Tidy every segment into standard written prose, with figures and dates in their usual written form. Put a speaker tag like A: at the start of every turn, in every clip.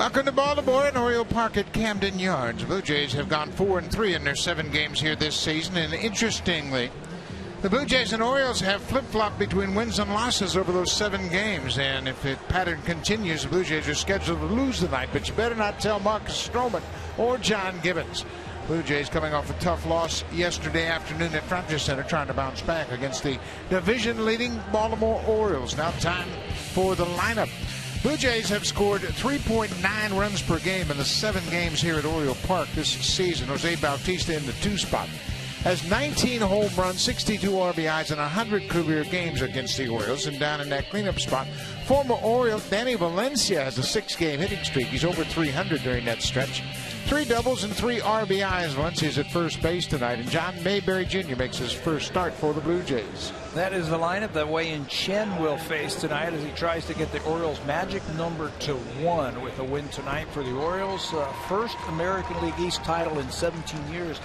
A: Welcome to Baltimore and Oriole Park at Camden Yards. Blue Jays have gone 4-3 in their 7 games here this season, and interestingly, the Blue Jays and Orioles have flip-flopped between wins and losses over those 7 games, and if the pattern continues, the Blue Jays are scheduled to lose tonight, but you better not tell Marcus Stroman or John Gibbons. Blue Jays coming off a tough loss yesterday afternoon at Frontier Center, trying to bounce back against the division-leading Baltimore Orioles. Now time for the lineup. Blue Jays have scored 3.9 runs per game in the 7 games here at Oriole Park this season. Jose Bautista in the 2 spot has 19 home runs, 62 RBIs, and 100 career games against the Orioles. And down in that cleanup spot, former Oriole Danny Valencia has a 6-game hitting streak. He's over 300 during that stretch. 3 doubles and 3 RBIs. Valencia's at first base tonight, and John Mayberry Jr. makes his first start for the Blue Jays.
B: That is the lineup that Wei-Yin Chen will face tonight as he tries to get the Orioles' magic number to 1 with a win tonight for the Orioles. First American League East title in 17 years.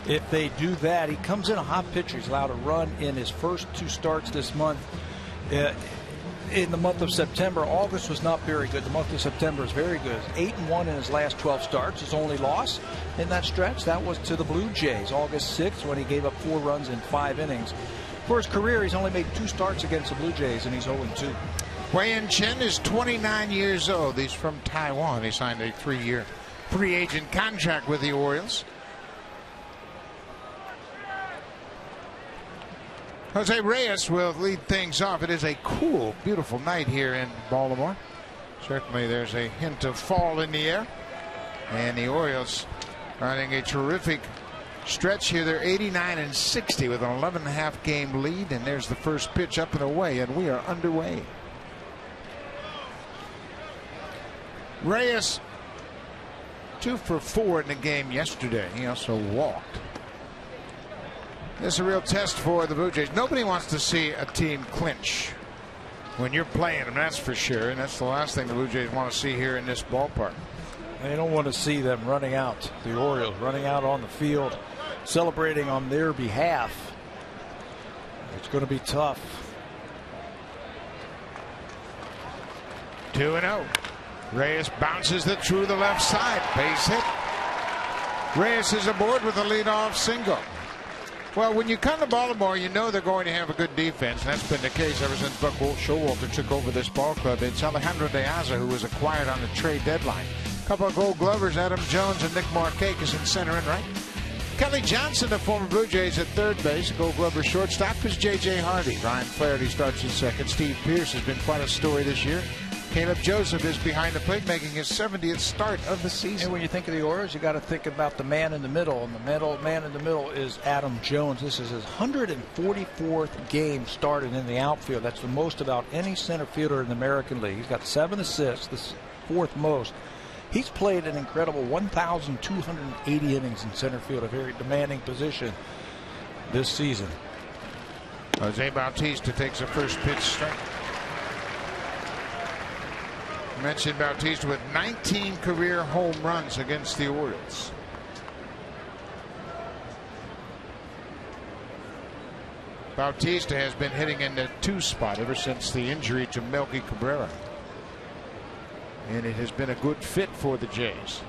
B: If they do that, he comes in a hot pitcher. He's allowed a run in his first 2 starts this month. In the month of September, August was not very good. The month of September is very good. 8-1 in his last 12 starts. His only loss in that stretch, that was to the Blue Jays, August 6th, when he gave up 4 runs in 5 innings. For his career, he's only made 2 starts against the Blue Jays, and he's 0-2.
A: Wei-Yin Chen is 29 years old. He's from Taiwan. He signed a 3-year free agent contract with the Orioles. Jose Reyes will lead things off. It is a cool, beautiful night here in Baltimore. Certainly there's a hint of fall in the air. And the Orioles running a terrific stretch here. They're 89-60 with an 11.5 game lead. And there's the first pitch up and away, and we are underway. Reyes 2 for 4 in the game yesterday. He also walked. This is a real test for the Blue Jays. Nobody wants to see a team clinch when you're playing them, that's for sure. And that's the last thing the Blue Jays want to see here in this ballpark.
B: They don't want to see them running out, the Orioles running out on the field, celebrating on their behalf. It's going to be tough.
A: 2-0. Reyes bounces it through the left side. Base hit. Reyes is aboard with a leadoff single. Well, when you come to Baltimore, you know they're going to have a good defense. That's been the case ever since Buck Showalter took over this ball club. It's Alejandro De Aza, who was acquired on the trade deadline. A couple of Gold Glovers, Adam Jones and Nick Markakis in center and right. Kelly Johnson, the former Blue Jays, at third base. Gold Glover shortstop is J.J. Hardy. Ryan Flaherty starts in second. Steve Pearce has been quite a story this year. Caleb Joseph is behind the plate, making his 70th start of the season.
B: And when you think of the Orioles, you got to think about the man in the middle, and the man in the middle is Adam Jones. This is his 144th game started in the outfield. That's the most about any center fielder in the American League. He's got 7 assists, the 4th most. He's played an incredible 1,280 innings in center field, a very demanding position this season.
A: Jose Bautista takes a first pitch strike. Mentioned Bautista with 19 career home runs against the Orioles. Bautista has been hitting in the 2 spot ever since the injury to Melky Cabrera, and it has been a good fit for the Jays.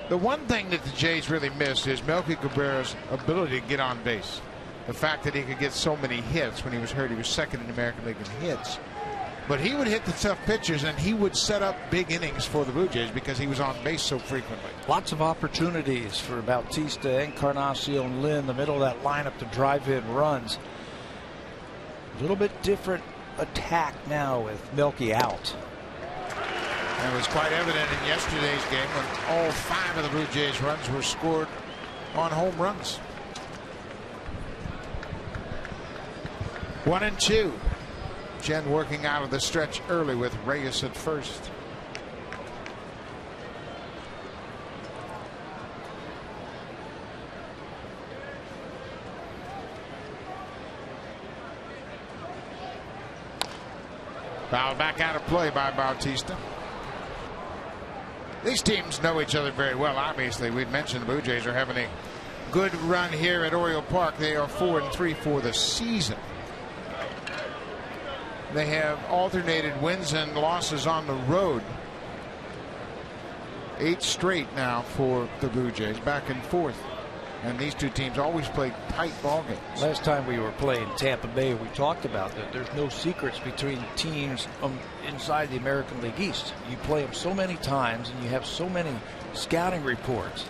A: The one thing that the Jays really missed is Melky Cabrera's ability to get on base. The fact that he could get so many hits. When he was hurt, he was second in the American League in hits. But he would hit the tough pitchers, and he would set up big innings for the Blue Jays because he was on base so frequently.
B: Lots of opportunities for Bautista, Encarnacion, Lynn, the middle of that lineup to drive in runs. A little bit different attack now with Melky out.
A: That was quite evident in yesterday's game when all 5 of the Blue Jays runs were scored on home runs. 1-2. Chen working out of the stretch early with Reyes at first. Foul back out of play by Bautista. These teams know each other very well. Obviously, we'd mentioned the Blue Jays are having a good run here at Oriole Park. They are 4-3 for the season. They have alternated wins and losses on the road. 8 straight now for the Blue Jays, back and forth. And these two teams always play tight ball games.
B: Last time we were playing Tampa Bay, we talked about that. There's no secrets between teams inside the American League East. You play them so many times and you have so many scouting reports.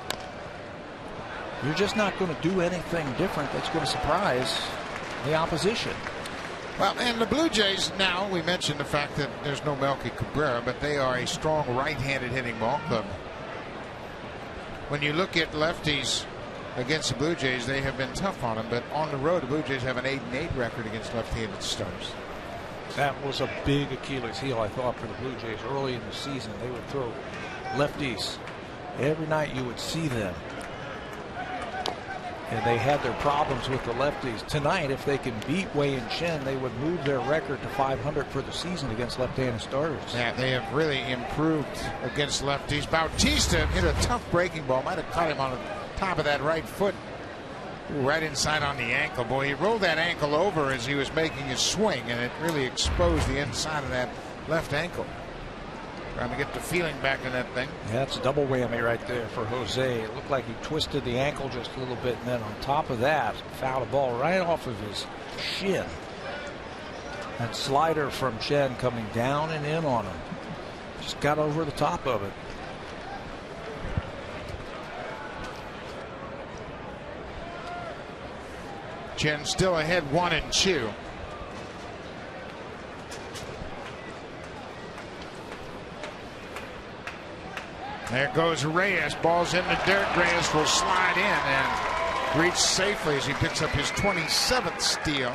B: You're just not going to do anything different that's going to surprise the opposition.
A: Well, and the Blue Jays now, we mentioned the fact that there's no Melky Cabrera, but they are a strong right-handed hitting ball club. When you look at lefties against the Blue Jays, they have been tough on them, but on the road, the Blue Jays have an 8-8 record against left-handed starters.
B: That was a big Achilles heel, I thought, for the Blue Jays early in the season. They would throw lefties every night. You would see them. And they had their problems with the lefties. Tonight, if they can beat Wei and Chen, they would move their record to 500 for the season against left-handed starters.
A: Yeah, they have really improved against lefties. Bautista hit a tough breaking ball. Might have caught him on the top of that right foot. Ooh, right inside on the ankle. Boy, he rolled that ankle over as he was making his swing, and it really exposed the inside of that left ankle. Trying to get the feeling back in that thing.
B: Yeah, it's a double whammy right there for Jose. It looked like he twisted the ankle just a little bit, and then on top of that, fouled a ball right off of his shin. That slider from Chen coming down and in on him. Just got over the top of it.
A: Chen still ahead 1-2. There goes Reyes. Ball's in the dirt. Reyes will slide in and reach safely as he picks up his 27th steal.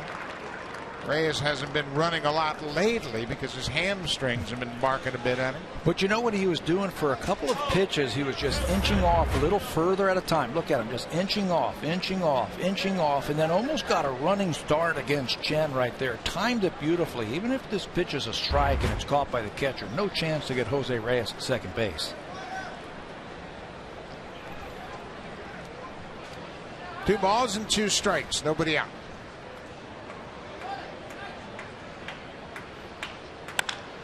A: Reyes hasn't been running a lot lately because his hamstrings have been barking a bit at him.
B: But you know what he was doing for a couple of pitches? He was just inching off a little further at a time. Look at him, just inching off, inching off, inching off, and then almost got a running start against Chen right there. Timed it beautifully. Even if this pitch is a strike and it's caught by the catcher, no chance to get Jose Reyes at second base.
A: 2 balls and 2 strikes. Nobody out.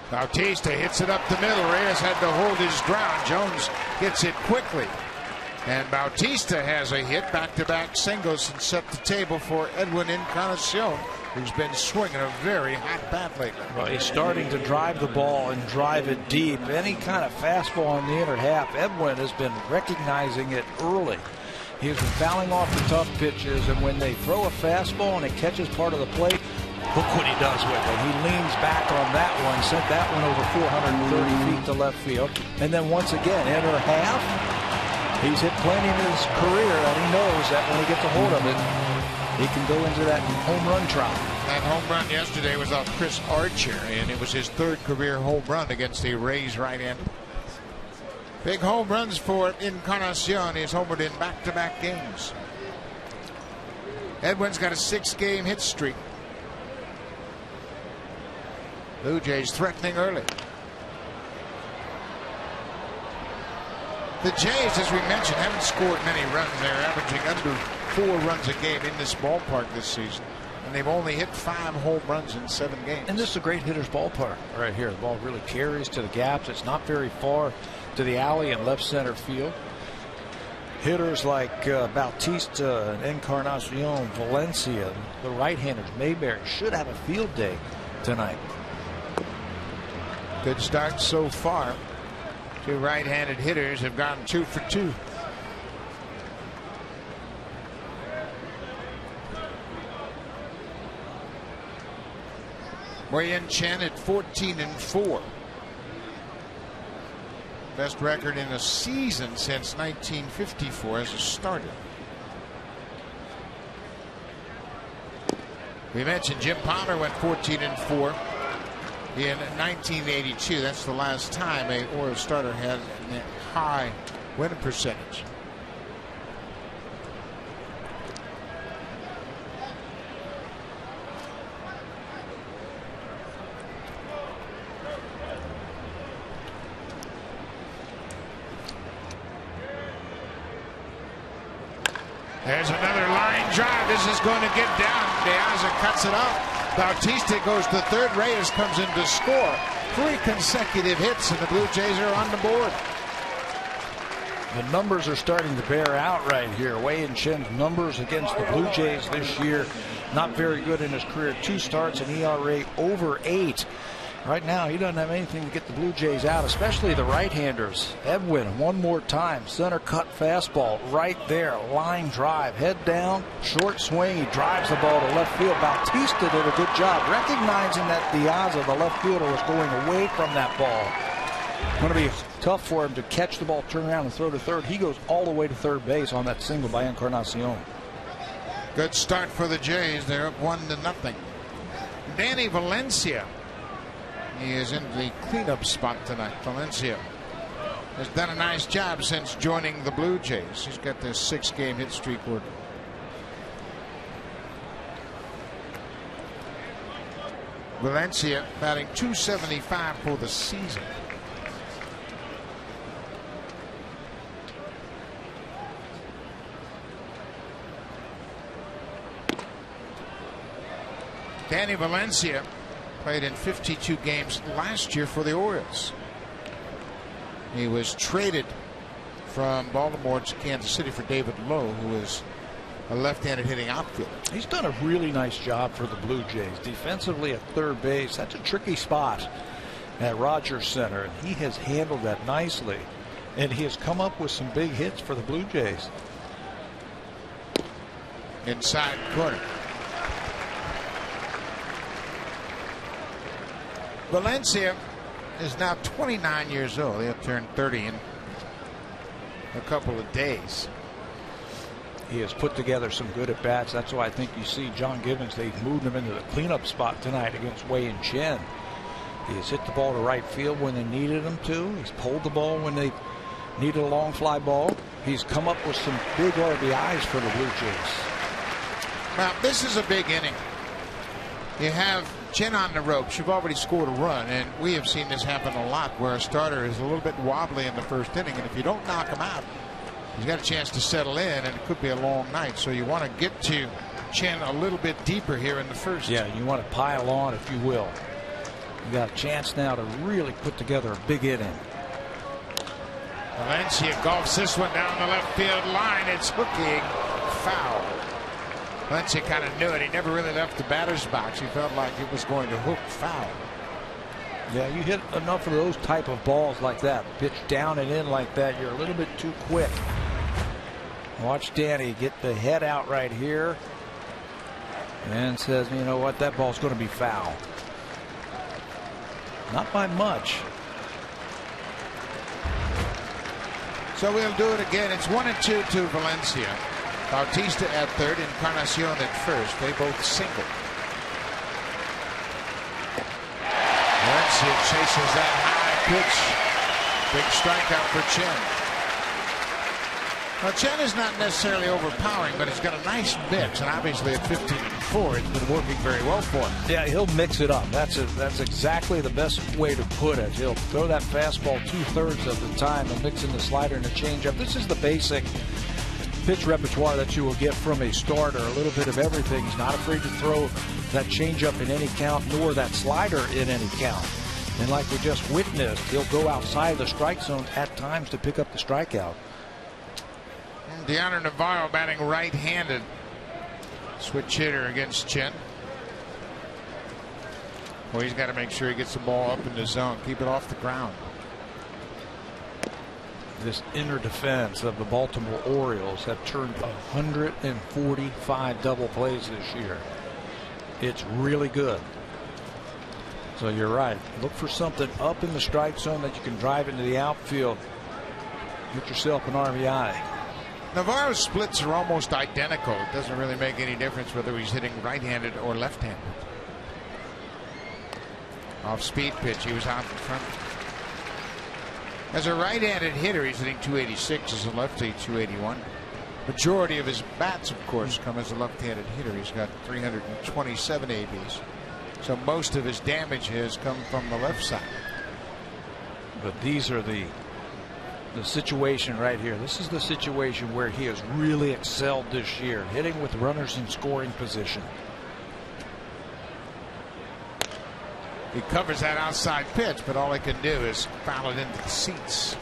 A: Bautista hits it up the middle. Reyes had to hold his ground. Jones gets it quickly. And Bautista has a hit, back-to-back singles, and set the table for Edwin Encarnacion, who's been swinging a very hot bat lately.
B: Well, he's starting to drive the ball and drive it deep. Any kind of fastball in the inner half, Edwin has been recognizing it early. He has been fouling off the tough pitches, and when they throw a fastball and it catches part of the plate, look what he does with it. He leans back on that one, sent that one over 430 feet to left field. And then once again, inner half, he's hit plenty in his career, and he knows that when he gets a hold of it, he can go into that home run trot.
A: That home run yesterday was off Chris Archer, and it was his 3rd career home run against the Rays right-hander. Big home runs for Encarnacion. He's homered in back-to-back games. Edwin's got a 6-game hit streak. Blue Jays threatening early. The Jays, as we mentioned, haven't scored many runs. They're averaging under 4 runs a game in this ballpark this season. And they've only hit 5 home runs in 7 games.
B: And this is a great hitter's ballpark right here. The ball really carries to the gaps. It's not very far to the alley and left center field. Hitters like Bautista, Encarnacion, Valencia, the right-handers, Mayberry, should have a field day tonight.
A: Good start so far. 2 right-handed hitters have gone 2 for 2. Wei and Chen at 14-4. Best record in a season since 1954 as a starter. We mentioned Jim Palmer went 14-4 in 1982. That's the last time a Orioles starter had a high winning percentage. There's another line drive. This is going to get down. De Aza cuts it off. Bautista goes to third. Reyes comes in to score. 3 consecutive hits, and the Blue Jays are on the board.
B: The numbers are starting to bear out right here. Wei-Yin Chen's numbers against the Blue Jays this year, not very good in his career. 2 starts, an ERA over 8. Right now, he doesn't have anything to get the Blue Jays out, especially the right-handers. Edwin, one more time, center cut fastball right there, line drive, head down, short swing. He drives the ball to left field. Bautista did a good job recognizing that Diaza, the left fielder, was going away from that ball. Going to be tough for him to catch the ball, turn around, and throw to third. He goes all the way to third base on that single by Encarnacion.
A: Good start for the Jays. They're up 1-0. Danny Valencia. He is in the cleanup spot tonight. Valencia has done a nice job since joining the Blue Jays. He's got this 6-game hit streak working. Valencia batting .275 for the season. Danny Valencia played in 52 games last year for the Orioles. He was traded from Baltimore to Kansas City for David Lowe, who is a left-handed hitting outfielder.
B: He's done a really nice job for the Blue Jays. Defensively at third base, that's a tricky spot at Rogers Center, and he has handled that nicely. And he has come up with some big hits for the Blue Jays.
A: Inside corner. Valencia is now 29 years old. He'll turn 30 in a couple of days.
B: He has put together some good at-bats. That's why I think you see John Gibbons, they've moved him into the cleanup spot tonight against Wei-Yin Chen. He has hit the ball to right field when they needed him to. He's pulled the ball when they needed a long fly ball. He's come up with some big RBIs for the Blue Jays.
A: Now, this is a big inning. You have Chen on the ropes. You've already scored a run, and we have seen this happen a lot where a starter is a little bit wobbly in the first inning, and if you don't knock him out, he's got a chance to settle in, and it could be a long night. So you want to get to Chen a little bit deeper here in the first.
B: Yeah, you want to pile on, if you will. You got a chance now to really put together a big inning.
A: Valencia golfs this one down the left field line. It's hooking foul. Valencia kind of knew it. He never really left the batter's box. He felt like it was going to hook foul.
B: Yeah, you hit enough of those type of balls like that, pitch down and in like that, you're a little bit too quick. Watch Danny get the head out right here and says, you know what, that ball's going to be foul. Not by much.
A: So we'll do it again. It's 1-2 to Valencia. Bautista at third, Encarnacion at first. They both single. Valencia chases that high pitch. Big strikeout for Chen. Well, Chen is not necessarily overpowering, but he's got a nice mix, and obviously at 15-4, it's been working very well for him.
B: Yeah, he'll mix it up. That's exactly the best way to put it. He'll throw that fastball 2/3 of the time and mix in the slider and the changeup. This is the basic pitch repertoire that you will get from a starter. A little bit of everything. He's not afraid to throw that changeup in any count, nor that slider in any count. And like we just witnessed, he'll go outside the strike zone at times to pick up the strikeout.
A: Deanna Navarro batting right-handed. Switch hitter against Chen. Well, he's got to make sure he gets the ball up in the zone. Keep it off the ground.
B: This inner defense of the Baltimore Orioles have turned 145 double plays this year. It's really good. So you're right. Look for something up in the strike zone that you can drive into the outfield. Get yourself an RBI.
A: Navarro's splits are almost identical. It doesn't really make any difference whether he's hitting right-handed or left-handed. Off-speed pitch. He was out in front. As a right-handed hitter, he's hitting 286. As a lefty, 281. Majority of his bats, of course, come as a left-handed hitter. He's got 327 ABs. So most of his damage has come from the left side.
B: But these are the situation right here. This is the situation where he has really excelled this year, hitting with runners in scoring position.
A: He covers that outside pitch, but all he can do is foul it into the seats.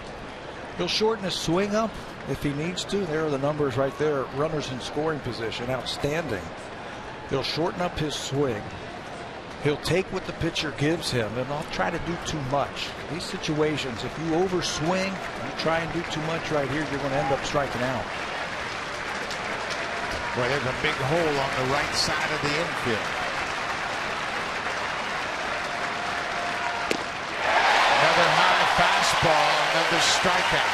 B: He'll shorten his swing up if he needs to. There are the numbers right there. Runners in scoring position, outstanding. He'll shorten up his swing. He'll take what the pitcher gives him and not try to do too much. These situations, if you overswing, you try and do too much right here, you're going to end up striking out.
A: Boy, there's a big hole on the right side of the infield. Another high fastball, another strikeout.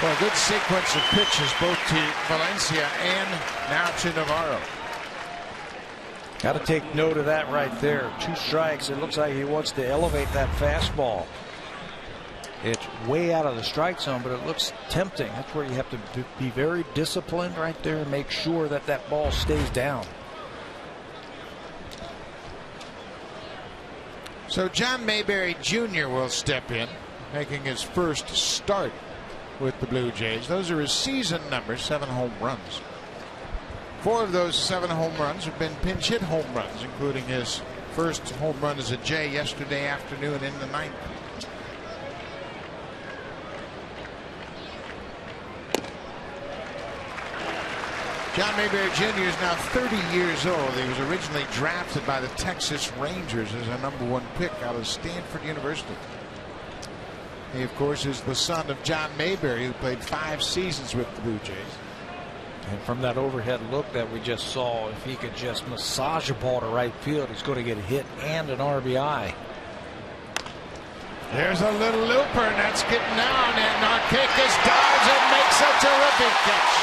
A: Well, a good sequence of pitches both to Valencia and now to Navarro.
B: Got to take note of that right there. 2 strikes. It looks like he wants to elevate that fastball. It's way out of the strike zone, but it looks tempting. That's where you have to be very disciplined right there and make sure that that ball stays down.
A: So John Mayberry Jr. will step in, making his first start with the Blue Jays. Those are his season numbers, 7 home runs. 4 of those 7 home runs have been pinch hit home runs, including his first home run as a Jay yesterday afternoon in the 9th. John Mayberry Jr. is now 30 years old. He was originally drafted by the Texas Rangers as a #1 pick out of Stanford University. He, of course, is the son of John Mayberry, who played 5 seasons with the Blue Jays.
B: And from that overhead look that we just saw, if he could just massage a ball to right field, he's going to get a hit and an RBI.
A: There's a little looper, and that's getting down, and Markakis dives and makes a terrific catch.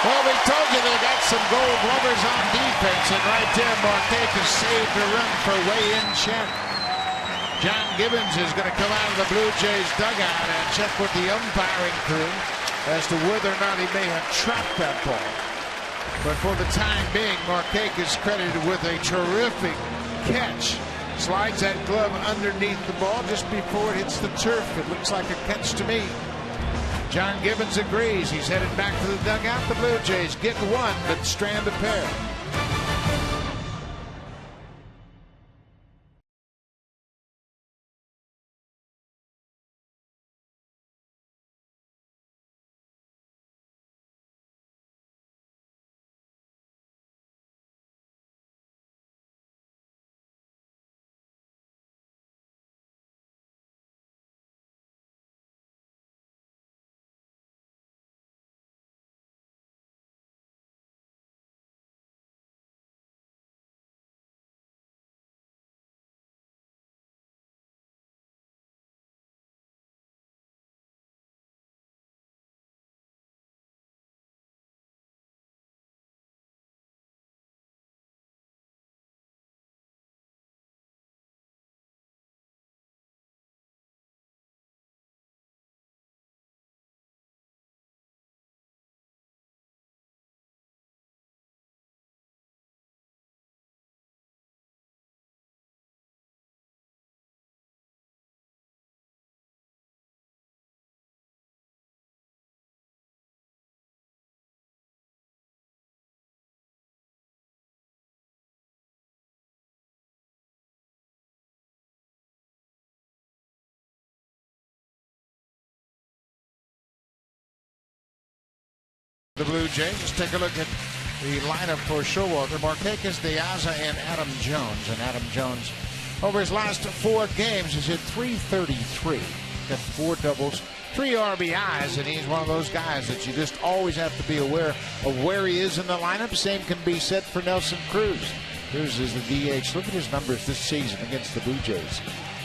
A: Well, we told you they got some gold glovers on defense, and right there, Markakis saved a run for Wei-Yin Chen. John Gibbons is going to come out of the Blue Jays dugout and check with the umpiring crew as to whether or not he may have trapped that ball. But for the time being, Markakis credited with a terrific catch. Slides that glove underneath the ball just before it hits the turf. It looks like a catch to me. John Gibbons agrees. He's headed back to the dugout. The Blue Jays get 1 but strand a pair. The Blue Jays. Let's take a look at the lineup for Showalter. Markakis, Diaza, and Adam Jones. And Adam Jones, over his last 4 games, has hit .333. Got 4 doubles, 3 RBIs, and he's one of those guys that you just always have to be aware of where he is in the lineup. Same can be said for Nelson Cruz. Cruz is the DH. Look at his numbers this season against the Blue Jays.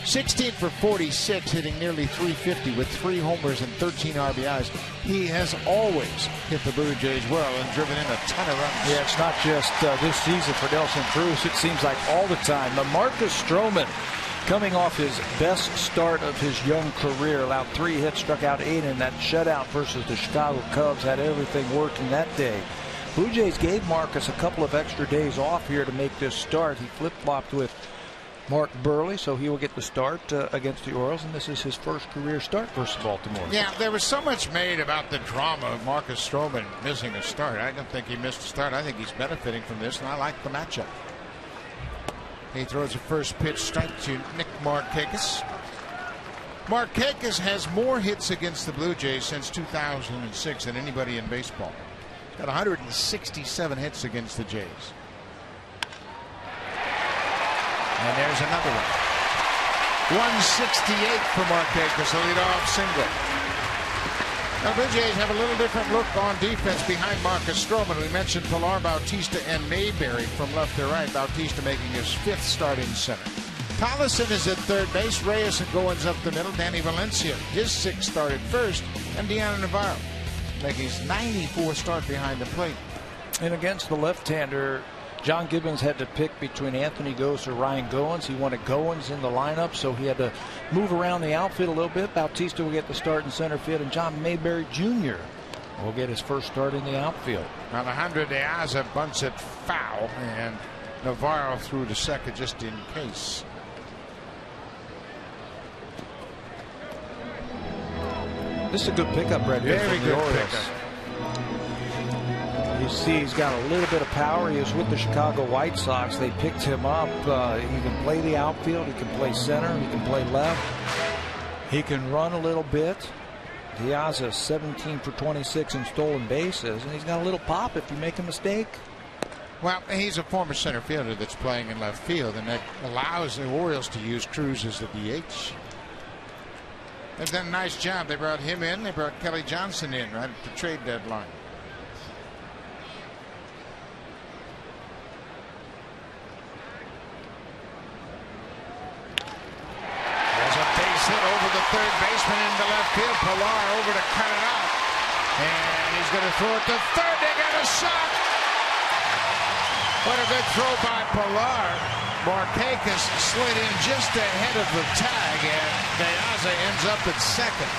A: 16 for 46, hitting nearly .350 with 3 homers and 13 RBIs. He has always hit the Blue Jays well and driven in a ton of runs.
B: Yeah, it's not just this season for Nelson Cruz. It seems like all the time. But Marcus Stroman, coming off his best start of his young career, allowed 3 hits, struck out 8 in that shutout versus the Chicago Cubs. Had everything working that day. Blue Jays gave Marcus a couple of extra days off here to make this start. He flip-flopped with Mark Burley, so he will get the start against the Orioles, and this is his first career start versus Baltimore.
A: Yeah, there was so much made about the drama of Marcus Stroman missing a start. I don't think he missed a start. I think he's benefiting from this, and I like the matchup. He throws a first pitch strike to Nick Markakis. Markakis has more hits against the Blue Jays since 2006 than anybody in baseball. He's got 167 hits against the Jays. And there's another one. 168 for Markakis, a leadoff single. Now, the Blue Jays have a little different look on defense behind Marcus Stroman. We mentioned Pilar, Bautista, and Mayberry from left to right. Bautista making his 5th start in center. Tollison is at third base. Reyes and Goins up the middle. Danny Valencia, his 6th start at first. And Deanna Navarro making his 94th start behind the plate.
B: And against the left-hander, John Gibbons had to pick between Anthony Gose or Ryan Goins. He wanted Goins in the lineup, so he had to move around the outfield a little bit. Bautista will get the start in center field, and John Mayberry Jr. will get his first start in the outfield.
A: Alejandro De Aza bunts it foul, and Navarro threw to second just in case.
B: This is a good pickup right here.
A: Very good pickup.
B: You see he's got a little bit of power. He was with the Chicago White Sox. They picked him up. He can play the outfield. He can play center. He can play left. He can run a little bit. Diaz is 17 for 26 in stolen bases, and he's got a little pop if you make a mistake.
A: Well, he's a former center fielder that's playing in left field, and that allows the Orioles to use Cruz as the DH. They've done a nice job. They brought him in. They brought Kelly Johnson in right at the trade deadline. There's a base hit over the third baseman into left field. Pilar over to cut it out. And he's going to throw it to third. They got a shot. What a good throw by Pilar. Markakis slid in just ahead of the tag, and De Aza ends up at second.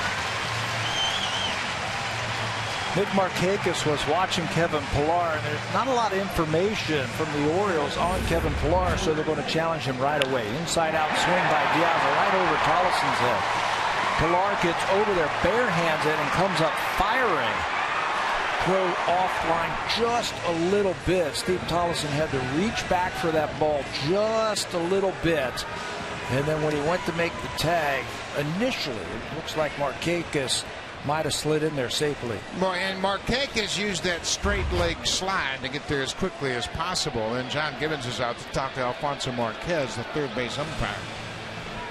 B: Nick Markakis was watching Kevin Pilar, and there's not a lot of information from the Orioles on Kevin Pilar, so they're going to challenge him right away. Inside out swing by Diaz right over Tollison's head. Pilar gets over there, bare hands it, and comes up firing. Throw offline just a little bit. Steve Tollison had to reach back for that ball just a little bit. And then when he went to make the tag, initially, it looks like Markakis might have slid in there safely.
A: Well, and Markakis used that straight leg slide to get there as quickly as possible. And John Gibbons is out to talk to Alfonso Marquez, the third base umpire.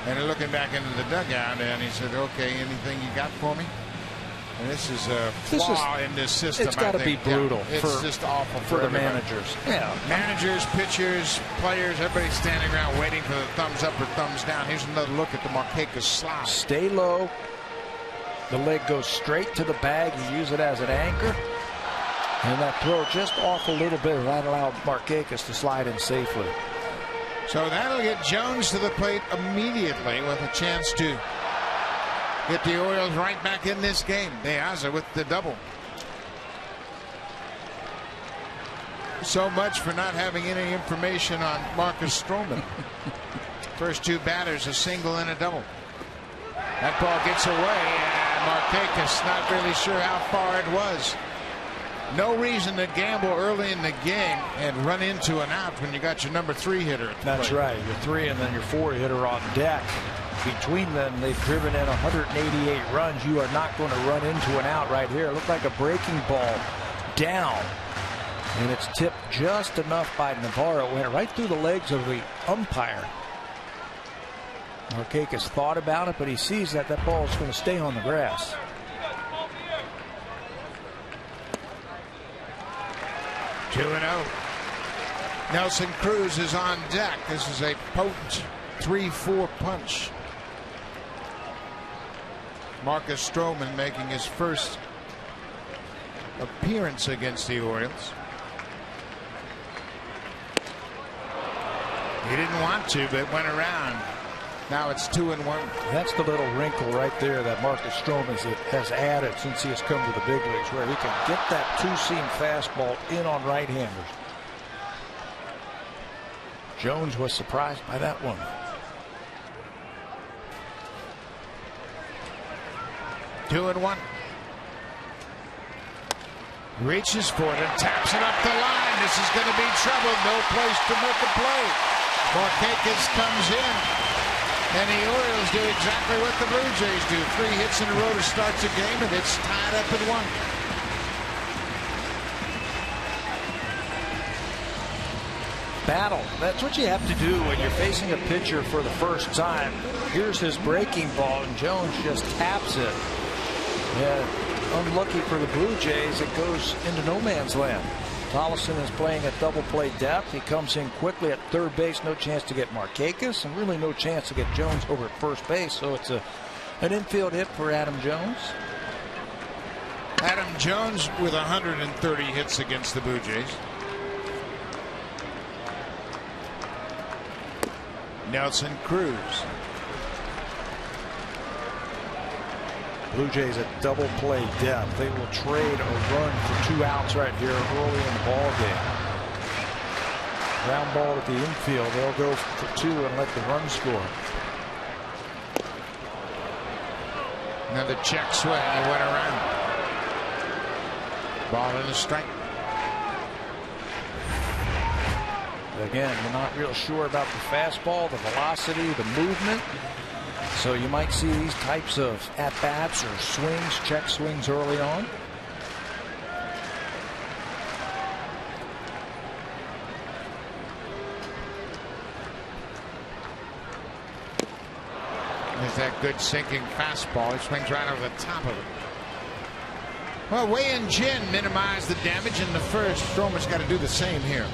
A: And they're looking back into the dugout, and he said, okay, anything you got for me? And this is a flaw in this system.
B: It's got to be brutal.
A: Yeah, it's just awful
B: for the
A: everybody.
B: managers. Yeah,
A: managers, pitchers, players, everybody standing around waiting for the thumbs up or thumbs down. Here's another look at the Markakis slide.
B: Stay low. The leg goes straight to the bag. You use it as an anchor. And that throw just off a little bit. That allowed Markakis to slide in safely.
A: So that'll get Jones to the plate immediately with a chance to get the Orioles right back in this game. De Aza with the double. So much for not having any information on Marcus Stroman. First two batters, a single and a double. That ball gets away, and Markakis not really sure how far it was. No reason to gamble early in the game and run into an out when you got your number 3 hitter at the
B: That's
A: plate.
B: right. Your 3 and then your 4 hitter on deck. Between them, they've driven in 188 runs. You are not going to run into an out right here. It looked like a breaking ball down. And it's tipped just enough by Navarro. It went right through the legs of the umpire. Markakis thought about it, but he sees that that ball is going to stay on the grass.
A: Two and 0. Nelson Cruz is on deck. This is a potent 3-4 punch. Marcus Stroman making his first appearance against the Orioles. He didn't want to, but went around. Now it's 2-1.
B: That's the little wrinkle right there that Marcus Stroman has added since he has come to the big leagues, where he can get that two-seam fastball in on right-handers. Jones was surprised by that one.
A: Two and 1. Reaches for it and taps it up the line. This is going to be trouble. No place to make a play. Markakis comes in, and the Orioles do exactly what the Blue Jays do. 3 hits in a row to start the game, and it's tied up at 1.
B: Battle. That's what you have to do when you're facing a pitcher for the first time. Here's his breaking ball, and Jones just taps it. Yeah, unlucky for the Blue Jays, it goes into no man's land. Tollefson is playing at double play depth. He comes in quickly at third base. No chance to get Markakis, and really no chance to get Jones over at first base. So it's an infield hit for Adam Jones.
A: Adam Jones with 130 hits against the Blue Jays. Nelson Cruz.
B: Blue Jays at double play depth. They will trade a run for 2 outs right here early in the ball game. Ground ball at the infield. They'll go for 2 and let the run score.
A: Another check swing. He went around. Ball in the strike.
B: Again, you're not real sure about the fastball, the velocity, the movement. So you might see these types of at-bats or swings, check swings early on.
A: There's that good sinking fastball. He swings right over the top of it. Well, Wei and Jin minimized the damage in the first. Stroman's got to do the same here.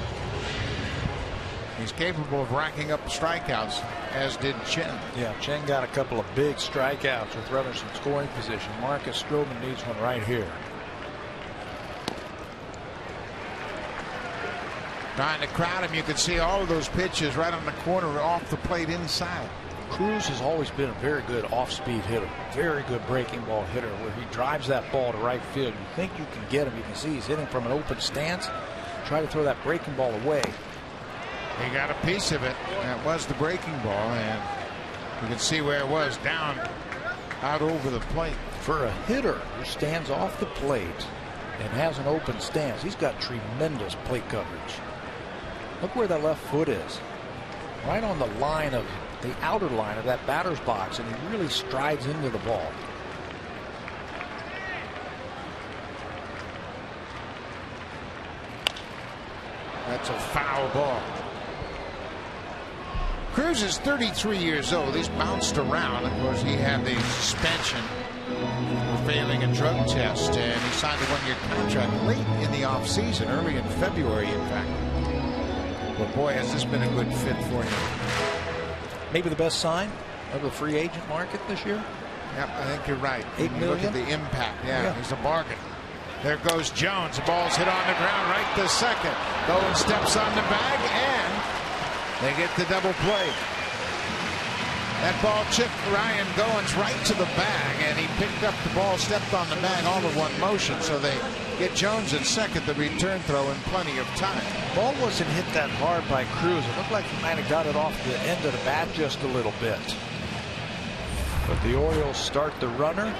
A: He's capable of racking up strikeouts, as did Chen.
B: Yeah, Chen got a couple of big strikeouts with runners in scoring position. Marcus Stroman needs one right here.
A: Trying to crowd him, you can see all of those pitches right on the corner off the plate inside.
B: Cruz has always been a very good off-speed hitter, very good breaking ball hitter, where he drives that ball to right field. You think you can get him. You can see he's hitting from an open stance. Try to throw that breaking ball away.
A: He got a piece of it. That was the breaking ball, and you can see where it was, down out over the plate.
B: For a hitter who stands off the plate and has an open stance, he's got tremendous plate coverage. Look where the left foot is. Right on the line of the outer line of that batter's box, and he really strides into the ball.
A: That's a foul ball. Cruz is 33 years old. He's bounced around. Of course, he had the suspension for failing a drug test, and he signed a 1-year contract late in the offseason, early in February, in fact. But boy, has this been a good fit for him.
B: Maybe the best sign of the free agent market this year.
A: Yep, I think you're right.
B: $8 million.
A: Look at the impact. Yeah, he's a bargain. There goes Jones. The ball's hit on the ground right to second. Bowen steps on the bag, and they get the double play. That ball chipped Ryan Goins right to the bag, and he picked up the ball, stepped on the bag all in one motion. So they get Jones at second, the return throw in plenty of time.
B: Ball wasn't hit that hard by Cruz. It looked like he might have got it off the end of the bat just a little bit. But the Orioles start the runner.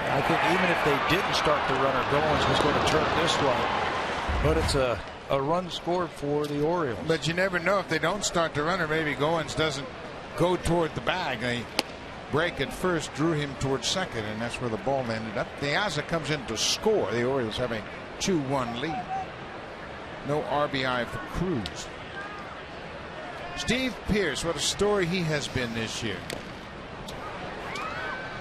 B: I think even if they didn't start the runner, Goins was going to turn this one. But it's a run scored for the Orioles.
A: But you never know, if they don't start the runner, maybe Goins doesn't go toward the bag. A break at first drew him towards second, and that's where the ball ended up. Piazza comes in to score. The Orioles have a 2-1 lead. No RBI for Cruz. Steve Pearce, what a story he has been this year.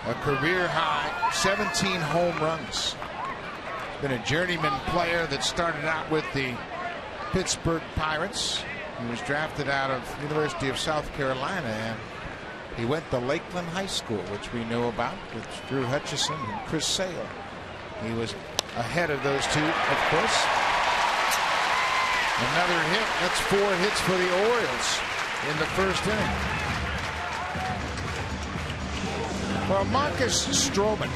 A: A career high 17 home runs. Been a journeyman player that started out with the Pittsburgh Pirates. He was drafted out of University of South Carolina, and he went to Lakeland High School, which we know about, with Drew Hutchison and Chris Sale. He was ahead of those two, of course. Another hit. That's 4 hits for the Orioles in the first inning. Well, Marcus Stroman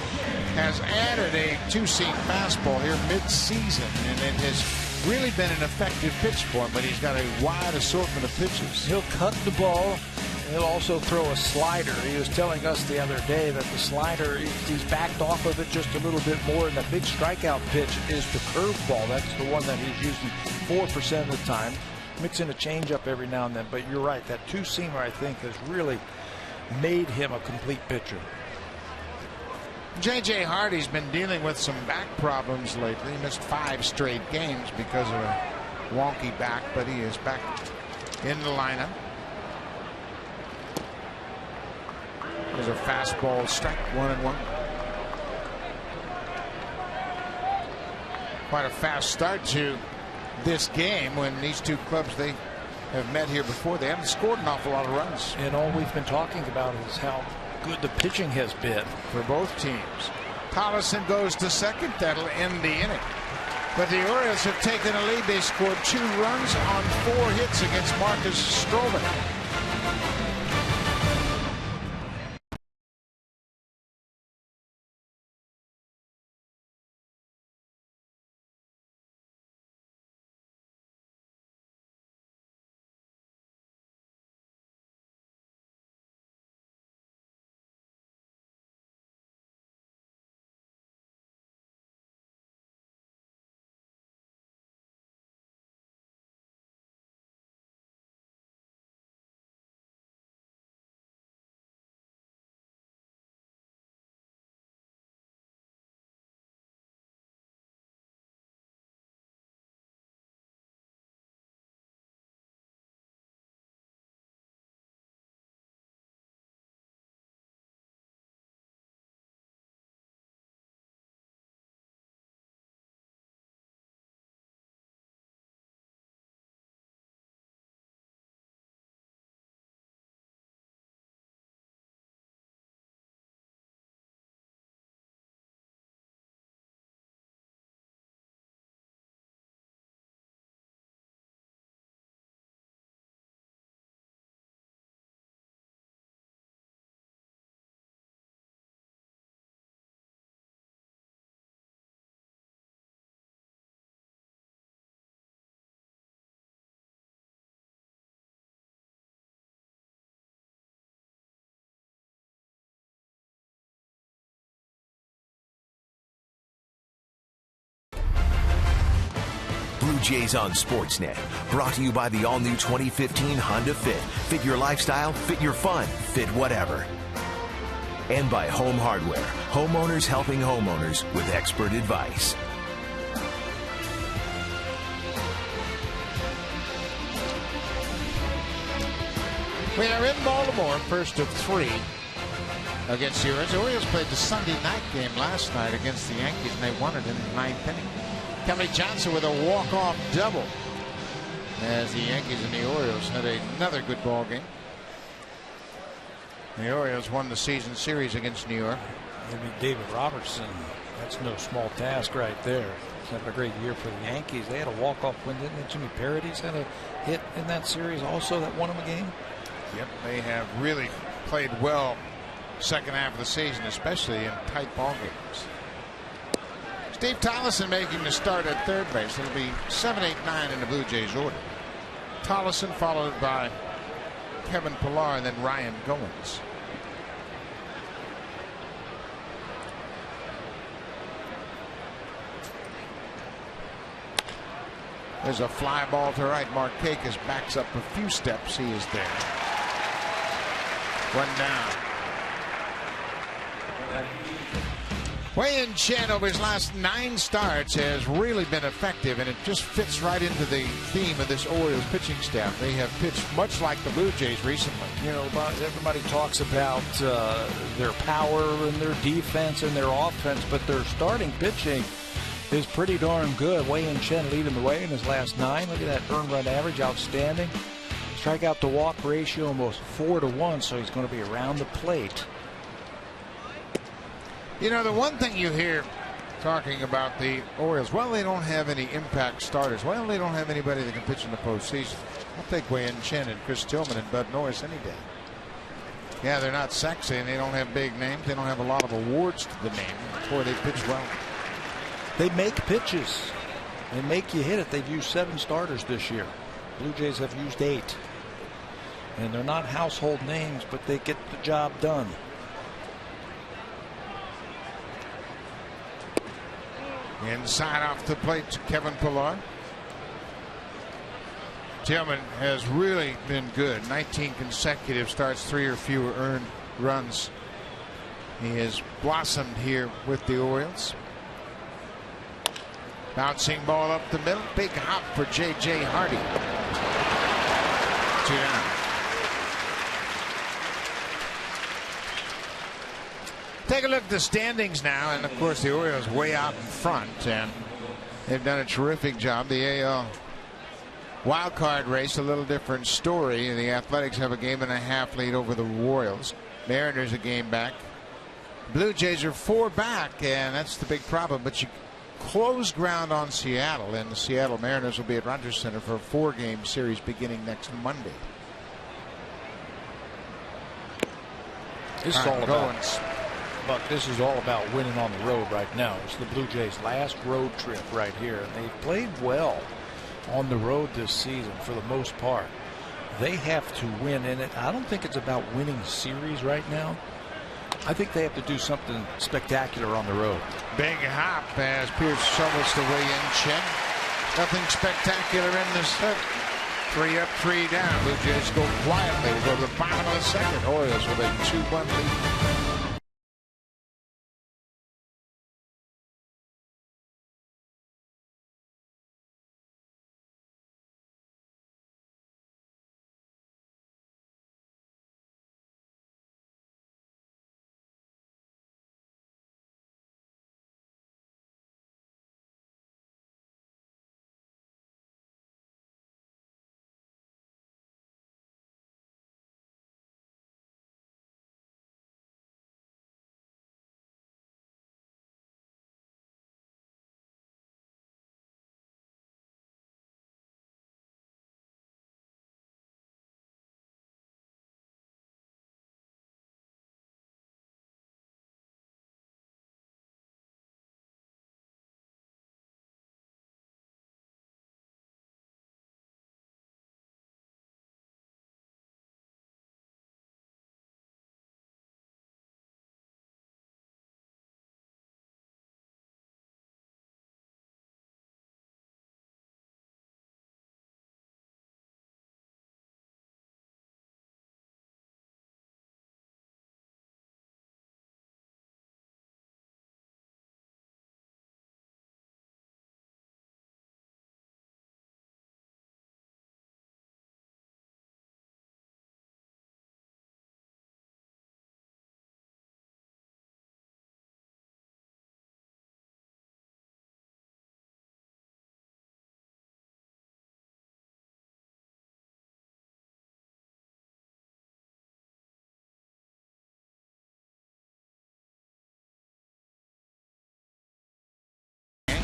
A: has added a 2-seam fastball here mid-season, and it has really been an effective pitch for him, but he's got a wide assortment of pitches.
B: He'll cut the ball. He'll also throw a slider. He was telling us the other day that the slider, he's backed off of it just a little bit more, and the big strikeout pitch is the curveball. That's the one that he's using 4% of the time. mix in a changeup every now and then. But you're right, that two-seamer I think has really made him a complete pitcher.
A: J.J. Hardy's been dealing with some back problems lately. He missed 5 straight games because of a wonky back, but he is back in the lineup. There's a fastball strike, 1-1. Quite a fast start to this game when these two clubs, they have met here before. They haven't scored an awful lot of runs.
B: And all we've been talking about is how good the pitching has been
A: for both teams. Tollison goes to second. That'll end the inning. But the Orioles have taken a lead. They scored 2 runs on 4 hits against Marcus Stroman.
C: Blue Jays on Sportsnet. Brought to you by the all-new 2015 Honda Fit. Fit your lifestyle, fit your fun, fit whatever. And by Home Hardware. Homeowners helping homeowners with expert advice.
A: We are in Baltimore, first of 3 against the Orioles. The Orioles played the Sunday night game last night against the Yankees, and they won it in the 9th inning. Kelly Johnson with a walk-off double as the Yankees and the Orioles had another good ball game. The Orioles won the season series against New York.
B: Maybe David Robertson, that's no small task right there. He's having a great year for the Yankees. They had a walk-off win, didn't they? Jimmy Paredes had a hit in that series also that won them a game.
A: Yep, they have really played well second half of the season, especially in tight ball games. Steve Tollison making the start at third base. It'll be 7, 8, 9 in the Blue Jays order. Tollison followed by Kevin Pillar and then Ryan Goins. There's a fly ball to right. Markakis backs up a few steps. He is there. 1 down. Wei-Yin Chen over his last 9 starts has really been effective, and it just fits right into the theme of this Orioles pitching staff. They have pitched much like the Blue Jays recently.
B: You know, everybody talks about their power and their defense and their offense, but their starting pitching is pretty darn good. Wei-Yin Chen leading the way in his last 9. Look at that earned run average, outstanding. Strikeout to walk ratio almost 4-1, so he's going to be around the plate.
A: You know, the one thing you hear talking about the Orioles, well, they don't have any impact starters. Well, they don't have anybody that can pitch in the postseason. I'll take Wei-Yin Chen and Chris Tillman and Bud Norris any day. Yeah, they're not sexy and they don't have big names. They don't have a lot of awards to the name. Boy, they pitch well.
B: They make pitches. They make you hit it. They've used 7 starters this year. Blue Jays have used 8. And they're not household names, but they get the job done. Inside off the plate, Kevin Pillar.
A: Tillman has really been good. 19 consecutive starts, 3 or fewer earned runs. He has blossomed here with the Orioles. Bouncing ball up the middle. Big hop for J.J. Hardy. 2 down. Take a look at the standings now, and of course the Orioles way out in front, and they've done a terrific job. The AL wild card race, a little different story. The Athletics have a 1.5 lead over the Royals. Mariners a game back. Blue Jays are 4 back, and that's the big problem. But you close ground on Seattle, and the Seattle Mariners will be at Rogers Center for a 4-game series beginning next Monday.
B: This is all about, Buck, this is all about winning on the road right now. It's the Blue Jays' last road trip right here. They've played well on the road this season for the most part. They have to win in it. I don't think it's about winning a series right now. I think they have to do something spectacular on the road.
A: Big hop as Pierce shovels the way in. Chen. Nothing spectacular in this set. 3 up, 3 down. Blue Jays go quietly. We'll go to the bottom of the second. Orioles with a 2-1 lead.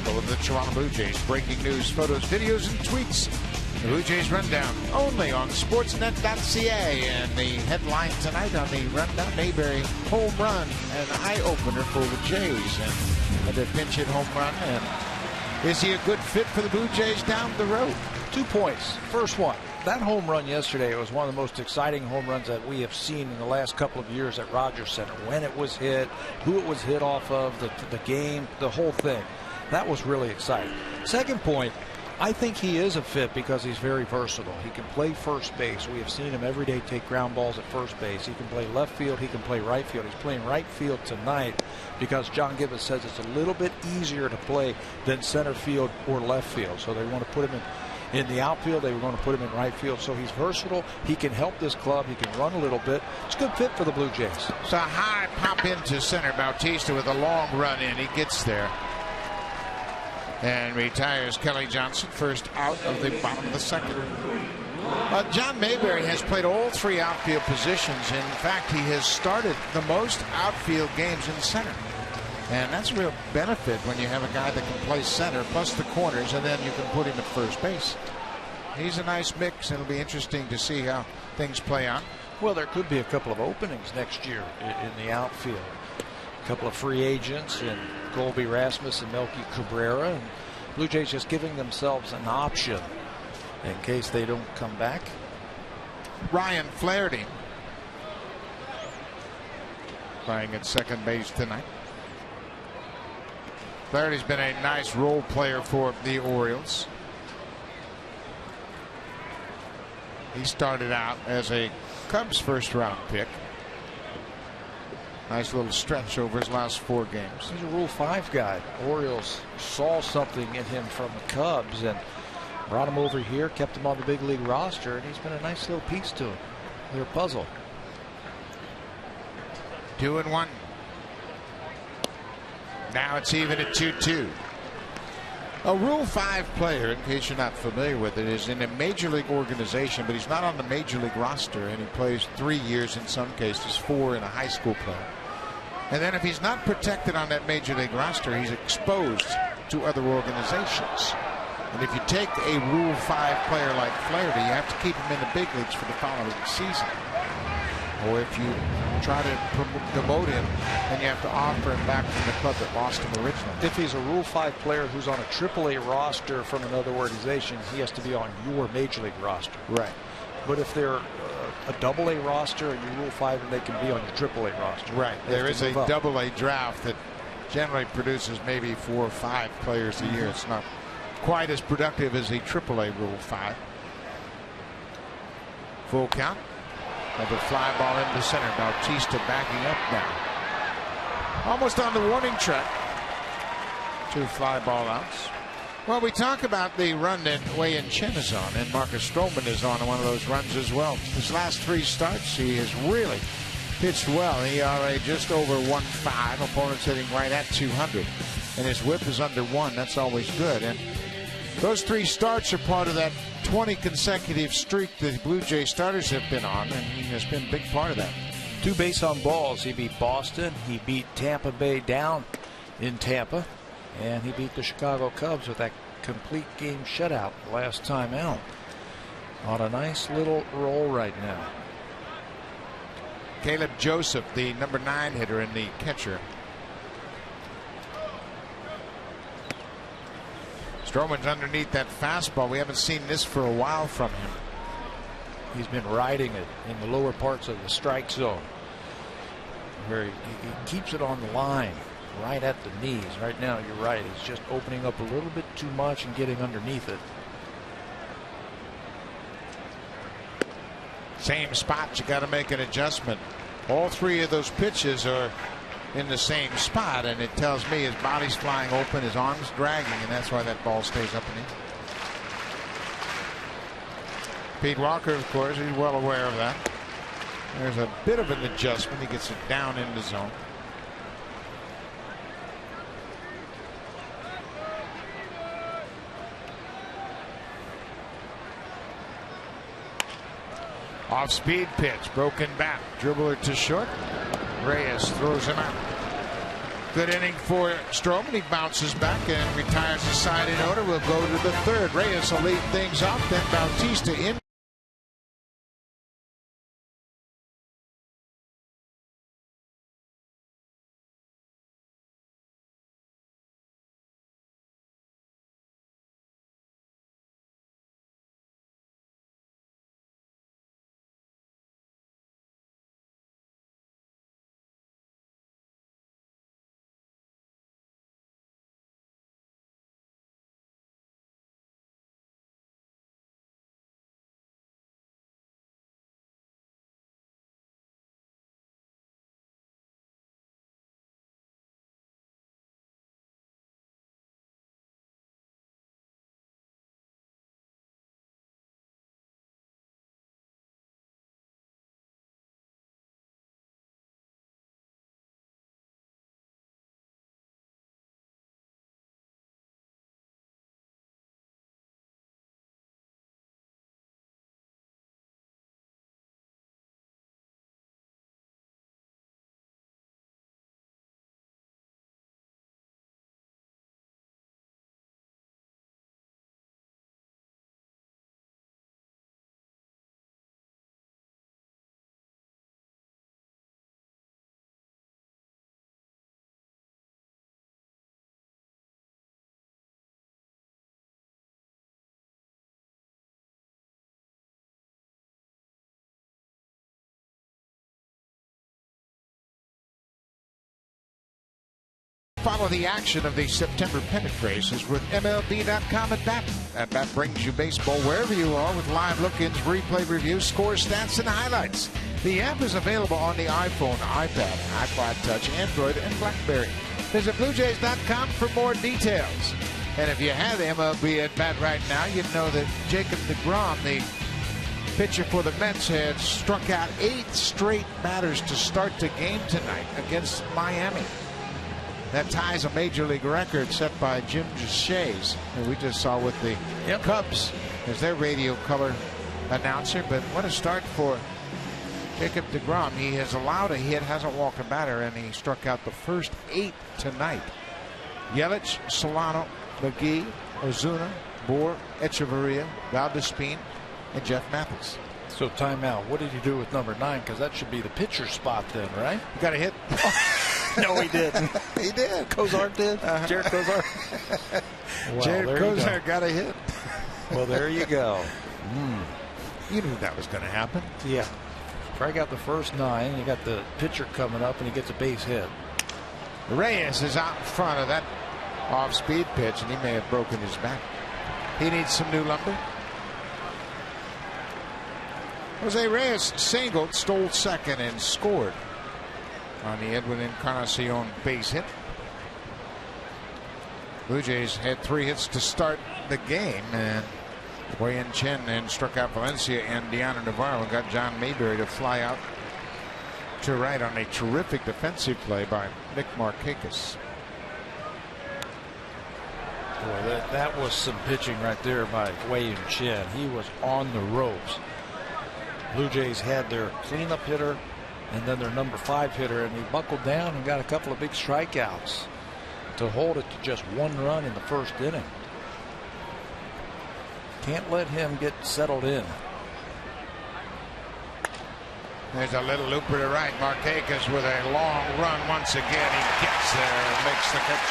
A: Of the Toronto Blue Jays. Breaking news, photos, videos, and tweets. The Blue Jays Rundown only on Sportsnet.ca. And the headline tonight on the Rundown: Mayberry home run, an eye-opener for the Jays. And a pinch hit home run. And is he a good fit for the Blue Jays down the road?
B: 2 points. First one, that home run yesterday was one of the most exciting home runs that we have seen in the last couple of years at Rogers Center. When it was hit, who it was hit off of, the game, the whole thing. That was really exciting. Second point, I think he is a fit because he's very versatile. He can play first base. We have seen him every day take ground balls at first base. He can play left field. He can play right field. He's playing right field tonight because John Gibbons says it's a little bit easier to play than center field or left field. So they want to put him in the outfield. They were going to put him in right field. So he's versatile. He can help this club. He can run a little bit. It's a good fit for the Blue Jays.
A: So a high pop into center. Bautista with a long run in. He gets there and retires Kelly Johnson, first out of the bottom of the second. John Mayberry has played all 3 outfield positions. In fact, he has started the most outfield games in center. And that's a real benefit when you have a guy that can play center plus the corners, and then you can put him at first base. He's a nice mix, and it'll be interesting to see how things play out.
B: Well, there could be a couple of openings next year in the outfield. A couple of free agents in Colby Rasmus and Melky Cabrera, and Blue Jays just giving themselves an option in case they don't come back.
A: Ryan Flaherty playing at second base tonight. Flaherty's been a nice role player for the Orioles. He started out as a Cubs first-round pick. Nice little stretch over his last 4 games.
B: He's a Rule 5 guy. Orioles saw something in him from the Cubs and brought him over here, kept him on the big league roster, and he's been a nice little piece to him. Their puzzle.
A: 2-1. Now it's even at 2-2. A Rule 5 player, in case you're not familiar with it, is in a major league organization, but he's not on the major league roster, and he plays 3 years in some cases, 4 in a high school player. And then if he's not protected on that major league roster, he's exposed to other organizations. And if you take a Rule 5 player like Flaherty, you have to keep him in the big leagues for the following season. Or if you try to demote him, then you have to offer him back from the club that lost him originally.
B: If he's a Rule 5 player who's on a AAA roster from another organization, he has to be on your major league roster.
A: Right.
B: But if they're a AA roster and you Rule 5, and they can be on your AAA roster.
A: Right. There is a AA draft that generally produces maybe 4 or 5 players a year. It's not quite as productive as a AAA Rule 5. Full count. Another fly ball into center. Bautista backing up now. Almost on the warning track. 2 fly ball outs. Well, we talk about the run that Wei-Yin Chen is on, and Marcus Stroman is on one of those runs as well. His last 3 starts, he has really pitched well. ERA just over 1.5. Opponents hitting right at 200. And his whip is under 1. That's always good. And those 3 starts are part of that 20 consecutive streak the Blue Jay starters have been on, and he has been a big part of that.
B: 2 base on balls. He beat Boston. He beat Tampa Bay down in Tampa. And he beat the Chicago Cubs with that complete game shutout last time out. On a nice little roll right now.
A: Caleb Joseph, the number 9 hitter and the catcher. Stroman's underneath that fastball. We haven't seen this for a while from him.
B: He's been riding it in the lower parts of the strike zone, where he keeps it on the line, right at the knees. Right now, you're right. He's just opening up a little bit too much and getting underneath it.
A: Same spot. You got to make an adjustment. All 3 of those pitches are in the same spot, and it tells me his body's flying open, his arms dragging, and that's why that ball stays up in the air. Pete Walker, of course, he's well aware of that. There's a bit of an adjustment. He gets it down in the zone. Off speed pitch, broken bat, dribbler to short. Reyes throws him out. Good inning for Stroman. He bounces back and retires the side in order. We'll go to the 3rd. Reyes will lead things off. Then Bautista in. Follow the action of the September pennant races with MLB.com at Bat. At Bat brings you baseball wherever you are with live look-ins, replay reviews, score stats, and highlights. The app is available on the iPhone, iPad, iPod Touch, Android, and BlackBerry. Visit BlueJays.com for more details. And if you have MLB at Bat right now, you'd know that Jacob deGrom, the pitcher for the Mets, had struck out 8 straight batters to start the game tonight against Miami. That ties a major league record set by Jim Shays, who we just saw with the Cubs as their radio color announcer. But what a start for Jacob deGrom. He has allowed a hit, hasn't walked a batter, and he struck out the first 8 tonight. Yelich, Solano, McGee, Ozuna, Bohr, Echeverria, Valdespin, and Jeff Mathis.
B: So timeout. What did he do with number 9? Because that should be the pitcher spot then, right?
A: You got a hit?
B: No, he didn't.
A: He did.
B: Kozar did? Jared Kozar?
A: Well, Jared Kozar got a hit.
B: Well, there you go.
A: You knew that was going to happen.
B: Yeah. Probably got the first 9. You got the pitcher coming up, and he gets a base hit.
A: Reyes is out in front of that off-speed pitch, and he may have broken his back. He needs some new lumber. Jose Reyes singled, stole second, and scored on the Edwin Encarnacion base hit. Blue Jays had 3 hits to start the game, and Wei-Yin Chen then struck out Valencia, and Deanna Navarro got John Mayberry to fly out to right on a terrific defensive play by Nick Markakis.
B: Boy, that was some pitching right there by Wei-Yin Chen. He was on the ropes. Blue Jays had their cleanup hitter and then their number 5 hitter, and he buckled down and got a couple of big strikeouts to hold it to just 1 run in the first inning. Can't let him get settled in.
A: There's a little looper to right. Markakis with a long run once again. He gets there and makes the catch.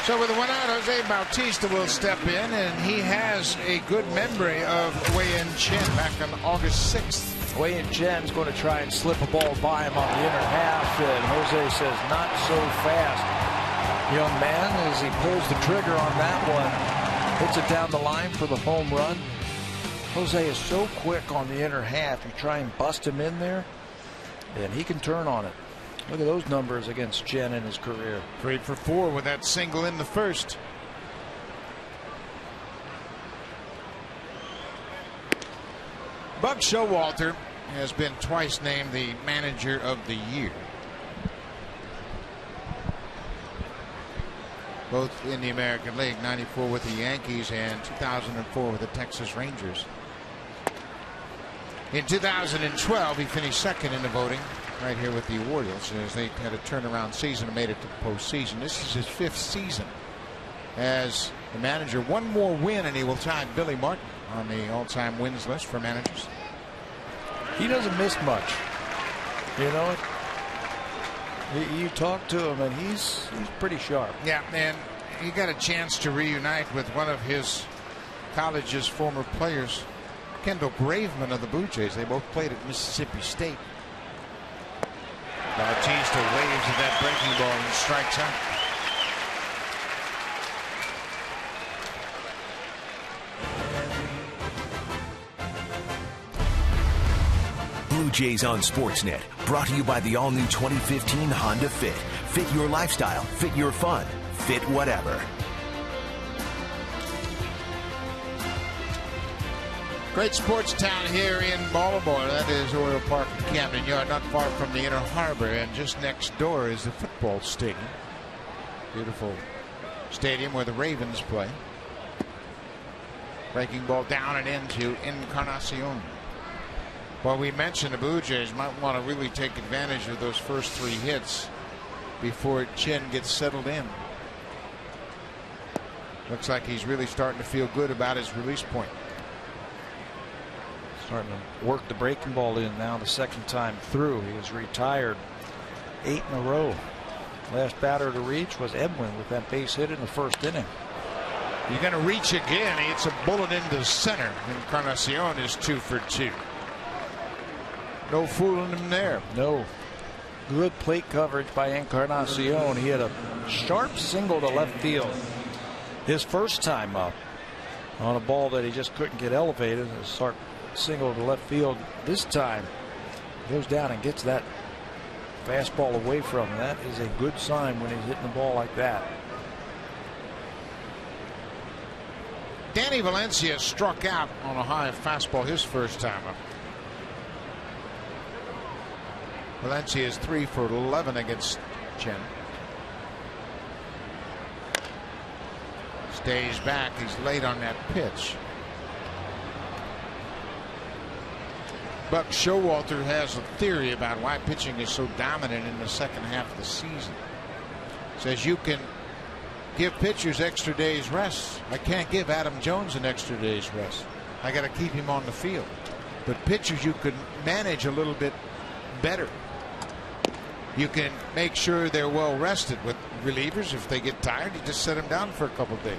A: So with 1 out, Jose Bautista will step in, and he has a good memory of Wei-Yin Chen back on August 6th.
B: Wei-Yin Chen's going to try and slip a ball by him on the inner half, and Jose says not so fast, young man, as he pulls the trigger on that one. Hits it down the line for the home run. Jose is so quick on the inner half. You try and bust him in there, and he can turn on it. Look at those numbers against Chen in his career.
A: 3 for 4 with that single in the first. Buck Showalter has been twice named the manager of the year, both in the American League, 94 with the Yankees and 2004 with the Texas Rangers. In 2012, he finished second in the voting right here with the Orioles as they had a turnaround season and made it to the postseason. This is his 5th season as the manager. 1 more win and he will tie Billy Martin on the all-time wins list for managers.
B: He doesn't miss much. You know, you talk to him and he's pretty sharp.
A: Yeah, and he got a chance to reunite with one of his college's former players, Kendall Graveman of the Blue Jays. They both played at Mississippi State. Bautista waves at that breaking ball and strikes out.
C: Blue Jays on Sportsnet, brought to you by the all-new 2015 Honda Fit. Fit your lifestyle, fit your fun, fit whatever.
A: Great sports town here in Baltimore. That is Oriole Park at Camden Yard, not far from the Inner Harbor, and just next door is the football stadium. Beautiful stadium where the Ravens play. Breaking ball down and into Encarnacion. Well, we mentioned the Blue Jays might want to really take advantage of those first 3 hits before Chen gets settled in. Looks like he's really starting to feel good about his release point.
B: Starting to work the breaking ball in now the 2nd time through. He was retired 8 in a row. Last batter to reach was Edwin with that base hit in the 1st inning.
A: You're going to reach again. It's a bullet into center. Encarnacion is 2 for 2. No fooling him there.
B: No. Good plate coverage by Encarnacion. He had a sharp single to left field his first time up on a ball that he just couldn't get elevated. A sharp single to left field. This time goes down and gets that fastball away from him. That is a good sign when he's hitting the ball like that.
A: Danny Valencia struck out on a high fastball his first time up. Valencia is 3 for 11 against Chen. Stays back. He's late on that pitch. Buck Showalter has a theory about why pitching is so dominant in the second half of the season. Says you can give pitchers extra days rest. I can't give Adam Jones an extra day's rest. I got to keep him on the field. But pitchers you can manage a little bit better. You can make sure they're well rested. With relievers, if they get tired, you just set them down for a couple of days.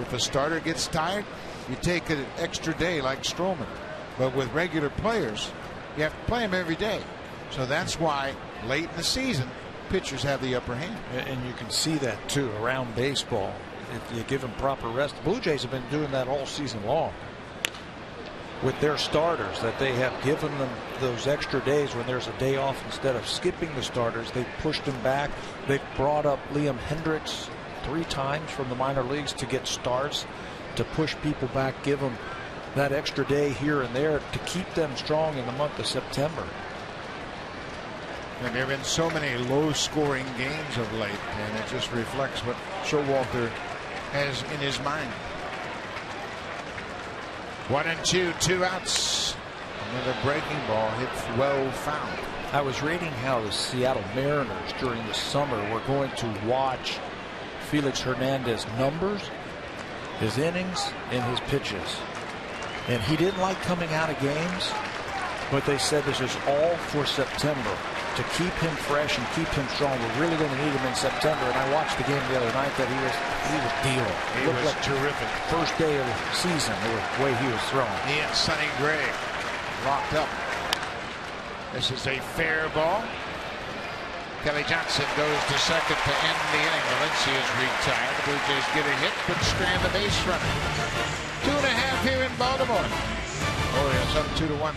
A: If a starter gets tired, you take an extra day like Stroman. But with regular players, you have to play them every day. So that's why late in the season, pitchers have the upper hand.
B: And you can see that too around baseball. If you give them proper rest, the Blue Jays have been doing that all season long with their starters, that they have given them those extra days when there's a day off. Instead of skipping the starters, they've pushed them back. They've brought up Liam Hendricks 3 times from the minor leagues to get starts, to push people back, give them that extra day here and there to keep them strong in the month of September.
A: And there have been so many low-scoring games of late, and it just reflects what Showalter has in his mind. 1-2, 2 outs. Another breaking ball hit well found.
B: I was reading how the Seattle Mariners during the summer were going to watch Felix Hernandez's numbers, his innings, and his pitches. And he didn't like coming out of games, but they said this is all for September, to keep him fresh and keep him strong. We're really going to need him in September. And I watched the game the other night that he was dealing.
A: He was like terrific.
B: First day of the season, the way he was throwing.
A: He and Sonny Gray locked up. This is a fair ball. Kelly Johnson goes to second to end the inning. Valencia is retired. The Blue Jays get a hit, but strand the base runner. 2.5 here in Baltimore. Orioles up 2-1.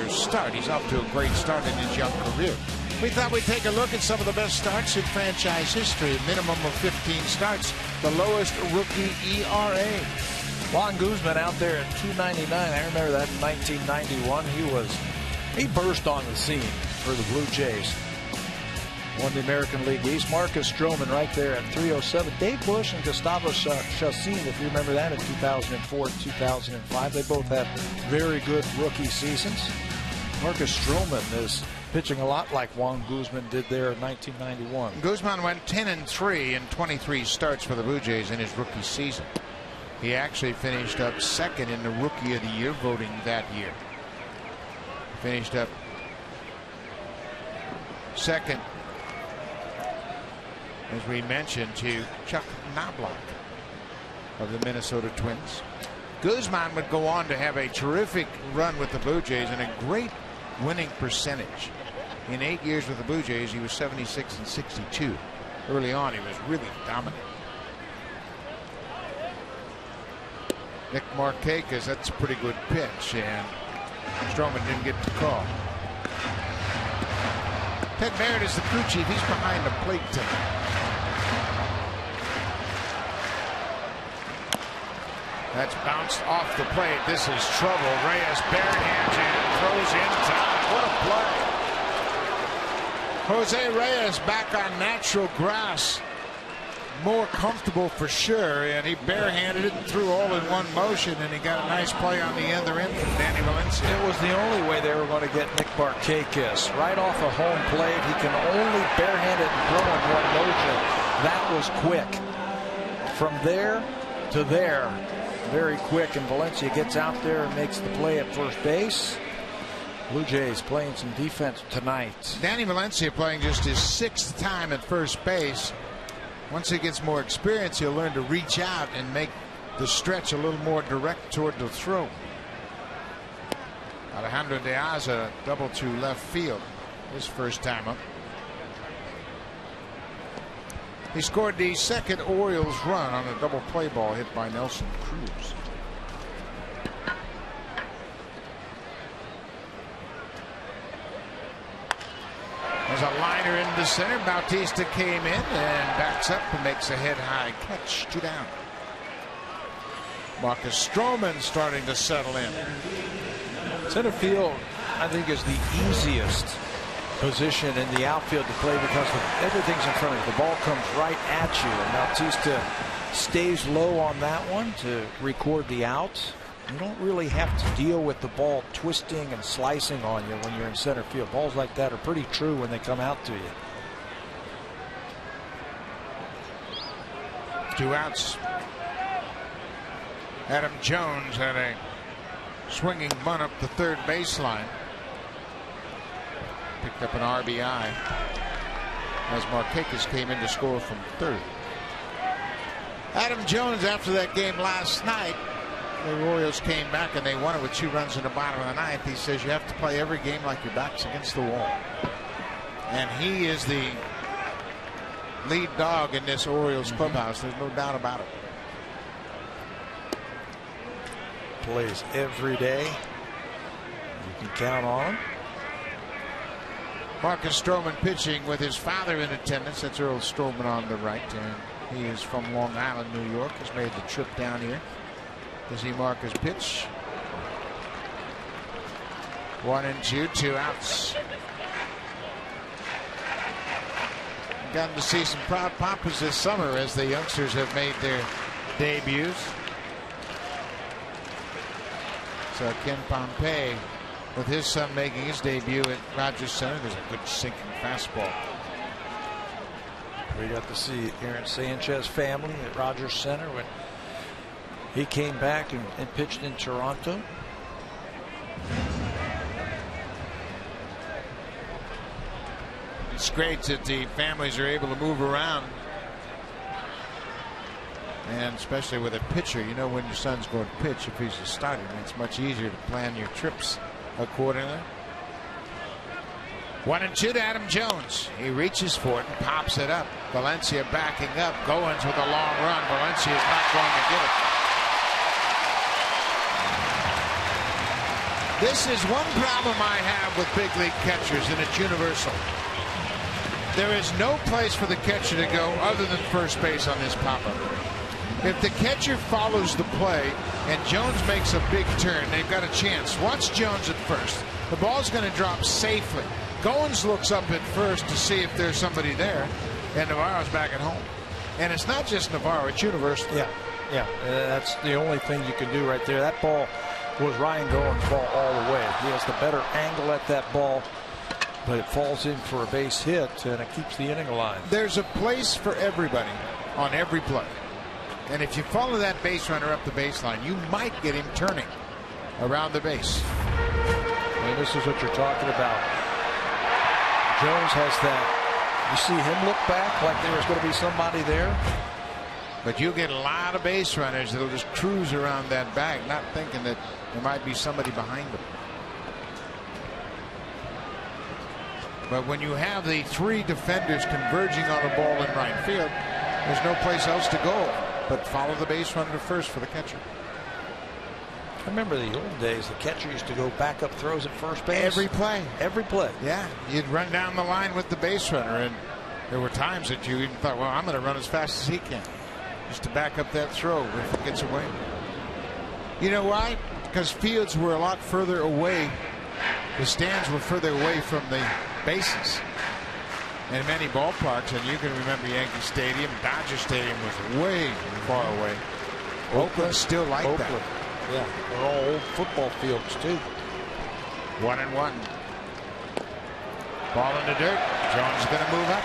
A: Start. He's off to a great start in his young career. We thought we'd take a look at some of the best starts in franchise history. A minimum of 15 starts, the lowest rookie ERA.
B: Juan Guzman out there at 2.99. I remember that in 1991. He burst on the scene for the Blue Jays. Won the American League East. Marcus Stroman right there at 3.07. Dave Bush and Gustavo Chacin, if you remember that, in 2004 and 2005. They both had very good rookie seasons. Marcus Stroman is pitching a lot like Juan Guzman did there in 1991.
A: Guzman went 10-3 in 23 starts for the Blue Jays in his rookie season. He actually finished up second in the Rookie of the Year voting that year. Finished up second, as we mentioned, to Chuck Knobloch of the Minnesota Twins. Guzman would go on to have a terrific run with the Blue Jays and a great winning percentage. In 8 years with the Blue Jays, he was 76 and 62. Early on, he was really dominant. Nick Markakis, that's a pretty good pitch, and Stroman didn't get the call. Ted Barrett is the crew chief. He's behind the plate tonight. That's bounced off the plate. This is trouble. Reyes barehands and throws in time. What a play. Jose Reyes back on natural grass. More comfortable for sure, and he barehanded it and threw all in one motion, and he got a nice play on the other end from Danny Valencia.
B: It was the only way they were going to get Nick Markakis. Right off a home plate, he can only barehand it and throw in one motion. That was quick. From there to there, very quick, and Valencia gets out there and makes the play at first base. Blue Jays playing some defense tonight.
A: Danny Valencia playing just his 6th time at first base. Once he gets more experience, he'll learn to reach out and make the stretch a little more direct toward the throw. Alejandro De Aza double to left field his first time up. He scored the second Orioles run on a double play ball hit by Nelson Cruz. There's a liner into center. Bautista came in and backs up and makes a head-high catch. 2 down. Marcus Stroman starting to settle in.
B: Center field, I think, is the easiest position in the outfield to play because everything's in front of you. The ball comes right at you, and Bautista stays low on that one to record the out. You don't really have to deal with the ball twisting and slicing on you when you're in center field. Balls like that are pretty true when they come out to you.
A: 2 outs. Adam Jones had a swinging bunt up the third baseline. Picked up an RBI as Markakis came in to score from third. Adam Jones, after that game last night, the Orioles came back and they won it with 2 runs in the bottom of the 9th. He says you have to play every game like your back's against the wall. And he is the lead dog in this Orioles clubhouse. There's no doubt about it.
B: Plays every day. You can count on him.
A: Marcus Stroman pitching with his father in attendance. That's Earl Stroman on the right. And he is from Long Island, New York. Has made the trip down here to see Marcus pitch. 1-2, 2 outs. Gotten to see some proud papas this summer as the youngsters have made their debuts. So Ken Pompey, with his son making his debut at Rogers Center, there's a good sinking fastball.
B: We got to see Aaron Sanchez family at Rogers Center when he came back and pitched in Toronto.
A: It's great that the families are able to move around, and especially with a pitcher, you know when your son's going to pitch. If he's a starter, it's much easier to plan your trips accordingly. 1-2 to Adam Jones. He reaches for it and pops it up. Valencia backing up. Goins with a long run. Valencia is not going to get it. This is one problem I have with big league catchers, and it's universal. There is no place for the catcher to go other than first base on this pop-up. If the catcher follows the play and Jones makes a big turn, they've got a chance. Watch Jones at first. The ball's going to drop safely. Goins looks up at first to see if there's somebody there, and Navarro's back at home. And it's not just Navarro, it's universal.
B: Yeah, that's the only thing you can do right there. That ball was Ryan Goins' ball all the way. He has the better angle at that ball. but it falls in for a base hit, and it keeps the inning alive.
A: There's a place for everybody on every play. And if you follow that base runner up the baseline, you might get him turning around the base.
B: And this is what you're talking about. Jones has that. You see him look back like there was going to be somebody there.
A: But you get a lot of base runners that'll just cruise around that bag, not thinking that there might be somebody behind them. But when you have the three defenders converging on the ball in right field, there's no place else to go but follow the base runner first for the catcher.
B: I remember the old days. The catcher used to go back up throws at first base.
A: Every play.
B: Every play.
A: Yeah. You'd run down the line with the base runner, and there were times that you even thought, well, I'm going to run as fast as he can, just to back up that throw if it gets away. You know why? Because fields were a lot further away. The stands were further away from the bases. And in many ballparks, and you can remember Yankee Stadium, Dodger Stadium was way far away. Oakland's still like that.
B: Yeah, they're all old football fields too.
A: 1-1. Ball in the dirt. Jones is going to move up.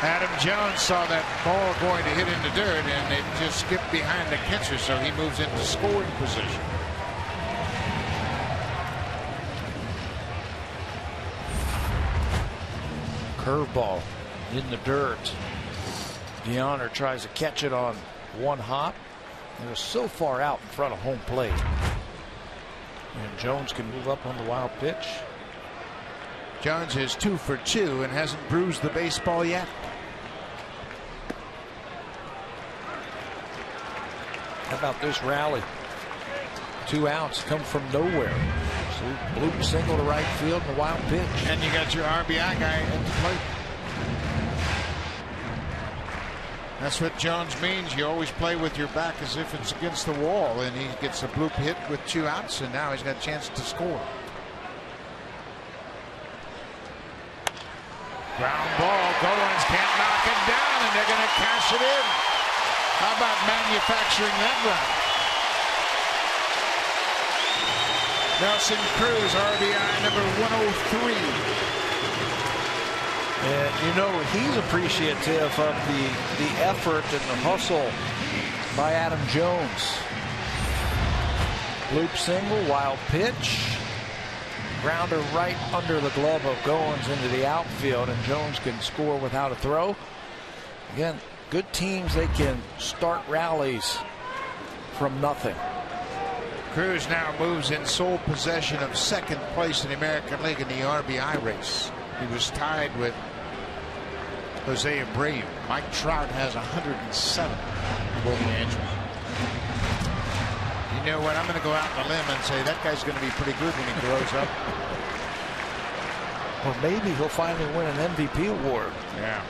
A: Adam Jones saw that ball going to hit in the dirt, and it just skipped behind the catcher, so he moves into scoring position.
B: Curveball in the dirt. DeHonor tries to catch it on one hop. It was so far out in front of home plate. And Jones can move up on the wild pitch.
A: Jones is 2 for 2 and hasn't bruised the baseball yet.
B: How about this rally? 2 outs come from nowhere. So bloop single to right field in the wild pitch.
A: And you got your RBI guy at the plate. That's what Jones means. You always play with your back as if it's against the wall, and he gets a bloop hit with 2 outs, and now he's got a chance to score. Ground ball. Goins can't knock it down, and they're going to cash it in. How about manufacturing that run? Nelson Cruz, RBI number 103.
B: And you know, he's appreciative of the effort and the hustle by Adam Jones. Bloop single, wild pitch. Grounder right under the glove of Goins into the outfield, and Jones can score without a throw. Again, good teams, they can start rallies from nothing.
A: Cruz now moves in sole possession of second place in the American League in the RBI race. He was tied with Jose Abreu. Mike Trout has 107 for the Angels. You know what? I'm going to go out on a limb and say that guy's going to be pretty good when he grows up.
B: Or maybe he'll finally win an MVP award.
A: Yeah.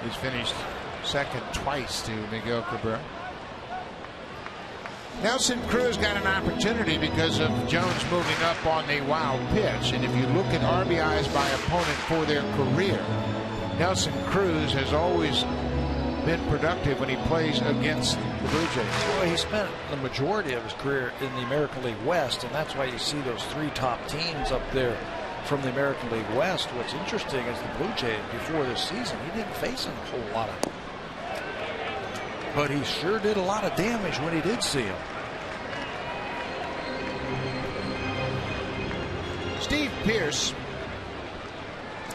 A: He's finished second twice to Miguel Cabrera. Nelson Cruz got an opportunity because of Jones moving up on the wild pitch. And if you look at RBIs by opponent for their career, Nelson Cruz has always been productive when he plays against the Blue Jays.
B: Well, he spent the majority of his career in the American League West, and that's why you see those 3 top teams up there from the American League West. What's interesting is the Blue Jays before this season, he didn't face a whole lot of, but he sure did a lot of damage when he did see him.
A: Steve Pearce,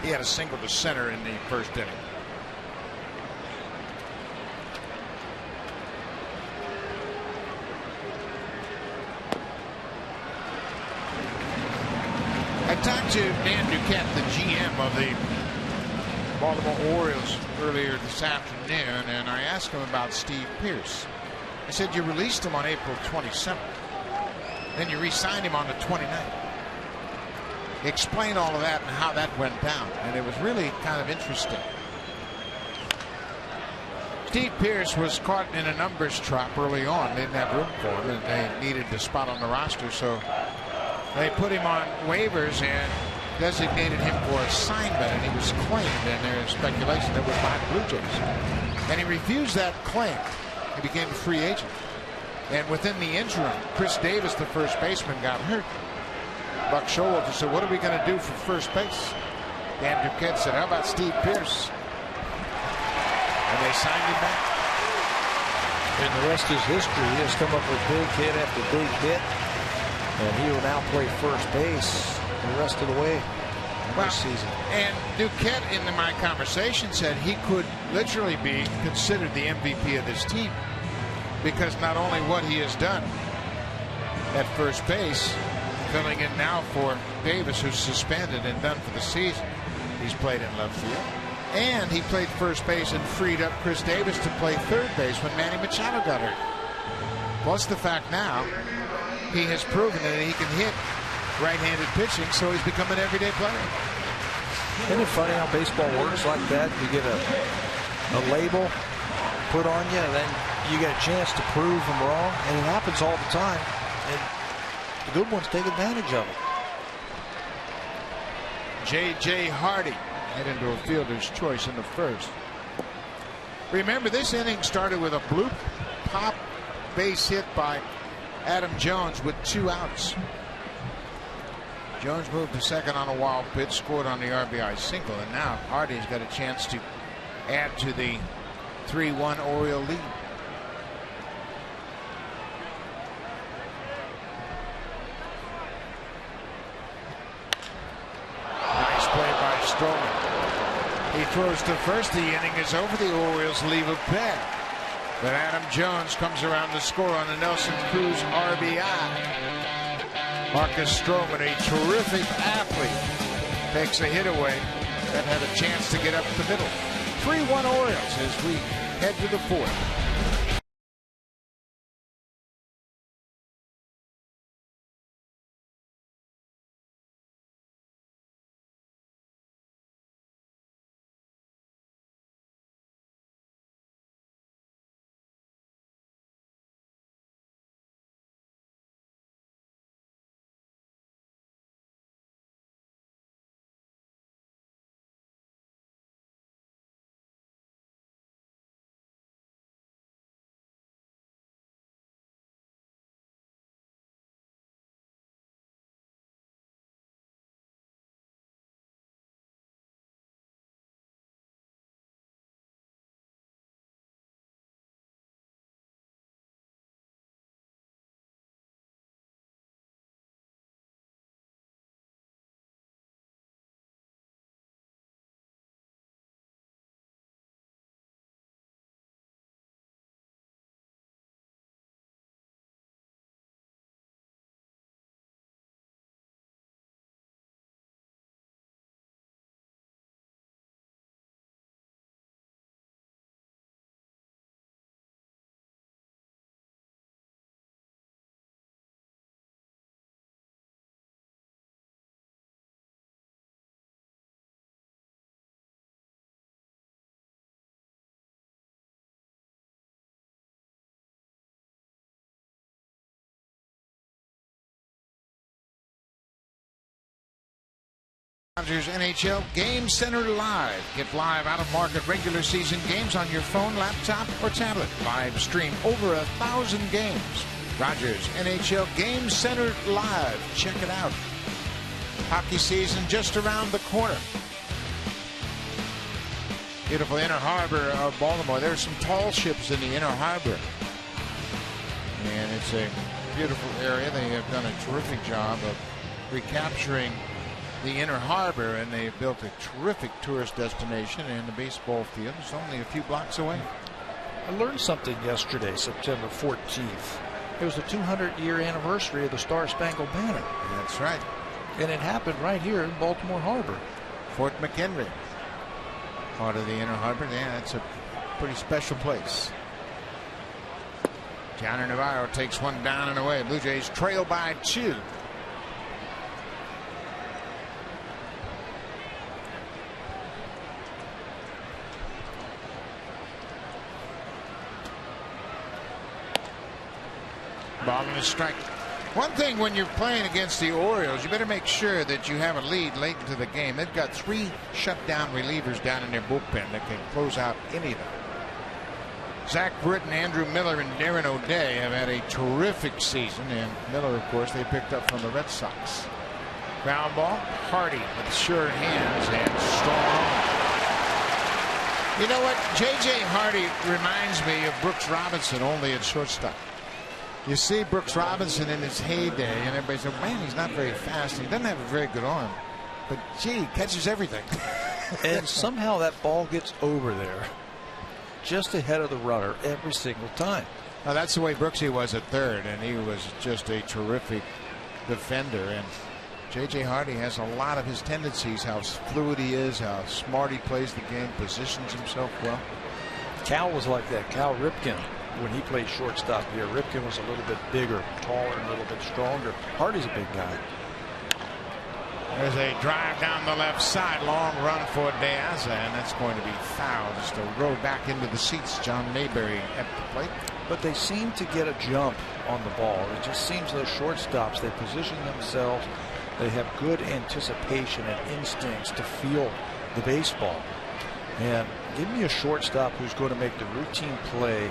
A: he had a single to center in the first inning. I talked to Dan Duquette, the GM of the Baltimore Orioles, earlier this afternoon, and I asked him about Steve Pearce. I said, you released him on April 27th, then you re-signed him on the 29th. Explain all of that and how that went down, and it was really kind of interesting. Steve Pearce was caught in a numbers trap early on. They didn't have room for him, and they needed the spot on the roster, so they put him on waivers and designated him for assignment, and he was claimed, and there's speculation that was by the Blue Jays. And he refused that claim. He became a free agent. And within the interim, Chris Davis, the first baseman, got hurt. Buck Showalter said, "What are we going to do for first base?" Dan Duquette said, "How about Steve Pearce?" And they signed him back.
B: And the rest is history. He has come up with big hit after big hit, and he will now play first base the rest of the way this season.
A: And Duquette, in my conversation, said he could literally be considered the MVP of this team because not only what he has done at first base, filling in now for Davis, who's suspended and done for the season. He's played in left field. And he played first base and freed up Chris Davis to play third base when Manny Machado got hurt. Plus the fact now he has proven that he can hit right-handed pitching, so he's become an everyday player.
B: Isn't it funny how baseball works like that? You get a label put on you, and then you get a chance to prove them wrong, and it happens all the time. And the good ones take advantage of it.
A: J.J. Hardy head into a fielder's choice in the first. Remember, this inning started with a bloop pop base hit by Adam Jones with 2 outs. Jones moved to second on a wild pitch, scored on the RBI single, and now Hardy's got a chance to add to the 3-1 Oriole lead. Nice play by Stroman. He throws to first. The inning is over. The Orioles leave a pair. But Adam Jones comes around to score on the Nelson Cruz RBI. Marcus Stroman, a terrific athlete, takes a hit away and had a chance to get up the middle. 3-1 Orioles as we head to the fourth. Rogers NHL Game Center Live. Get live out-of-market regular season games on your phone, laptop, or tablet. Live stream over 1,000 games. Rogers NHL Game Center Live. Check it out. Hockey season just around the corner. Beautiful inner harbor of Baltimore. There's some tall ships in the inner harbor. And it's a beautiful area. They have done a terrific job of recapturing the inner harbor, and they built a terrific tourist destination, and the baseball field is only a few blocks away.
B: I learned something yesterday, September 14th. It was the 200-year anniversary of the Star-Spangled Banner.
A: That's right.
B: And it happened right here in Baltimore Harbor.
A: Fort McHenry, part of the inner harbor. Yeah, it's a pretty special place. Johnny Navarro takes one down and away. Blue Jays trail by 2. Ball and a strike. One thing when you're playing against the Orioles, you better make sure that you have a lead late into the game. They've got 3 shutdown relievers down in their bullpen that can close out anything. Zach Britton, Andrew Miller, and Darren O'Day have had a terrific season. And Miller, of course, they picked up from the Red Sox. Ground ball. Hardy with sure hands and strong. You know what? J.J. Hardy reminds me of Brooks Robinson, only at shortstop. You see Brooks Robinson in his heyday, and everybody said, man, he's not very fast. He doesn't have a very good arm. But, gee, he catches everything.
B: And somehow that ball gets over there just ahead of the runner every single time.
A: Now, that's the way Brooksy was at third, and he was just a terrific defender. And J.J. Hardy has a lot of his tendencies, how fluid he is, how smart he plays the game, positions himself well.
B: Cal was like that. Cal Ripken, when he played shortstop here, Ripken was a little bit bigger, taller, and a little bit stronger. Hardy's a big guy.
A: There's a drive down the left side, long run for Diaz, and that's going to be foul. Just a row back into the seats. John Mayberry at the plate.
B: But they seem to get a jump on the ball. It just seems those shortstops, they position themselves. They have good anticipation and instincts to feel the baseball. And give me a shortstop who's going to make the routine play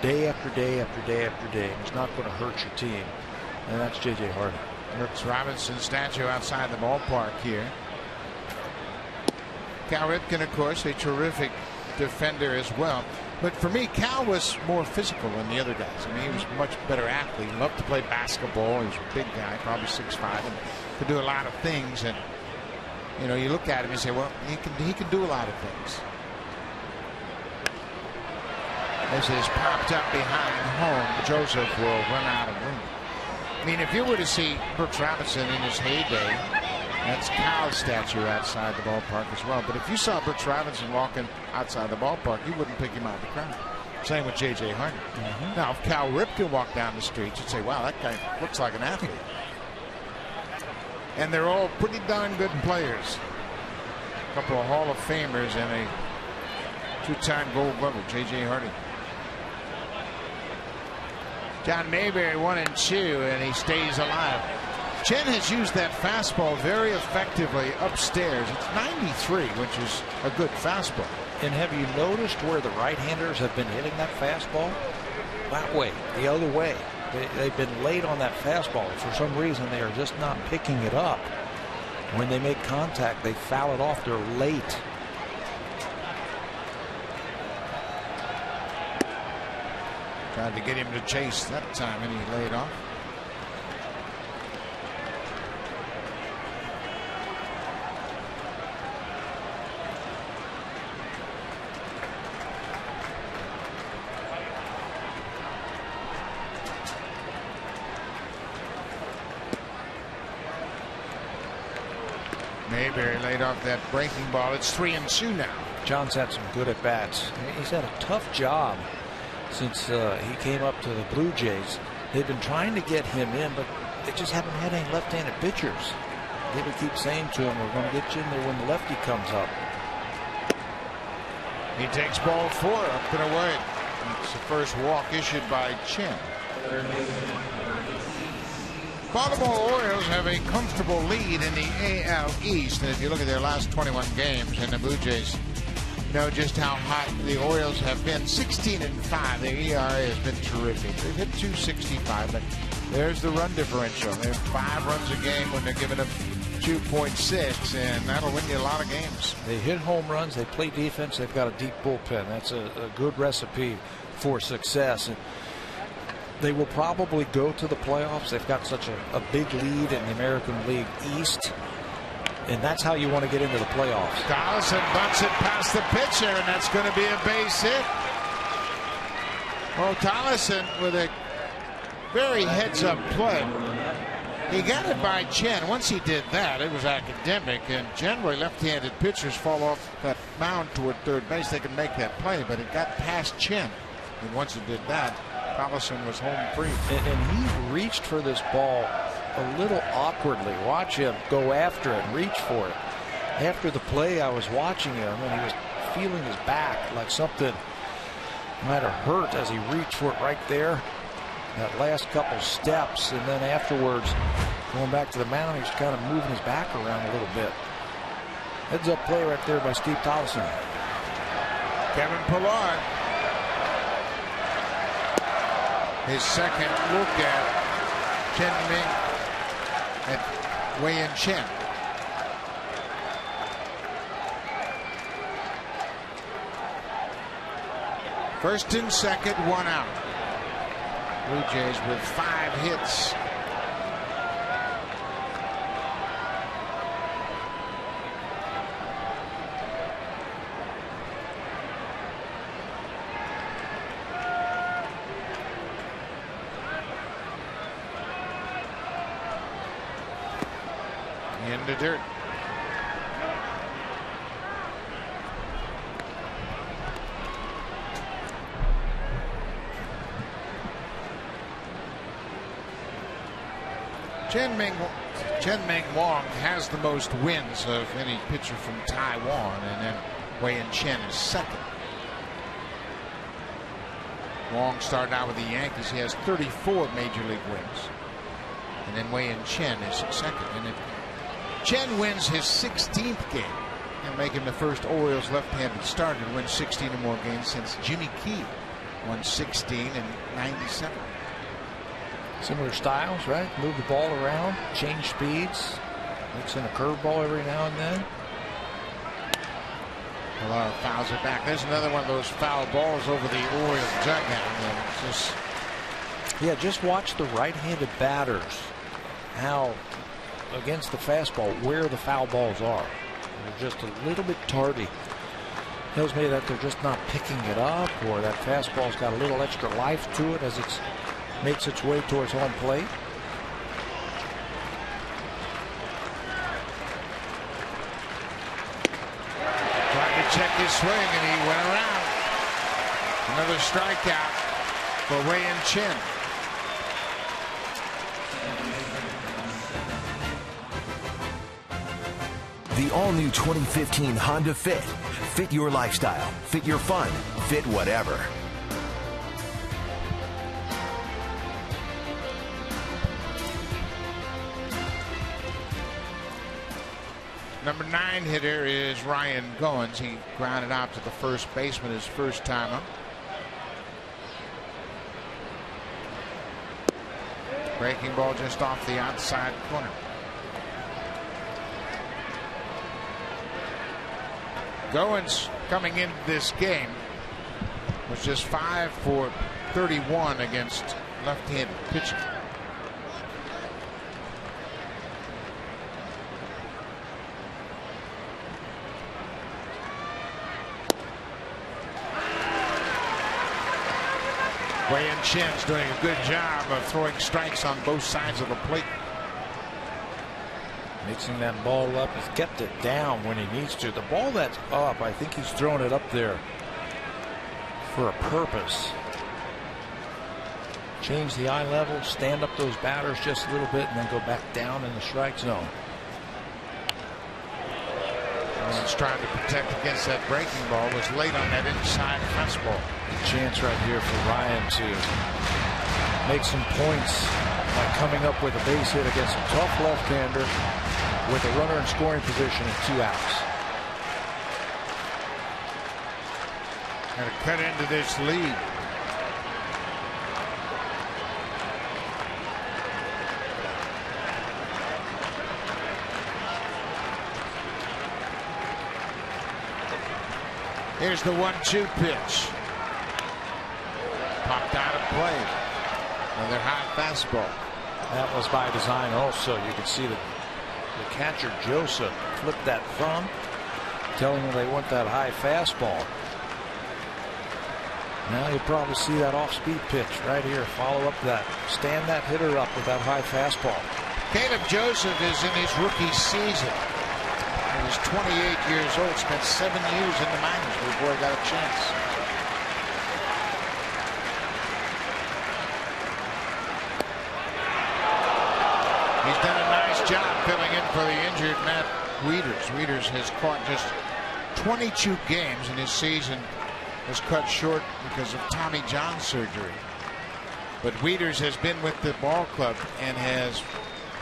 B: day after day after day after day. It's not going to hurt your team. And that's J.J. Hardy.
A: Brooks Robinson statue outside the ballpark here. Cal Ripken, of course, a terrific defender as well. But for me, Cal was more physical than the other guys. I mean, he was a much better athlete. He loved to play basketball. He was a big guy, probably 6'5", and could do a lot of things. And you know, you look at him and say, well, he can do a lot of things. This is popped up behind home. Joseph will run out of room. I mean, if you were to see Brooks Robinson in his heyday, that's Cal's statue outside the ballpark as well. But if you saw Brooks Robinson walking outside the ballpark, you wouldn't pick him out of the crowd. Same with J.J. Hardy. Now, if Cal Ripken walked down the street, you'd say, wow, that guy looks like an athlete. And they're all pretty darn good players. A couple of Hall of Famers and a two-time Gold Glover, J.J. Hardy. John Mayberry 1-2, and he stays alive. Chen has used that fastball very effectively upstairs. It's 93, which is a good fastball.
B: And have you noticed where the right-handers have been hitting that fastball? That way, the other way. They've been late on that fastball. For some reason, they are just not picking it up. When they make contact, they foul it off. They're late.
A: Tried to get him to chase that time, and he laid off. Mayberry laid off that breaking ball. It's 3-2 now.
B: John's had some good at bats. He's had a tough job since he came up to the Blue Jays. They've been trying to get him in, but they just haven't had any left-handed pitchers. They would keep saying to him, we're going to get you in there when the lefty comes up.
A: He takes ball 4 up and away. It's the first walk issued by Chen. Baltimore Orioles have a comfortable lead in the AL East. And if you look at their last 21 games, and the Blue Jays know just how hot the Orioles have been. 16-5. Their ERA has been terrific. They've hit .265, but there's the run differential. They're 5 runs a game when they're giving up 2.6, and that'll win you a lot of games.
B: They hit home runs. They play defense. They've got a deep bullpen. That's a good recipe for success. And they will probably go to the playoffs. They've got such a big lead in the American League East. And that's how you want to get into the playoffs.
A: Donaldson bunts it past the pitcher, and that's going to be a base hit. Well, Donaldson with a very heads-up play. He got it by Chen. Once he did that, it was academic, and generally left-handed pitchers fall off that mound toward third base. They can make that play, but it got past Chen. And once it did that, Donaldson was home free.
B: And he reached for this ball a little awkwardly. Watch him go after it, reach for it. After the play, I was watching him, and he was feeling his back like something might have hurt as he reached for it right there. That last couple steps, and then afterwards, going back to the mound, he's kind of moving his back around a little bit. Heads up play right there by Steve Tolleson.
A: Kevin Pillar. His second look at Chen Ming. Wei-Yin Chen. First and second, 1 out. Blue Jays with 5 hits. In the dirt. Chen Meng Wong has the most wins of any pitcher from Taiwan, and then Wei-Yin Chen is second. Wong started out with the Yankees. He has 34 major league wins. And then Wei-Yin Chen is second. And if Chen wins his 16th game, he'll make him the first Orioles left-handed starter to win 16 or more games since Jimmy Key won 16 in '97.
B: Similar styles, right? Move the ball around, change speeds, mix in a curveball every now and then.
A: Millar fouls it back. There's another one of those foul balls over the Orioles dugout.
B: Just watch the right-handed batters, how against the fastball, where the foul balls are. They're just a little bit tardy. Tells me that they're just not picking it up, or that fastball's got a little extra life to it as it makes its way towards home plate.
A: Tried to check his swing and he went around. Another strikeout for Wei-Yin Chen.
C: The all-new 2015 Honda Fit. Fit your lifestyle, fit your fun, fit whatever.
A: Number 9 hitter is Ryan Goins. He grounded out to the first baseman his first time up. Breaking ball just off the outside corner. Goins coming into this game was just 5 for 31 against left-handed pitching. Wei-Yin Chen's doing a good job of throwing strikes on both sides of the plate.
B: Mixing that ball up. He's kept it down when he needs to. The ball that's up, I think he's throwing it up there for a purpose. Change the eye level, stand up those batters just a little bit, and then go back down in the strike zone.
A: He's trying to protect against that breaking ball. Was late on that inside fastball.
B: Chance right here for Ryan to make some points by coming up with a base hit against a tough left-hander with a runner in scoring position and 2 outs.
A: Got to cut into this lead. Here's the 1-2 pitch. Popped out of play. Another high fastball.
B: That was by design also. You can see that the catcher Joseph flipped that thumb, telling them they want that high fastball. Now you probably see that off-speed pitch right here. Follow up that. Stand that hitter up with that high fastball.
A: Caleb Joseph is in his rookie season. He was 28 years old. Spent 7 years in the minors before he got a chance. He's done a nice job filling in for the injured Matt Wieters. Wieters has caught just 22 games, and his season was cut short because of Tommy John surgery. But Wieters has been with the ball club and has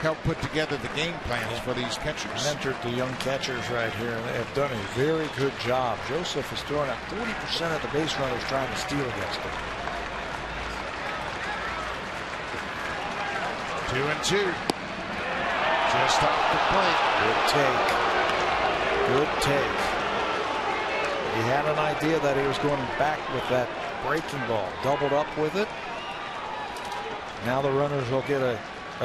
A: helped put together the game plans for these catchers.
B: Mentored the young catchers right here, and they have done a very good job. Joseph is throwing out 40% of the base runners trying to steal against him. 2-2.
A: Just off the plate.
B: Good take. He had an idea that he was going back with that breaking ball. Doubled up with it. Now the runners will get a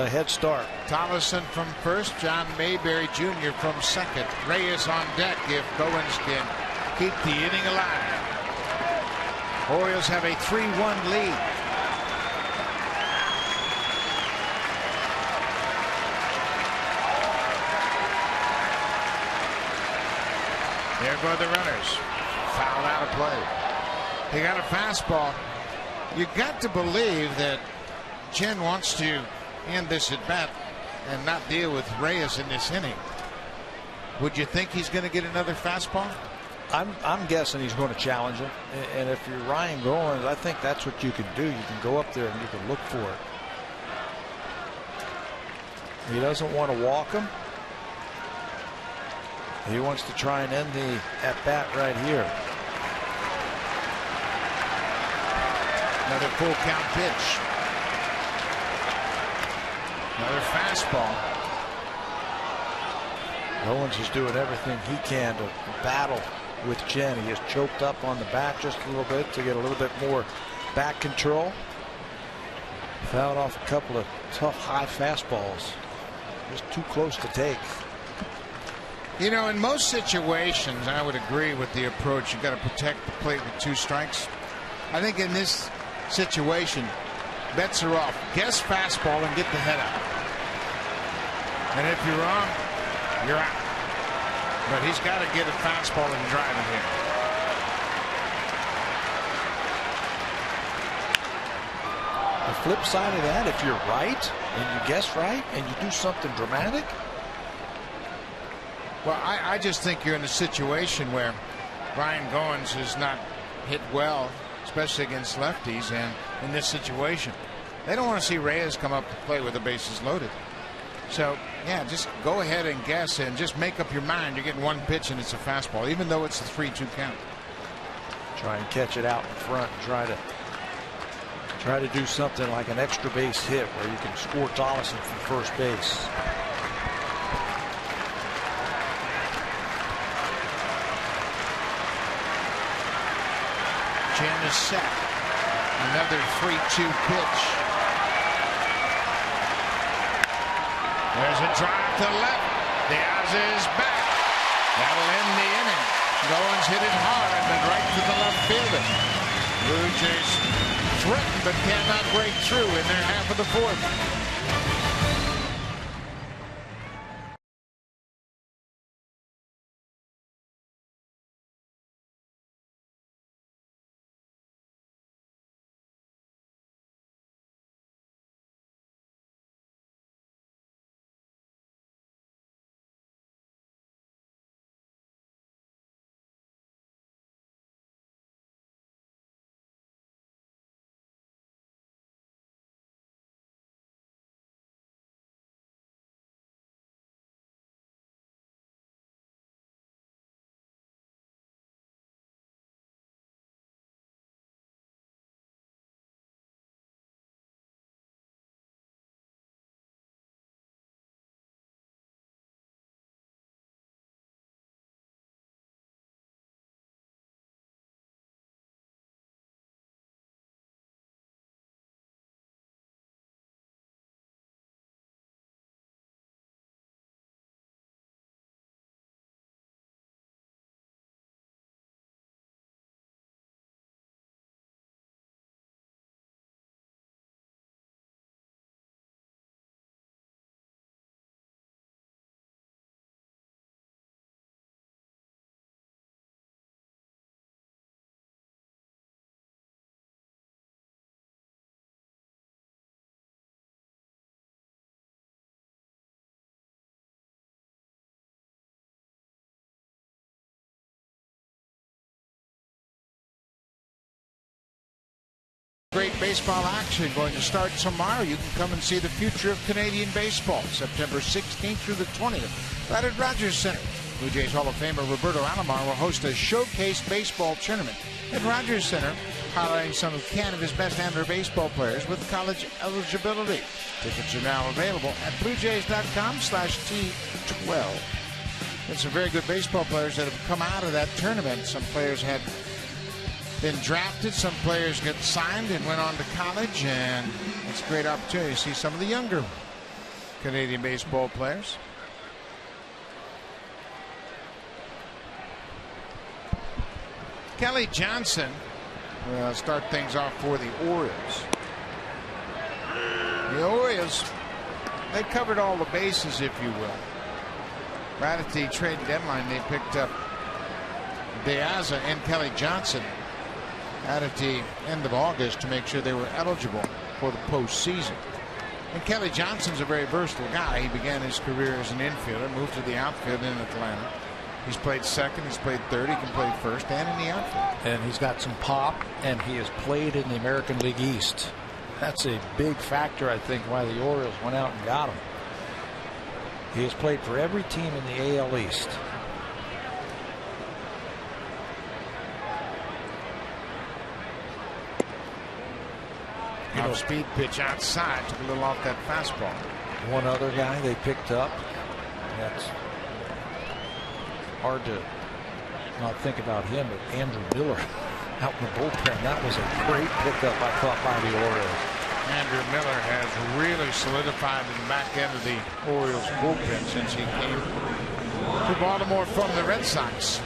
B: head start.
A: Tollison from first. John Mayberry Jr. from second. Reyes on deck if Goins can keep the inning alive. Orioles have a 3-1 lead. There go the runners. Fouled out of play. He got a fastball. You got to believe that Chen wants to end this at bat and not deal with Reyes in this inning. Would you think he's going to get another fastball?
B: I'm guessing he's going to challenge him. And if you're Ryan Goins, I think that's what you can do. You can go up there and you can look for it. He doesn't want to walk him. He wants to try and end the at-bat right here.
A: Another full count pitch. Another fastball.
B: Goins is doing everything he can to battle with Chen. He is choked up on the bat just a little bit to get a little bit more bat control. Fouled off a couple of tough high fastballs. Just too close to take.
A: You know, in most situations, I would agree with the approach. You've got to protect the plate with 2 strikes. I think in this situation, bets are off. Guess fastball and get the head out. And if you're wrong, you're out. But he's got to get a fastball and drive it in.
B: The flip side of that, if you're right and you guess right and you do something dramatic.
A: Well, I just think you're in a situation where Ryan Goins has not hit well, especially against lefties, and in this situation, they don't want to see Reyes come up to play with the bases loaded. So, yeah, just go ahead and guess and just make up your mind. You're getting one pitch and it's a fastball, even though it's a 3-2 count.
B: Try and catch it out in front and try to do something like an extra base hit where you can score Tollison from first base.
A: Chen is set. Another 3-2 pitch. There's a drive to left. Diaz is back. That'll end the inning. Goins hit it hard and right to the left fielder. Blue Jays threatened but cannot break through in their half of the fourth. Great baseball action going to start tomorrow. You can come and see the future of Canadian baseball, September 16th through the 20th, right at Rogers Center. Blue Jays Hall of Famer Roberto Alomar will host a showcase baseball tournament at Rogers Center highlighting some of Canada's best amateur baseball players with college eligibility. Tickets are now available at bluejays.com/T12. And some very good baseball players that have come out of that tournament. Some players had been drafted, some players get signed and went on to college, and it's a great opportunity to see some of the younger Canadian baseball players. Kelly Johnson will start things off for the Orioles. The Orioles, they covered all the bases, if you will. Right at the trade deadline, they picked up Diaz and Kelly Johnson out at the end of August to make sure they were eligible for the postseason. And Kelly Johnson's a very versatile guy. He began his career as an infielder, moved to the outfield in Atlanta. He's played second, he's played third, he can play first and in the outfield.
B: And he's got some pop, and he has played in the American League East. That's a big factor, I think, why the Orioles went out and got him. He has played for every team in the AL East.
A: Off-speed pitch outside, took a little off that fastball.
B: One other guy they picked up, that's hard to not think about him, but Andrew Miller out in the bullpen. That was a great pickup, I thought, by the Orioles.
A: Andrew Miller has really solidified in the back end of the Orioles bullpen since he came to Baltimore from the Red Sox.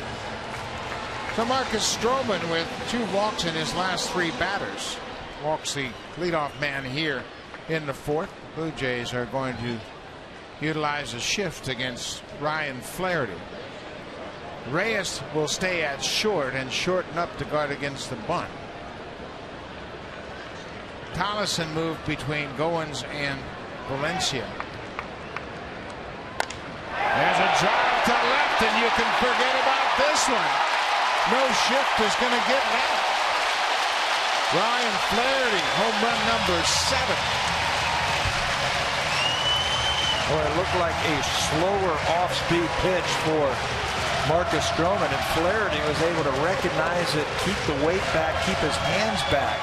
A: So Marcus Stroman with 2 walks in his last 3 batters. Walks the leadoff man here in the 4th. Blue Jays are going to utilize a shift against Ryan Flaherty. Reyes will stay at short and shorten up to guard against the bunt. Tollison moved between Goins and Valencia. There's a drive to left, and you can forget about this one. No shift is going to get that. Ryan Flaherty, home run number 7.
B: Well, it looked like a slower off-speed pitch for Marcus Stroman, and Flaherty was able to recognize it, keep the weight back, keep his hands back.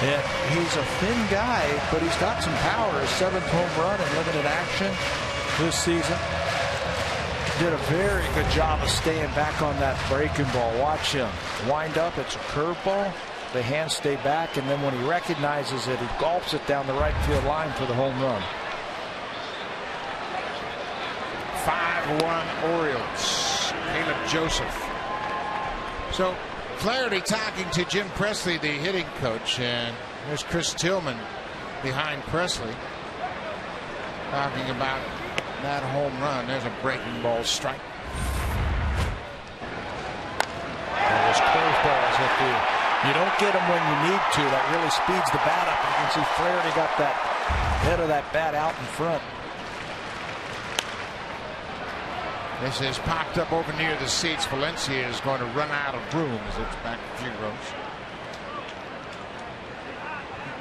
B: And he's a thin guy, but he's got some power. His 7th home run in limited action this season. Did a very good job of staying back on that breaking ball. Watch him wind up. It's a curveball. The hands stay back, and then when he recognizes it, he gulps it down the right field line for the home run.
A: 5-1 Orioles. Caleb Joseph. So Flaherty talking to Jim Presley, the hitting coach, and there's Chris Tillman behind Presley talking about that home run. There's a breaking ball strike.
B: Those curveballs you don't get them when you need to. That really speeds the bat up. You can see Flaherty got that head of that bat out in front.
A: This is popped up over near the seats. Valencia is going to run out of room as it's back a few rows.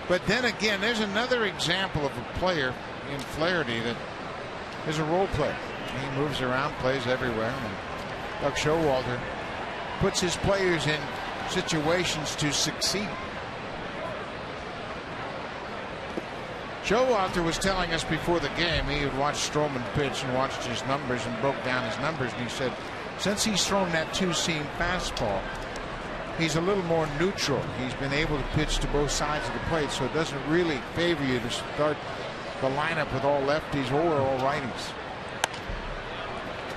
A: But then again, there's another example of a player in Flaherty that is a role player. He moves around, plays everywhere. And Doug Showalter puts his players in situations to succeed. Showalter was telling us before the game he had watched Stroman pitch and watched his numbers and broke down his numbers, and he said since he's thrown that 2-seam fastball, he's a little more neutral. He's been able to pitch to both sides of the plate, so it doesn't really favor you to start the lineup with all lefties or all righties.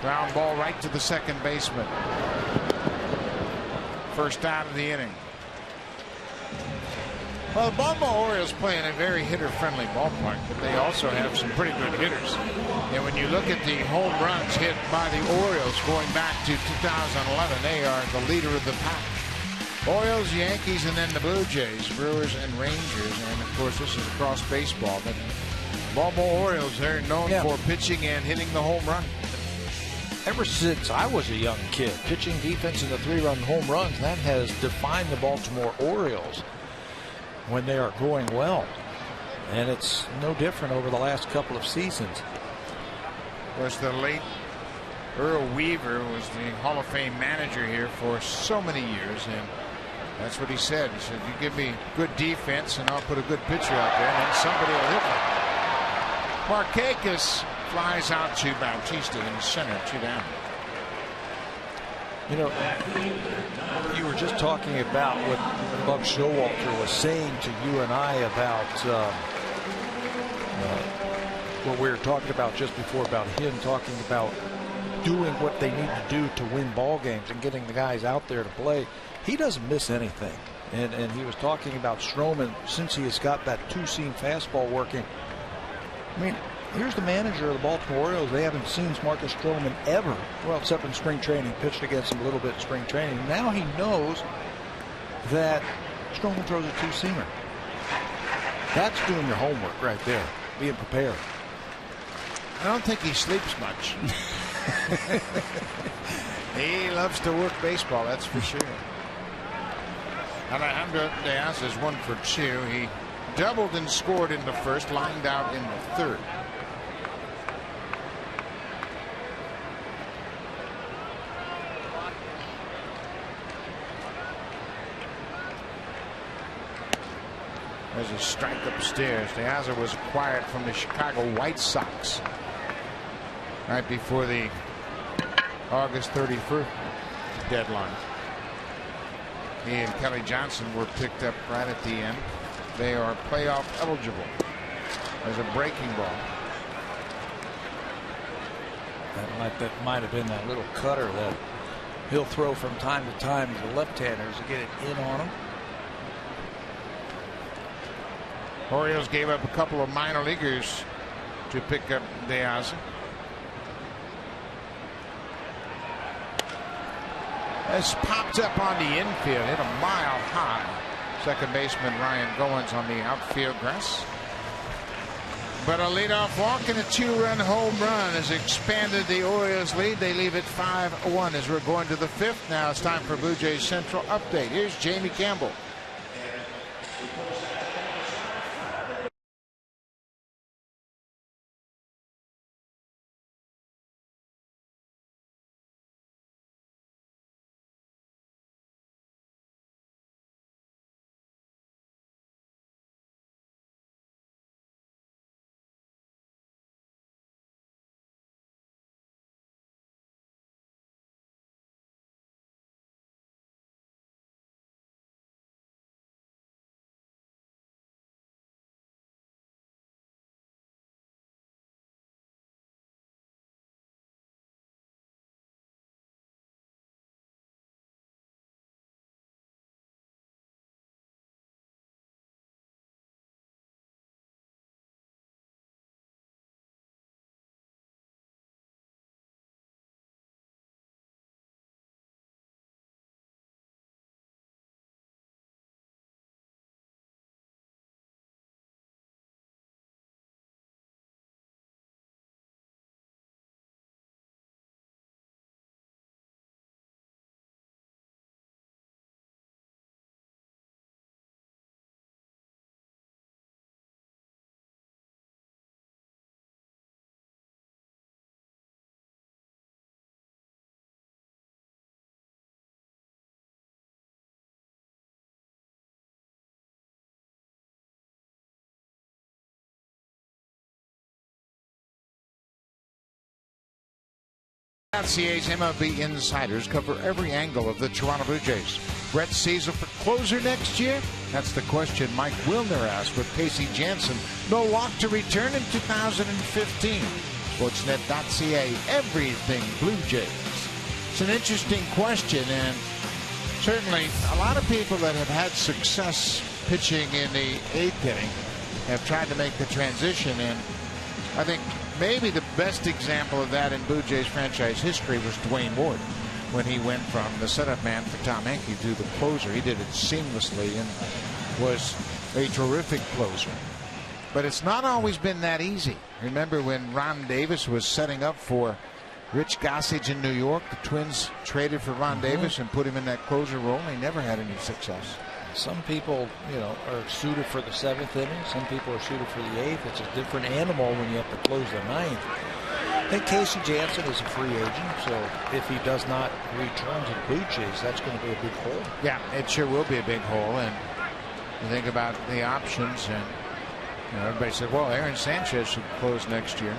A: Ground ball right to the second baseman. First out of the inning. Well, the Baltimore Orioles play in a very hitter-friendly ballpark, but they also have some pretty good hitters. And when you look at the home runs hit by the Orioles going back to 2011, they are the leader of the pack. Orioles, Yankees, and then the Blue Jays, Brewers, and Rangers. And, of course, this is across baseball. But Baltimore Orioles, they're known for pitching and hitting the home run.
B: Ever since I was a young kid, pitching, defense, and the 3-run home runs, that has defined the Baltimore Orioles when they are going well. And it's no different over the last couple of seasons.
A: Of course, the late Earl Weaver was the Hall of Fame manager here for so many years, and That's what he said. He said, you give me good defense and I'll put a good pitcher out there and then somebody will hit me. Markakis flies out to Bautista in center, 2 down.
B: You know, you were just talking about what Buck Showalter was saying to you and I about what we were talking about just before, about him talking about doing what they need to do to win ball games and getting the guys out there to play. He doesn't miss anything. And he was talking about Stroman, since he has got that 2-seam fastball working. I mean, here's the manager of the Baltimore Orioles. They haven't seen Marcus Stroman ever. Well, except in spring training. Pitched against him a little bit in spring training. Now he knows that Stroman throws a 2-seamer. That's doing your homework right there. Being prepared.
A: I don't think he sleeps much. He loves to work baseball, that's for sure. Alejandro Diaz is 1 for 2. He doubled and scored in the first, lined out in the third. There's a strike upstairs. Diaz was acquired from the Chicago White Sox right before the August 31st deadline. He and Kelly Johnson were picked up right at the end. They are playoff eligible. There's a breaking ball.
B: That might have been that little cutter that he'll throw from time to time to the left-handers to get it in on him.
A: Orioles gave up a couple of minor leaguers to pick up Diaz. This popped up on the infield, hit a mile high. Second baseman Ryan Goins on the outfield grass. But a leadoff walk and a 2-run home run has expanded the Orioles lead. They leave it 5-1 as we're going to the 5th. Now it's time for Blue Jays Central update. Here's Jamie Campbell. CA's MLB insiders cover every angle of the Toronto Blue Jays. Brett Cecil for closer next year? That's the question Mike Wilner asked with Casey Janssen. No lock to return in 2015. Sportsnet.ca, everything Blue Jays. It's an interesting question, and certainly a lot of people that have had success pitching in the 8th inning have tried to make the transition, and I think maybe the best example of that in Blue Jays franchise history was Dwayne Ward when he went from the setup man for Tom Henke to the closer. He did it seamlessly and was a terrific closer. But it's not always been that easy. Remember when Ron Davis was setting up for Rich Gossage in New York, the Twins traded for Ron Davis and put him in that closer role. He never had any success.
B: Some people, are suited for the 7th inning. Some people are suited for the 8th. It's a different animal when you have to close the 9th. And Casey Jansen is a free agent, so if he does not return to the Blue Jays, that's going to be a big hole.
A: Yeah, it sure will be a big hole. And you think about the options, and everybody said, well, Aaron Sanchez should close next year.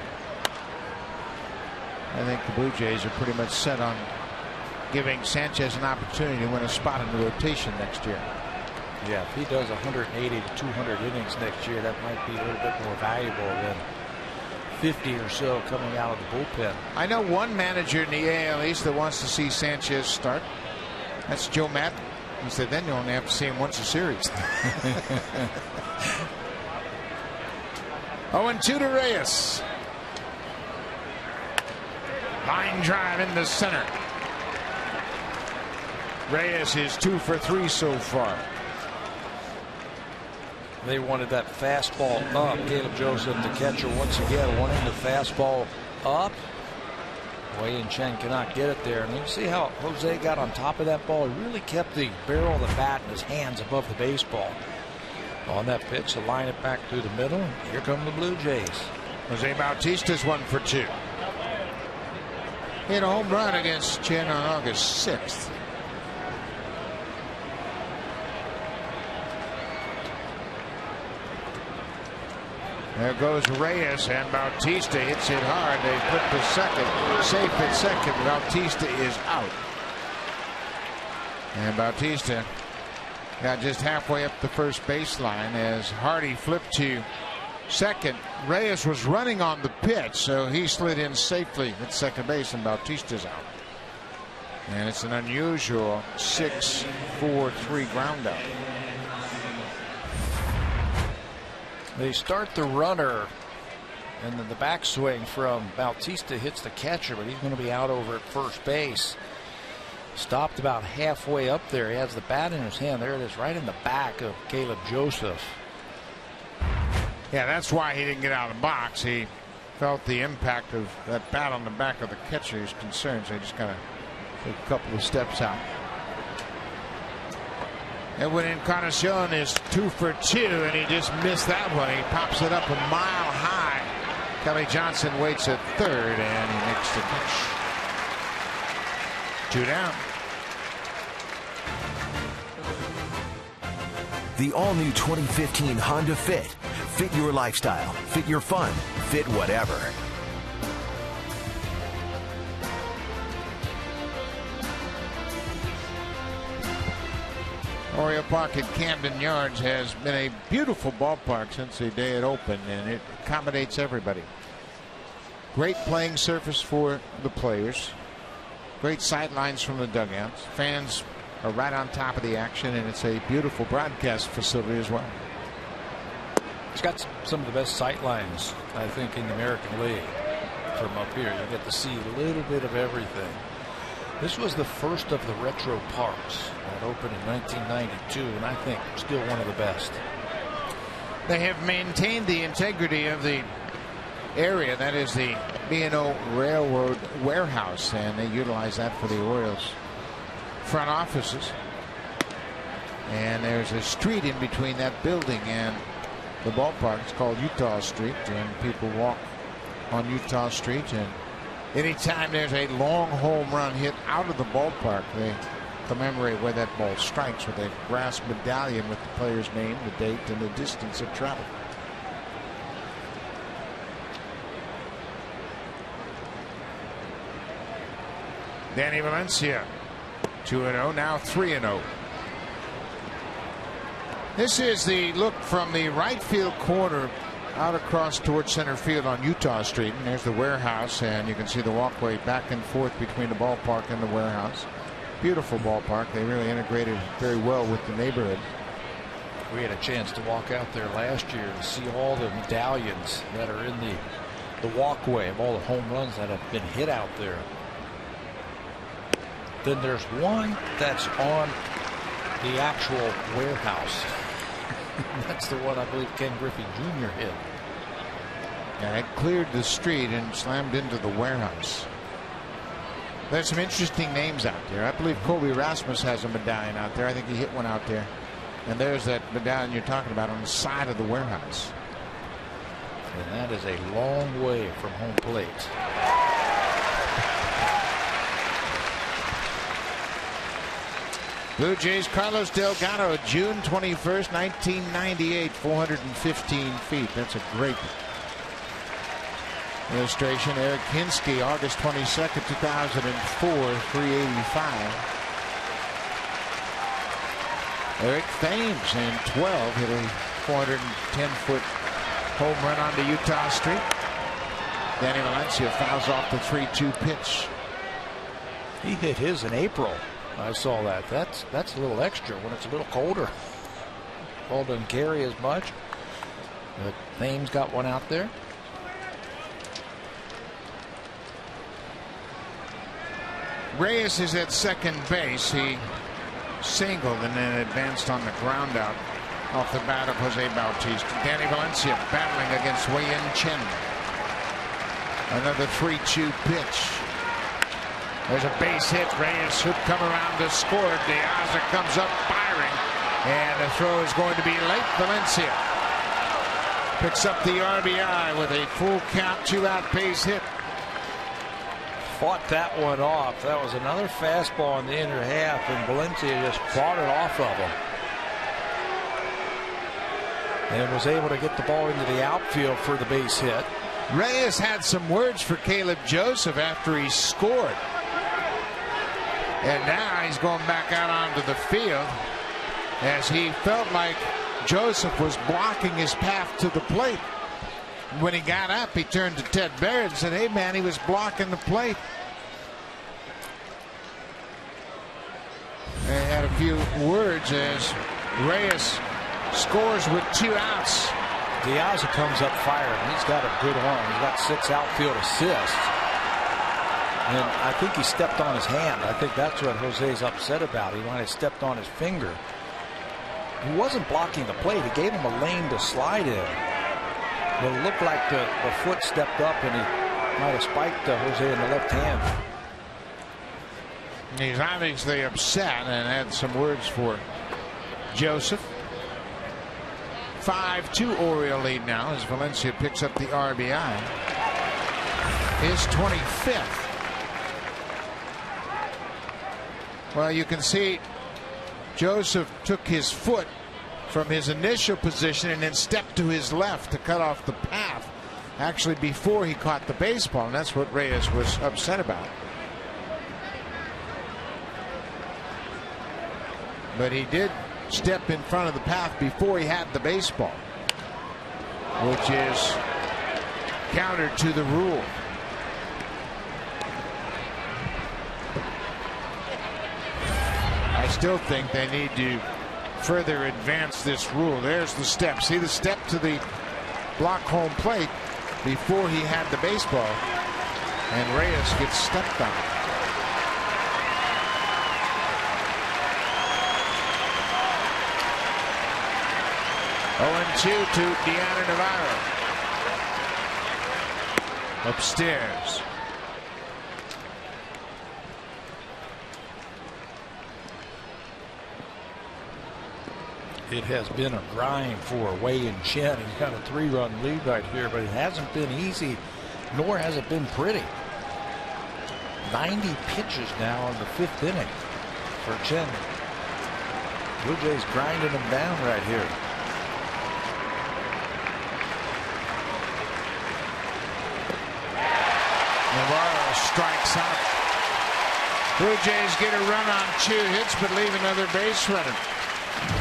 A: I think the Blue Jays are pretty much set on giving Sanchez an opportunity to win a spot in the rotation next year.
B: Yeah, if he does 180 to 200 innings next year, that might be a little bit more valuable than 50 or so coming out of the bullpen.
A: I know one manager in the AL East that wants to see Sanchez start. That's Joe Maddon. He said then you only have to see him once a series. 0-2 to Reyes. Line drive in the center. Reyes is 2 for 3 so far.
B: They wanted that fastball up. Caleb Joseph, the catcher, once again wanting the fastball up. Wei-Yin Chen cannot get it there. And you see how Jose got on top of that ball. He really kept the barrel of the bat in his hands above the baseball. On that pitch, to line it back through the middle. Here come the Blue Jays.
A: Jose Bautista's 1 for 2. Hit a home run against Chen on August 6th. There goes Reyes, and Bautista hits it hard. They put to second. Safe at second. Bautista is out. And Bautista got just halfway up the first baseline as Hardy flipped to second. Reyes was running on the pitch, so he slid in safely at second base, and Bautista's out. And it's an unusual 6-4-3 ground out.
B: They start the runner, and then the backswing from Bautista hits the catcher, but he's going to be out over at first base. Stopped about halfway up there. He has the bat in his hand. There it is, right in the back of Caleb Joseph.
A: Yeah, that's why he didn't get out of the box. He felt the impact of that bat on the back of the catcher. He's concerned, so he just kind of took a couple of steps out. Edwin Encarnacion is 2 for 2, and he just missed that one. He pops it up a mile high. Kelly Johnson waits at third, and he makes the catch. 2 down.
C: The all-new 2015 Honda Fit. Fit your lifestyle, fit your fun, fit whatever.
A: Oriole Park at Camden Yards has been a beautiful ballpark since the day it opened, and it accommodates everybody. Great playing surface for the players. Great sightlines from the dugouts. Fans are right on top of the action, and it's a beautiful broadcast facility as well.
B: It's got some of the best sightlines, I think, in the American League. From up here, you get to see a little bit of everything. This was the first of the retro parks that opened in 1992, and I think still one of the best.
A: They have maintained the integrity of the area. That is the B&O Railroad Warehouse, and they utilize that for the Orioles front offices. And there's a street in between that building and the ballpark. It's called Utah Street, and people walk on Utah Street. And anytime there's a long home run hit out of the ballpark, they commemorate where that ball strikes with a brass medallion with the player's name, the date, and the distance of travel. Danny Valencia, 2-0, now 3-0. This is the look from the right field corner out across towards center field on Utah Street, and there's the warehouse, and you can see the walkway back and forth between the ballpark and the warehouse. Beautiful ballpark. They really integrated very well with the neighborhood.
B: We had a chance to walk out there last year and see all the medallions that are in the walkway of all the home runs that have been hit out there. Then there's one that's on the actual warehouse. That's the one I believe Ken Griffey Jr. hit.
A: Yeah, it cleared the street and slammed into the warehouse. There's some interesting names out there. I believe Colby Rasmus has a medallion out there. I think he hit one out there. And there's that medallion you're talking about on the side of the warehouse.
B: And that is a long way from home plate.
A: Blue Jays, Carlos Delgado, June 21st, 1998, 415 feet. That's a great illustration. Eric Hinsky, August 22nd, 2004, 385. Eric Thames in 12 hit a 410-foot home run onto Utah Street. Danny Valencia fouls off the 3-2 pitch.
B: He hit his in April. I saw that. That's a little extra when it's a little colder. Ball doesn't carry as much. But Thames got one out there.
A: Reyes is at second base. He singled and then advanced on the ground out off the bat of Jose Bautista. Danny Valencia battling against Wei-Yin Chen. Another 3-2 pitch. There's a base hit. Reyes should come around to score. De Aza comes up firing, and the throw is going to be late. Valencia picks up the RBI with a full count, 2-out base hit.
B: Fought that one off. That was another fastball in the inner half, and Valencia just fought it off of him. And was able to get the ball into the outfield for the base hit.
A: Reyes had some words for Caleb Joseph after he scored. And now he's going back out onto the field as he felt like Joseph was blocking his path to the plate. When he got up, he turned to Ted Barrett and said, "Hey, man, he was blocking the plate." They had a few words as Reyes scores with 2 outs.
B: Diaz comes up firing. He's got a good arm. He's got 6 outfield assists. And I think he stepped on his hand. I think that's what Jose's upset about. He might have stepped on his finger. He wasn't blocking the plate. He gave him a lane to slide in. But it looked like the foot stepped up and he might have spiked Jose in the left hand.
A: He's obviously upset and had some words for Joseph. 5-2 Oriole lead now as Valencia picks up the RBI. His 25th. Well, you can see Joseph took his foot from his initial position and then stepped to his left to cut off the path, actually before he caught the baseball, and that's what Reyes was upset about. But he did step in front of the path before he had the baseball, which is counter to the rule. I still think they need to further advance this rule. There's the step. See the step to the block home plate before he had the baseball, and Reyes gets stepped on. Oh, 2 to Deanna Navarro. Upstairs.
B: It has been a grind for Wei-Yin Chen. He's got a 3-run lead right here, but it hasn't been easy, nor has it been pretty. 90 pitches now in the 5th inning for Chen. Blue Jays grinding him down right here.
A: Navarro strikes out. Blue Jays get a run on 2 hits, but leave another base runner.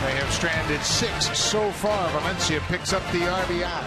A: They have stranded 6 so far. Valencia picks up the RBI.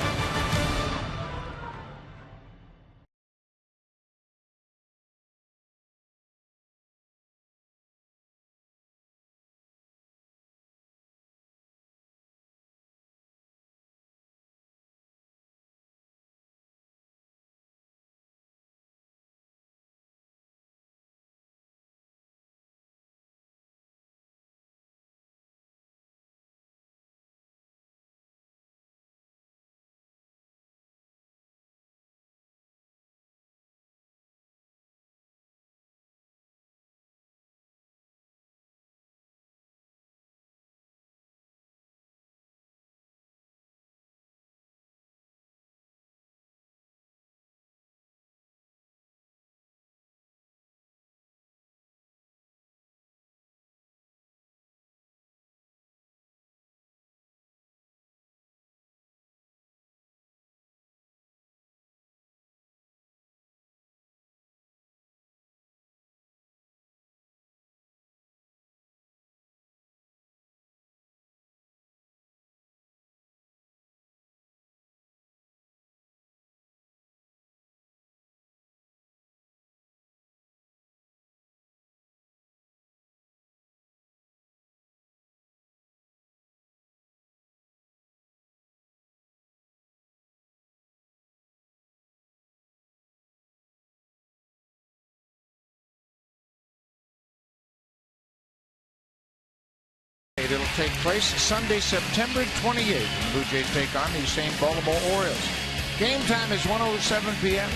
A: market. It'll take place Sunday, September 28th. The Blue Jays take on these same Baltimore Orioles. Game time is 1:07 p.m.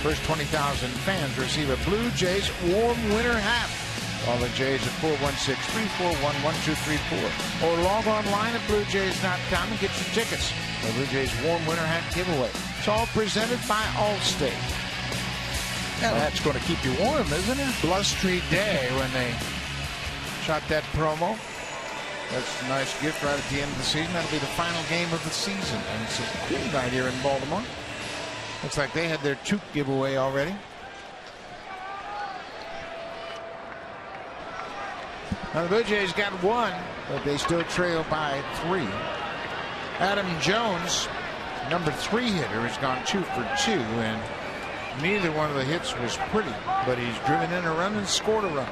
A: First 20,000 fans receive a Blue Jays warm winter hat. Call the Jays at 416-341-1234 or log online at BlueJays.com and get your tickets. The Blue Jays warm winter hat giveaway. It's all presented by Allstate.
B: Yeah, that's going to keep you warm, isn't it?
A: Blustery day when they shot that promo. That's a nice gift right at the end of the season. That'll be the final game of the season. And it's a cool night here in Baltimore. Looks like they had their toque giveaway already. Now the Blue Jays got one, but they still trail by 3. Adam Jones, number 3 hitter, has gone 2 for 2, and neither one of the hits was pretty, but he's driven in a run and scored a run.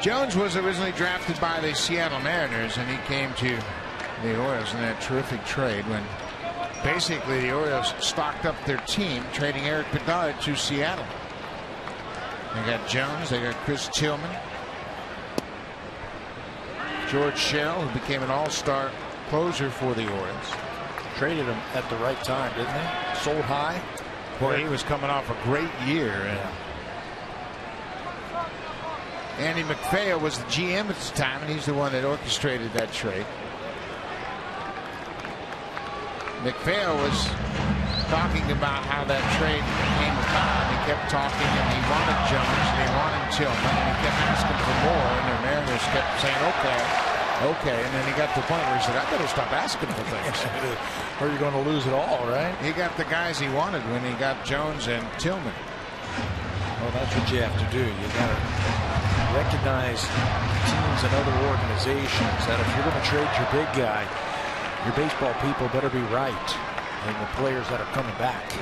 A: Jones was originally drafted by the Seattle Mariners, and he came to the Orioles in that terrific trade when basically the Orioles stocked up their team, trading Eric Bedard to Seattle. They got Jones, they got Chris Tillman, George Shell, who became an all-star closer for the Orioles.
B: Traded him at the right time, didn't they? Sold high.
A: Boy, he was coming off a great year. And Andy McPhail was the GM at the time, and he's the one that orchestrated that trade. McPhail was talking about how that trade came about. He kept talking, and he wanted Jones, and he wanted Tillman, and he kept asking for more, and the Mariners kept saying, okay, and then he got to the point where he said, I better stop asking for things.
B: Or you're going to lose it all, right?
A: He got the guys he wanted when he got Jones and Tillman.
B: Well, that's what you have to do. You got to recognize teams and other organizations that if you're going to trade your big guy, your baseball people better be right, and the players that are coming back.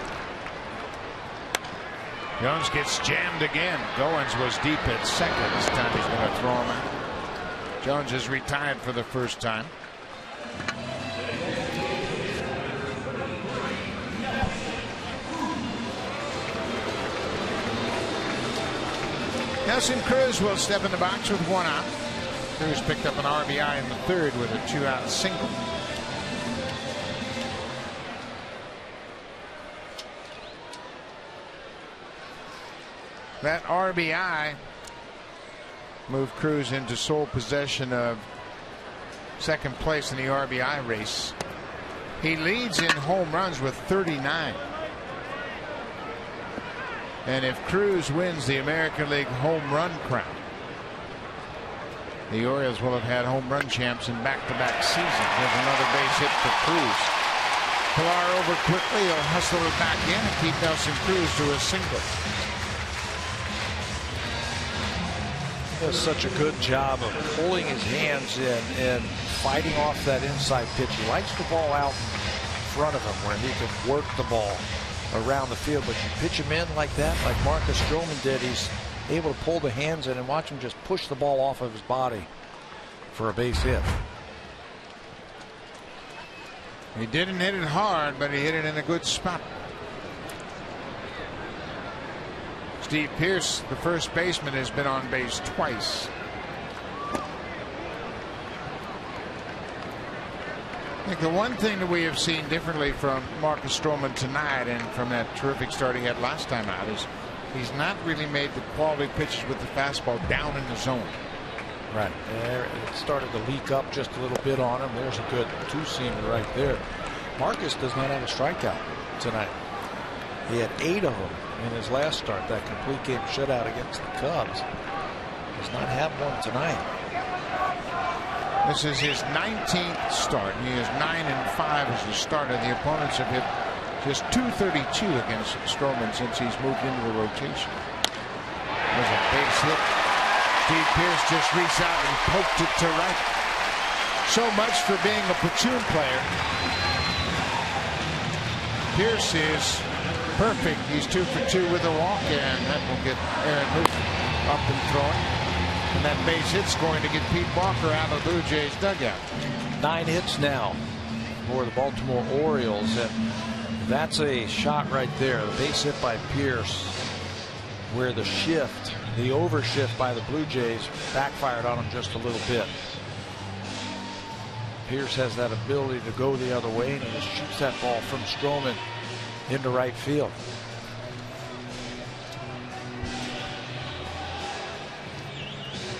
A: Jones gets jammed again. Goins was deep at second. This time he's going to throw him out. Jones is retired for the first time. Nelson Cruz will step in the box with 1 out. Cruz picked up an RBI in the 3rd with a 2-out single. That RBI moved Cruz into sole possession of second place in the RBI race. He leads in home runs with 39. And if Cruz wins the American League home run crown, the Orioles will have had home run champs in back-to-back seasons. There's another base hit for Cruz. Pilar over quickly. He'll hustle it back in and keep Nelson Cruz to a single.
B: Does such a good job of pulling his hands in and fighting off that inside pitch. He likes the ball out in front of him where he can work the ball around the field, but you pitch him in like that, like Marcus Stroman did, he's able to pull the hands in and watch him just push the ball off of his body for a base hit.
A: He didn't hit it hard, but he hit it in a good spot. Steve Pearce, the first baseman, has been on base twice. I think the one thing that we have seen differently from Marcus Stroman tonight and from that terrific start he had last time out is he's not really made the quality pitches with the fastball down in the zone.
B: Right there, it started to leak up just a little bit on him. There's a good 2-seamer right there. Marcus does not have a strikeout tonight. He had 8 of them in his last start, that complete game shutout against the Cubs. Does not have one tonight.
A: This is his 19th start. He is 9-5 as a starter. The opponents have hit just .232 against Stroman since he's moved into the rotation. There's a base hit. Steve Pearce just reached out and poked it to right. So much for being a platoon player. Pierce is perfect. He's 2 for 2 with a walk, and that will get Aaron Hoof up and throwing. And that base hit's going to get Pete Walker out of the Blue Jays dugout.
B: 9 hits now for the Baltimore Orioles. And That's a shot right there. The base hit by Pierce, where the shift, the overshift by the Blue Jays backfired on him just a little bit. Pierce has that ability to go the other way, and he just shoots that ball from Stroman into right field.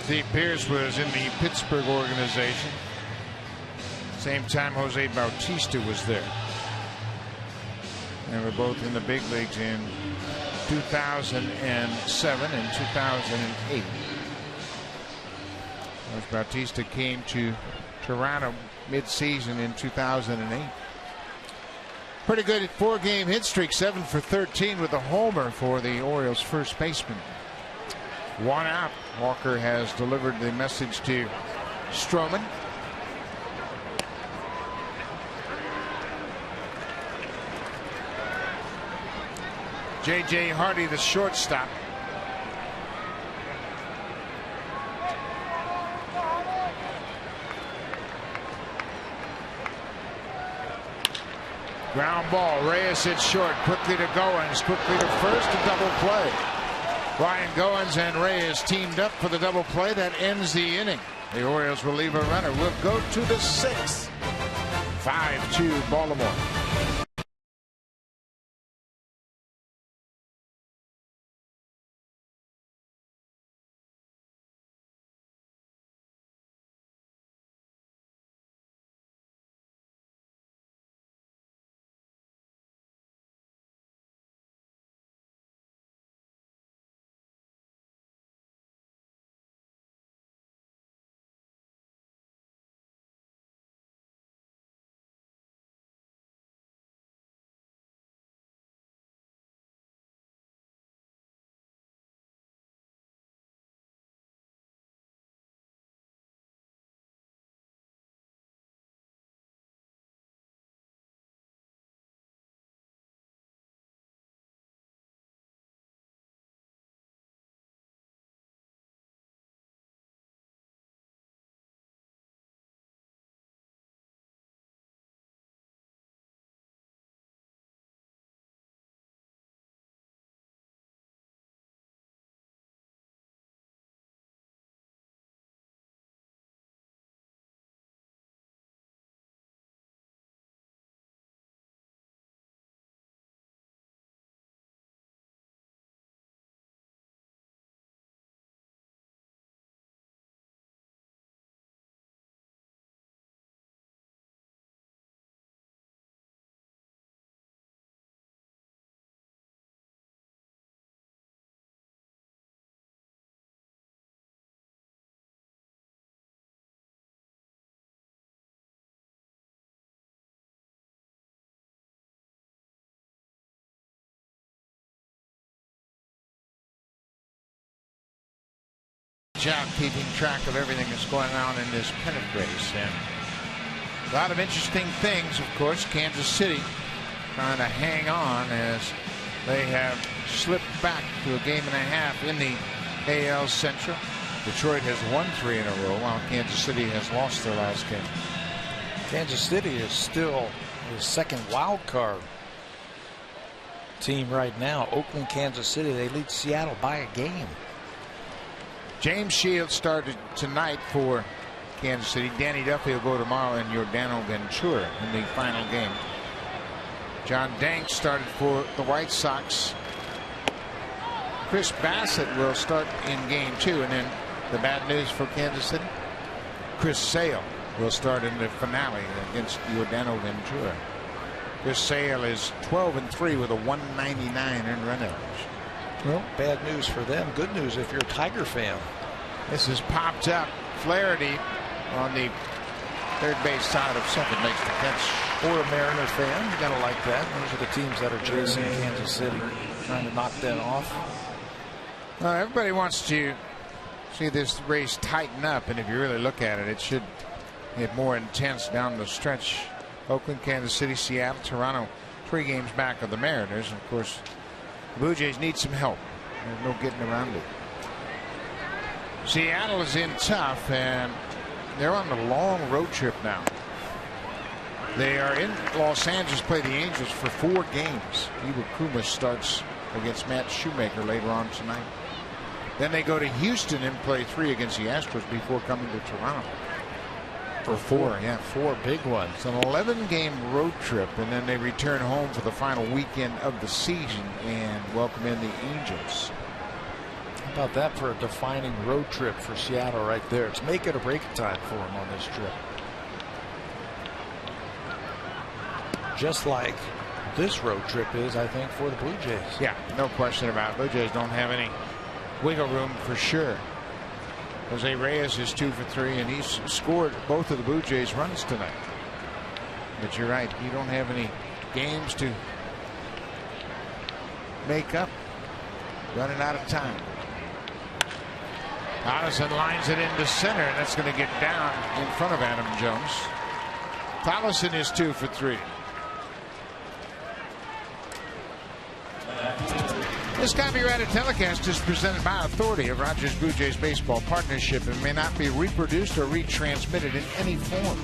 A: Steve Pierce was in the Pittsburgh organization. Same time Jose Bautista was there. They were both in the big leagues in 2007 and 2008. As Bautista came to Toronto mid-season in 2008. Pretty good 4-game hit streak, 7 for 13 with a homer for the Orioles first baseman. 1 out. Walker has delivered the message to Stroman. J.J. Hardy, the shortstop. Ground ball. Reyes hits short. Quickly to Goins. Quickly to first. A double play. Ryan Goins and Reyes teamed up for the double play that ends the inning. The Orioles will leave a runner. We'll go to the 6th. 5-2 Baltimore. Job keeping track of everything that's going on in this pennant race, and a lot of interesting things. Of course, Kansas City trying to hang on as they have slipped back to a game and a half in the AL Central. Detroit has won 3 in a row, while Kansas City has lost their last game.
B: Kansas City is still the second wild card team right now. Oakland, Kansas City, they lead Seattle by a game.
A: James Shields started tonight for Kansas City. Danny Duffy will go tomorrow, and Giordano Ventura in the final game. John Danks started for the White Sox. Chris Bassett will start in game 2, and then the bad news for Kansas City, Chris Sale will start in the finale against Giordano Ventura. Chris Sale is 12-3 with a 199 earned run average.
B: Well, bad news for them. Good news if you're a Tiger fan.
A: This is popped up. Flaherty on the third base side of second makes the catch.
B: Or a Mariner fan, you gotta like that. Those are the teams that are chasing Kansas City, trying to knock that off.
A: Everybody wants to see this race tighten up, and if you really look at it, it should get more intense down the stretch. Oakland, Kansas City, Seattle, Toronto, 3 games back of the Mariners. And of course, the Blue Jays need some help. There's no getting around it. Seattle is in tough, and they're on a long road trip now. They are in Los Angeles, play the Angels for 4 games. Iwakuma starts against Matt Shoemaker later on tonight. Then they go to Houston and play 3 against the Astros before coming to Toronto. For 4, yeah.
B: 4 big ones.
A: It's an 11-game road trip, and then they return home for the final weekend of the season and welcome in the Angels.
B: How about that for a defining road trip for Seattle right there? It's make it or break it time for them on this trip. Just like this road trip is, I think, for the Blue Jays.
A: Yeah, no question about it. Blue Jays don't have any wiggle room for sure. Jose Reyes is 2 for 3, and he's scored both of the Blue Jays runs tonight. But you're right, you don't have any games to make up. Running out of time. Addison lines it into center, and that's going to get down in front of Adam Jones. Tollison is 2 for 3. This copyrighted telecast is presented by authority of Rogers Blue Jays Baseball Partnership and may not be reproduced or retransmitted in any form.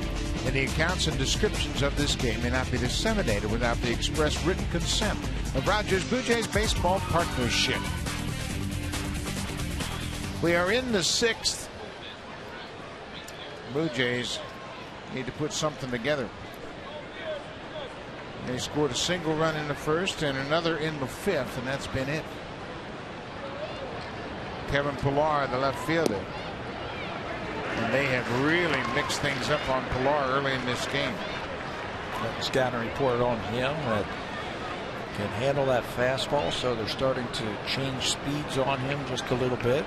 A: And the accounts and descriptions of this game may not be disseminated without the express written consent of Rogers Blue Jays Baseball Partnership. We are in the 6th. Blue Jays need to put something together. They scored a single run in the 1st and another in the 5th, and that's been it. Kevin Pillar, the left fielder. And they have really mixed things up on Pillar early in this game.
B: Scouting report on him that can handle that fastball, so they're starting to change speeds on him just a little bit.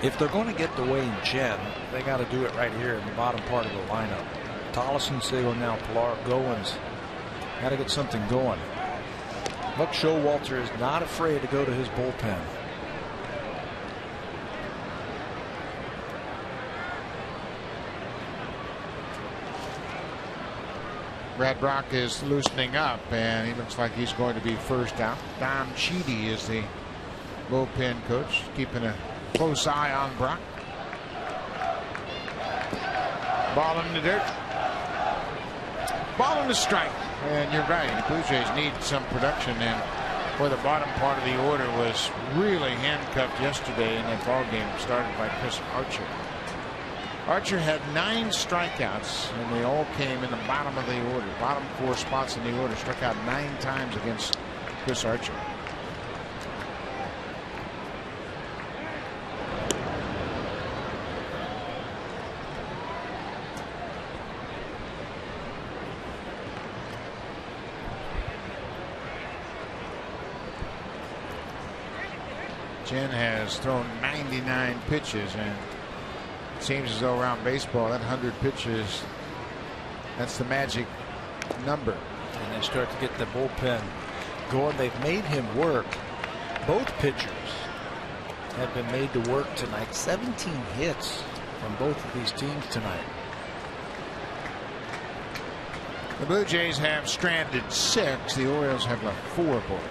B: If they're going to get the Wei Chen, they got to do it right here in the bottom part of the lineup. Tollison, Siegel, now Pillar, Goins. Got to get something going. Buck Showalter is not afraid to go to his bullpen.
A: Brad Brock is loosening up, and he looks like he's going to be first out. Don Cheedy is the bullpen coach, keeping a close eye on Brock. Ball in the dirt. Ball in the strike. And you're right, the Blue Jays need some production, and where the bottom part of the order was really handcuffed yesterday in that ball game started by Chris Archer. Archer had 9 strikeouts, and they all came in the bottom of the order. Bottom 4 spots in the order. Struck out 9 times against Chris Archer. Chen has thrown 99 pitches, and it seems as though around baseball that 100 pitches, that's the magic number.
B: And they start to get the bullpen going. They've made him work. Both pitchers have been made to work tonight. 17 hits from both of these teams tonight.
A: The Blue Jays have stranded 6. The Orioles have left 4 aboard.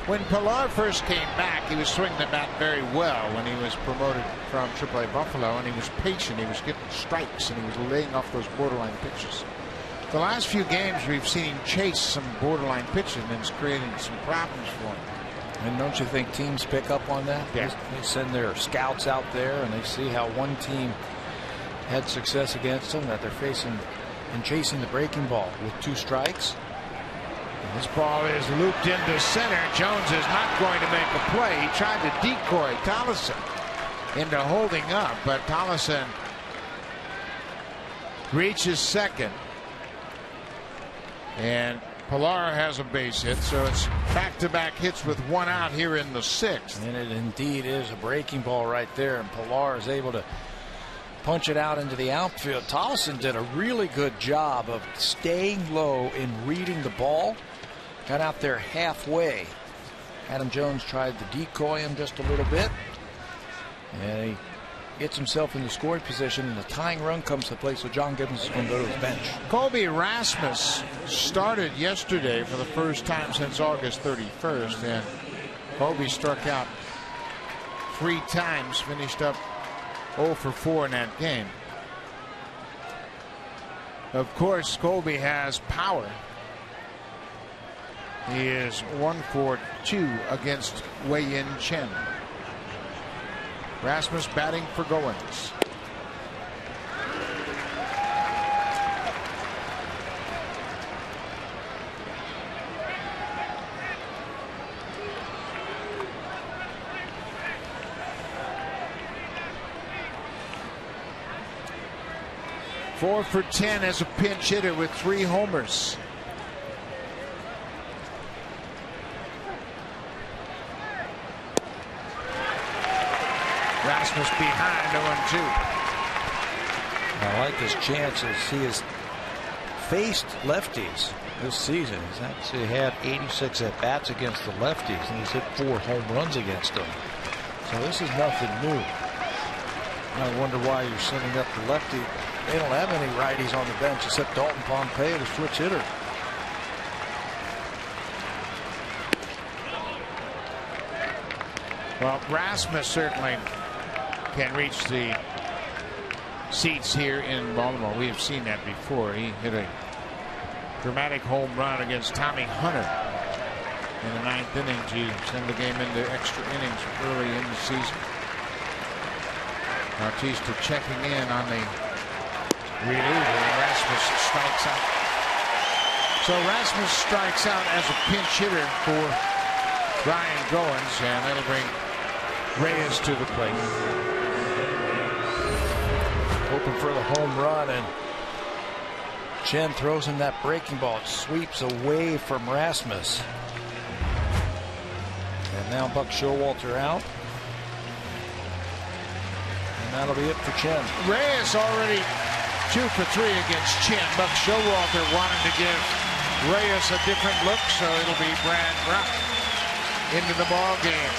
A: When Pillar first came back, he was swinging the bat very well when he was promoted from AAA Buffalo, and he was patient. He was getting strikes, and he was laying off those borderline pitches. The last few games, we've seen him chase some borderline pitches, and it's creating some problems for him.
B: And don't you think teams pick up on that?
A: Yeah.
B: They send their scouts out there, and they see how one team had success against them, that they're facing and chasing the breaking ball with 2 strikes.
A: This ball is looped into center. Jones is not going to make a play. He tried to decoy Tollison into holding up, but Tollison reaches second. And Pillar has a base hit, so it's back-to-back hits with 1 out here in the 6th.
B: And it indeed is a breaking ball right there, and Pillar is able to punch it out into the outfield. Tollison did a really good job of staying low in reading the ball. Got out there halfway. Adam Jones tried to decoy him just a little bit, and he gets himself in the scoring position, and the tying run comes to play, so John Gibbons is going to go to his bench.
A: Colby Rasmus started yesterday for the first time since August 31st, and Colby struck out 3 times, finished up 0 for 4 in that game. Of course, Colby has power. He is 1 for 2 against Wei-Yin Chen. Rasmus batting for Goins. Four for 10 as a pinch hitter with 3 homers. Rasmus behind 0-2.
B: I like his chances. He has faced lefties this season. He's actually had 86 at-bats against the lefties, and he's hit 4 home runs against them. So this is nothing new. I wonder why you're sending up the lefty. They don't have any righties on the bench except Dalton Pompey, the switch hitter.
A: Well, Rasmus certainly can reach the seats here in Baltimore. We have seen that before. He hit a dramatic home run against Tommy Hunter in the 9th inning to send the game into extra innings early in the season. Bautista checking in on the reliever, and Rasmus strikes out. So Rasmus strikes out as a pinch hitter for Ryan Goins, and that'll bring Reyes to the plate.
B: Hoping for the home run, and Chen throws him that breaking ball. It sweeps away from Rasmus. And now Buck Showalter out. And that'll be it for Chen.
A: Reyes already 2 for 3 against Chen. Buck Showalter wanted to give Reyes a different look, so it'll be Brad Brock into the ball game.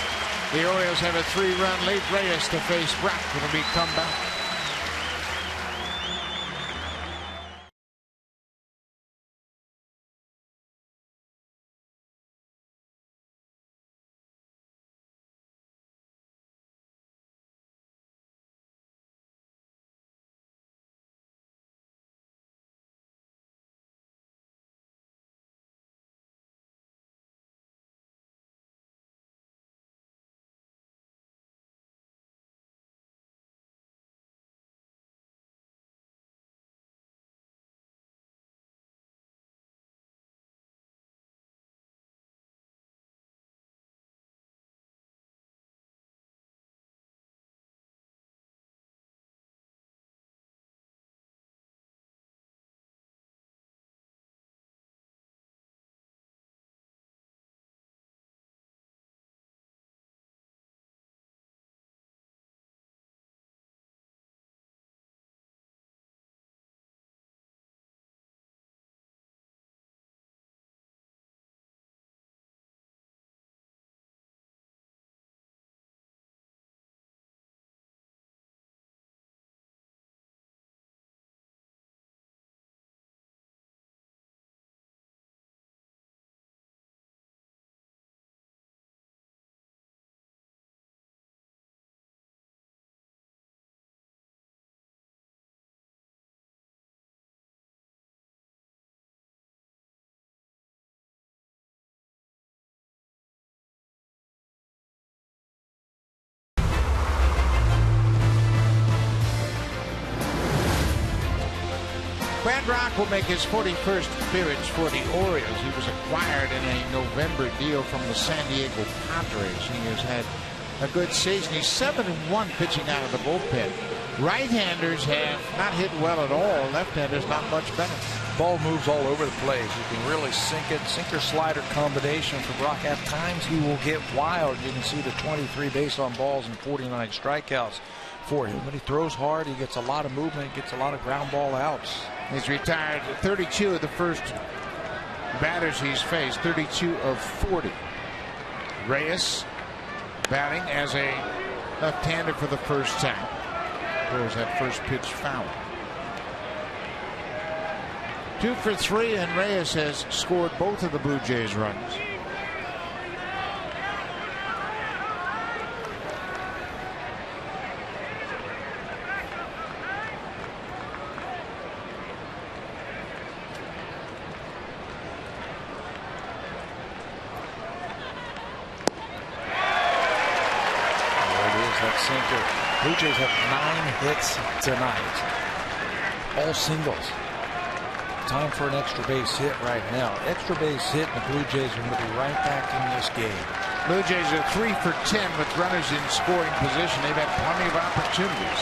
A: The Orioles have a 3-run lead. Reyes to face Brock. It'll be comeback. Brad Rock will make his 41st appearance for the Orioles. He was acquired in a November deal from the San Diego Padres. He has had a good season. He's 7-1 pitching out of the bullpen. Right-handers have not hit well at all. Left-handers not much better.
B: Ball moves all over the place. You can really sink it. Sinker-slider combination for Brock. At times he will get wild. You can see the 23 base on balls and 49 strikeouts for him. When he throws hard, he gets a lot of movement, gets a lot of ground ball outs.
A: He's retired 32 of the first batters he's faced, 32 of 40. Reyes batting as a left-hander for the first time. Throws that first pitch foul. 2 for 3, and Reyes has scored both of the Blue Jays runs.
B: Blue Jays have 9 hits tonight, all singles. Time for an extra base hit right now. Extra base hit, and the Blue Jays are going to be right back in this game.
A: Blue Jays are 3 for 10 with runners in scoring position. They've had plenty of opportunities.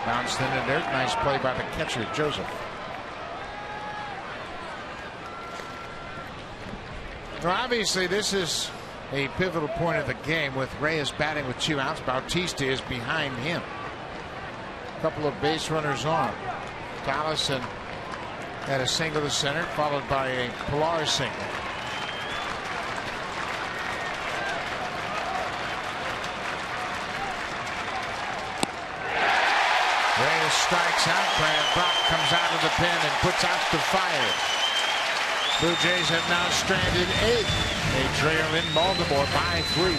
A: Bounced into dirt. Nice play by the catcher, Joseph. Well, obviously, this is a pivotal point of the game with Reyes batting with 2 outs. Bautista is behind him. A couple of base runners on. Tallison had a single to center, followed by a Pilar single. Reyes strikes out. Brad Brock comes out of the pen and puts out the fire. Blue Jays have now stranded 8. They trail in Baltimore by 3.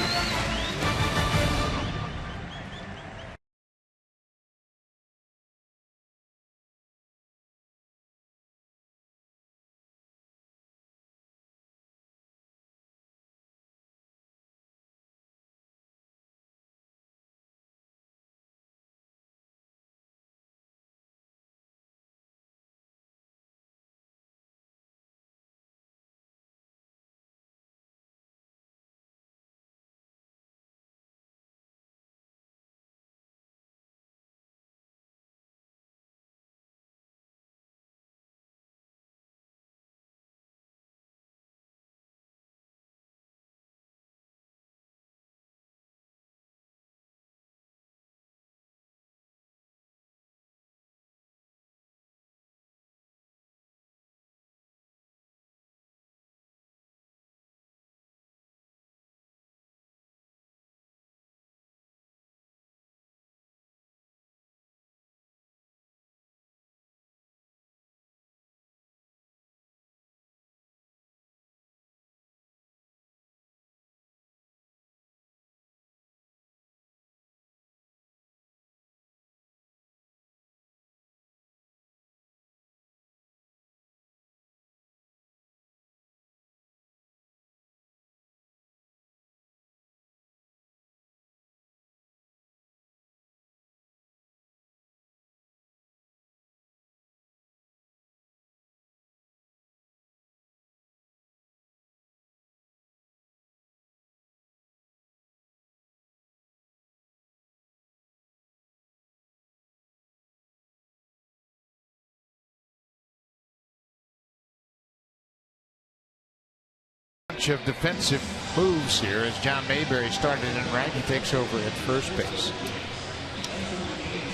A: Of defensive moves here as John Mayberry started in right. He takes over at first base.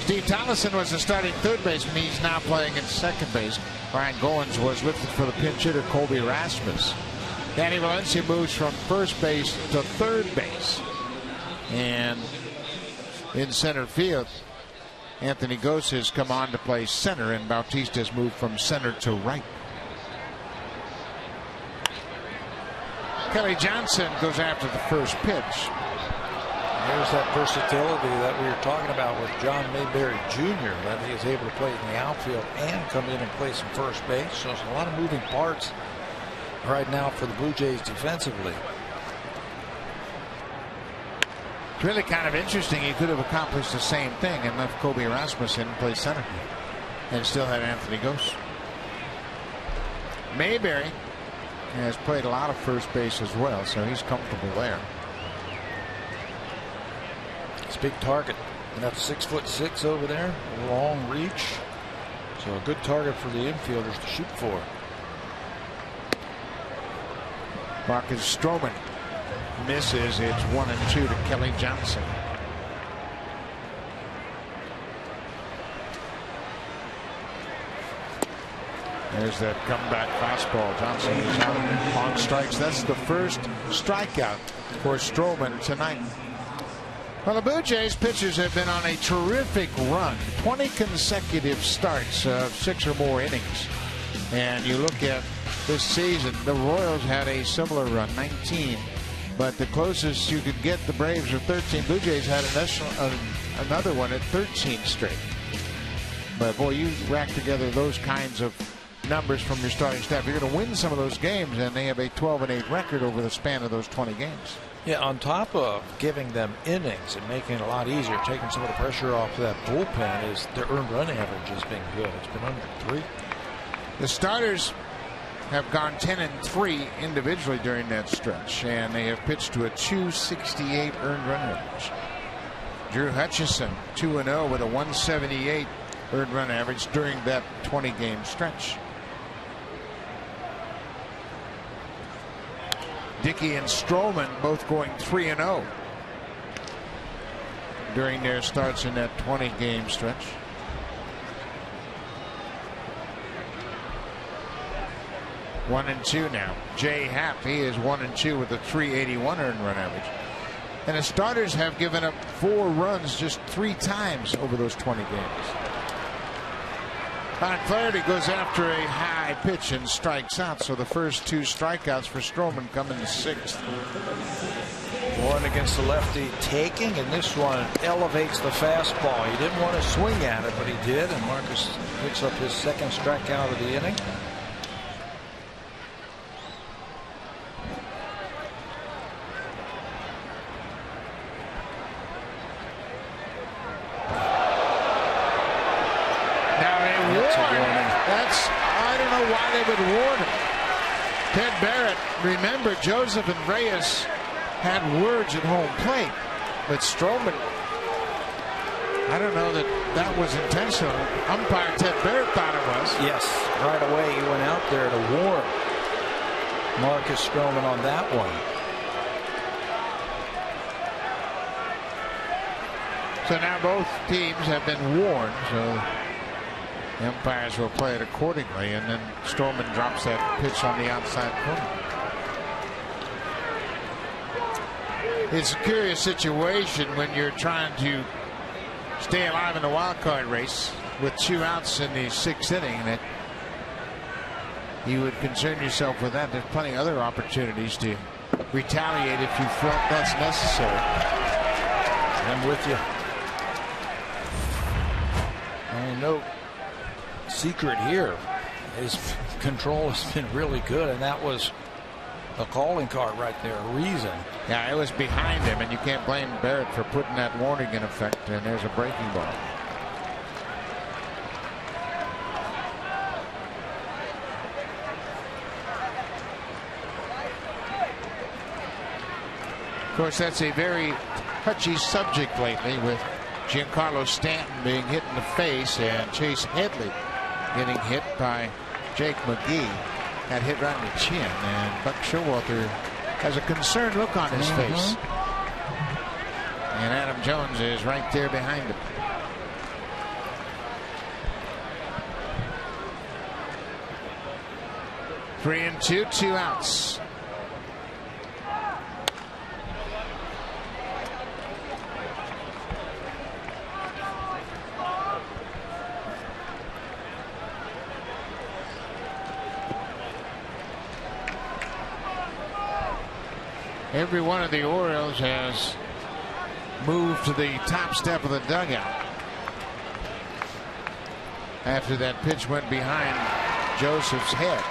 A: Steve Tallison was the starting third baseman. He's now playing at second base. Brian Goins was lifted for the pinch hitter Colby Rasmus. Danny Valencia moves from first base to third base. And in center field, Anthony Gose has come on to play center, and Bautista's moved from center to right. Kelly Johnson goes after the first pitch.
B: There's that versatility that we were talking about with John Mayberry Jr. that he is able to play in the outfield and come in and play some first base. So there's a lot of moving parts right now for the Blue Jays defensively.
A: It's really kind of interesting. He could have accomplished the same thing and left Colby Rasmus in and play center and still had Anthony Gose. Mayberry has played a lot of first base as well, so he's comfortable there.
B: It's a big target. And that's 6'6" over there. Long reach. So a good target for the infielders to shoot for.
A: Marcus Stroman misses. It's 1-2 to Kelly Johnson. There's that comeback fastball. Johnson is out on strikes. That's the first strikeout for Stroman tonight. Well, the Blue Jays pitchers have been on a terrific run. 20 consecutive starts of 6 or more innings. And you look at this season, the Royals had a similar run, 19. But the closest you could get, the Braves, are 13. Blue Jays had another one at 13 straight. But, boy, you rack together those kinds of numbers from your starting staff. You're going to win some of those games, and they have a 12-8 record over the span of those 20 games.
B: Yeah, on top of giving them innings and making it a lot easier, taking some of the pressure off that bullpen, is their earned run average has been good. It's been under 3.
A: The starters have gone 10-3 individually during that stretch, and they have pitched to a 268 earned run average. Drew Hutchison 2-0 with a 178 earned run average during that 20-game stretch. Dickey and Stroman both going 3-0 during their starts in that 20-game stretch. One and 2 now. Jay Happ, he is 1-2 with a 381 earned run average. And the starters have given up 4 runs just 3 times over those 20 games. Flaherty goes after a high pitch and strikes out. So the first 2 strikeouts for Stroman come in the 6th.
B: One against the lefty taking, and this one elevates the fastball. He didn't want to swing at it, but he did, and Marcus picks up his 2nd strikeout of the inning.
A: I don't know why they would warn him. Ted Barrett, remember, Joseph and Reyes had words at home plate, but Stroman, I don't know that was intentional. Umpire Ted Barrett thought it was.
B: Yes, right away he went out there to warn Marcus Stroman on that one.
A: So now both teams have been warned, so the umpires will play it accordingly, and then Stroman drops that pitch on the outside corner. It's a curious situation when you're trying to stay alive in the wild card race with 2 outs in the 6th inning, that you would concern yourself with that. There's plenty of other opportunities to retaliate if you felt that's necessary.
B: I'm with you. I know. Secret here, his control has been really good, and that was a calling card right there, a reason.
A: Yeah, it was behind him, and you can't blame Barrett for putting that warning in effect, and there's a breaking ball. Of course, that's a very touchy subject lately, with Giancarlo Stanton being hit in the face and Chase Headley getting hit by Jake McGee. Got hit right in the chin, and Buck Showalter has a concerned look on his face. And Adam Jones is right there behind him. Three and two, 2 outs. Every one of the Orioles has moved to the top step of the dugout after that pitch went behind Joseph's head.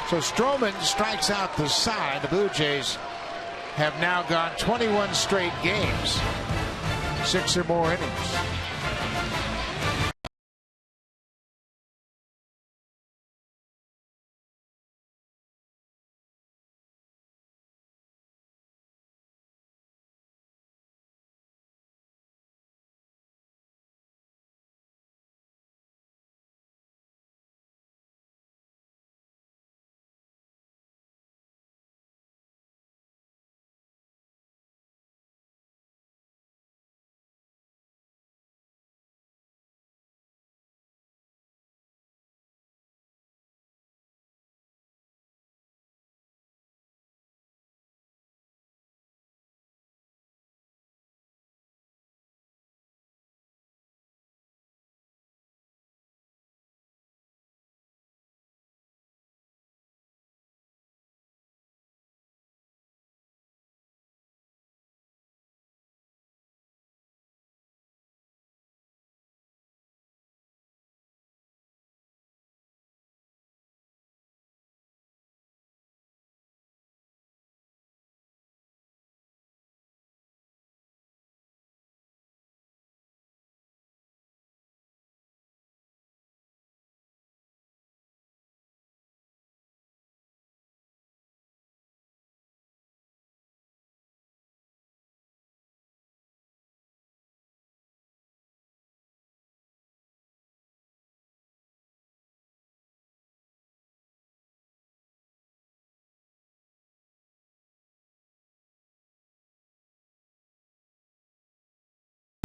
A: So Stroman strikes out the side. The Blue Jays have now gone 21 straight games, 6 or more innings.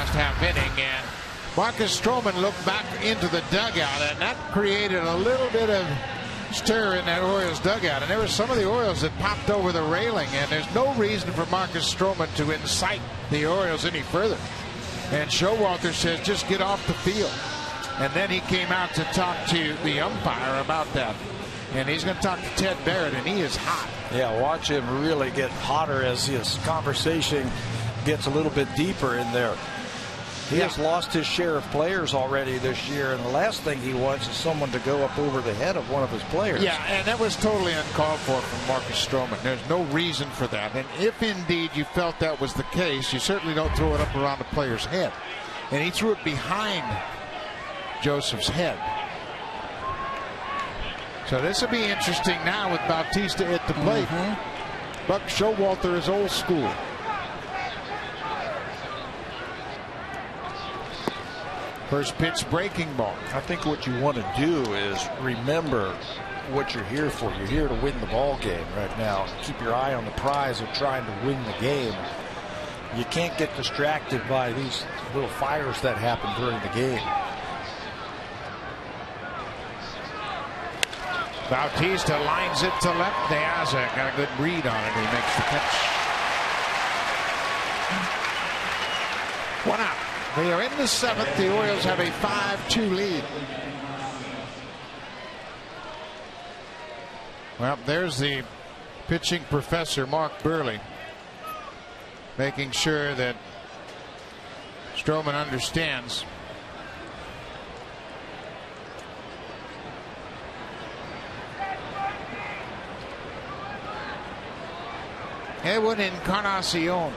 A: last half inning, and Marcus Stroman looked back into the dugout, and that created a little bit of stir in that Orioles dugout. And there were some of the Orioles that popped over the railing, and there's no reason for Marcus Stroman to incite the Orioles any further. And Showalter says, just get off the field. And then he came out to talk to the umpire about that. And he's going to talk to Ted Barrett, and he is hot.
B: Yeah, watch him really get hotter as his conversation gets a little bit deeper in there. He has lost his share of players already this year, and the last thing he wants is someone to go up over the head of one of his players.
A: Yeah, and that was totally uncalled for from Marcus Stroman. There's no reason for that. And if indeed you felt that was the case, you certainly don't throw it up around the player's head. And he threw it behind Joseph's head. So this will be interesting now with Bautista at the plate. Buck Showalter is old school. First pitch, breaking ball.
B: I think what you want to do is remember what you're here for. You're here to win the ball game right now. Keep your eye on the prize of trying to win the game. You can't get distracted by these little fires that happen during the game.
A: Bautista lines it to left. Diaz got a good read on it. He makes the catch. One out. We are in the seventh. The Orioles have a 5-2 lead. Well, there's the pitching professor, Mark Burley, making sure that Stroman understands. Edwin Encarnacion.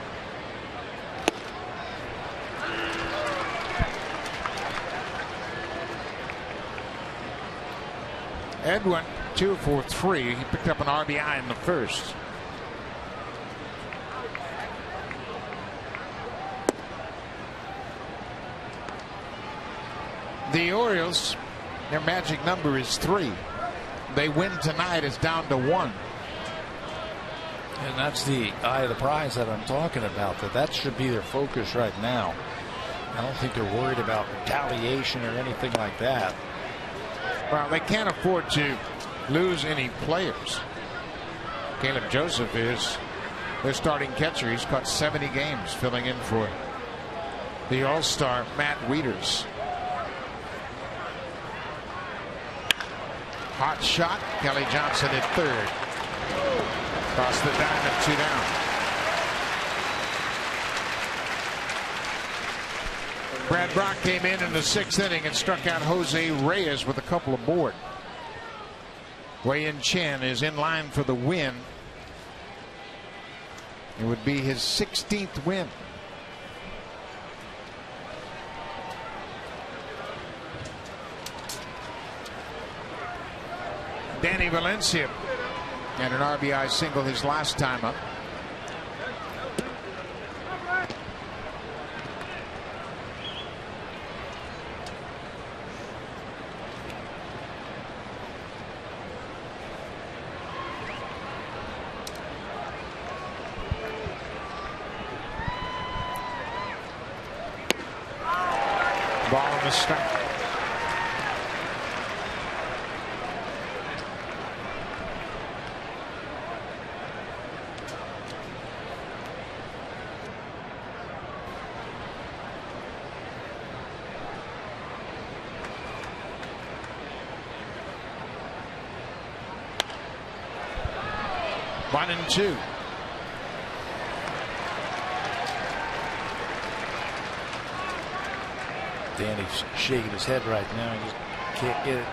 A: Edwin 2 for 3. He picked up an RBI in the first. The Orioles, their magic number is 3. They win tonight, it's down to 1.
B: And that's the eye of the prize that I'm talking about. That should be their focus right now. I don't think they're worried about retaliation or anything like that.
A: Well, they can't afford to lose any players. Caleb Joseph is their starting catcher. He's caught 70 games filling in for the All-Star Matt Wieters. Hot shot. Kelly Johnson at third. Across the diamond, 2 down. Brad Brock came in the 6th inning and struck out Jose Reyes with a couple aboard. Wei-Yin Chen is in line for the win. It would be his 16th win. Danny Valencia and an RBI single his last time up. Ball on the strike. One and two.
B: Danny's shaking his head right now. He just can't get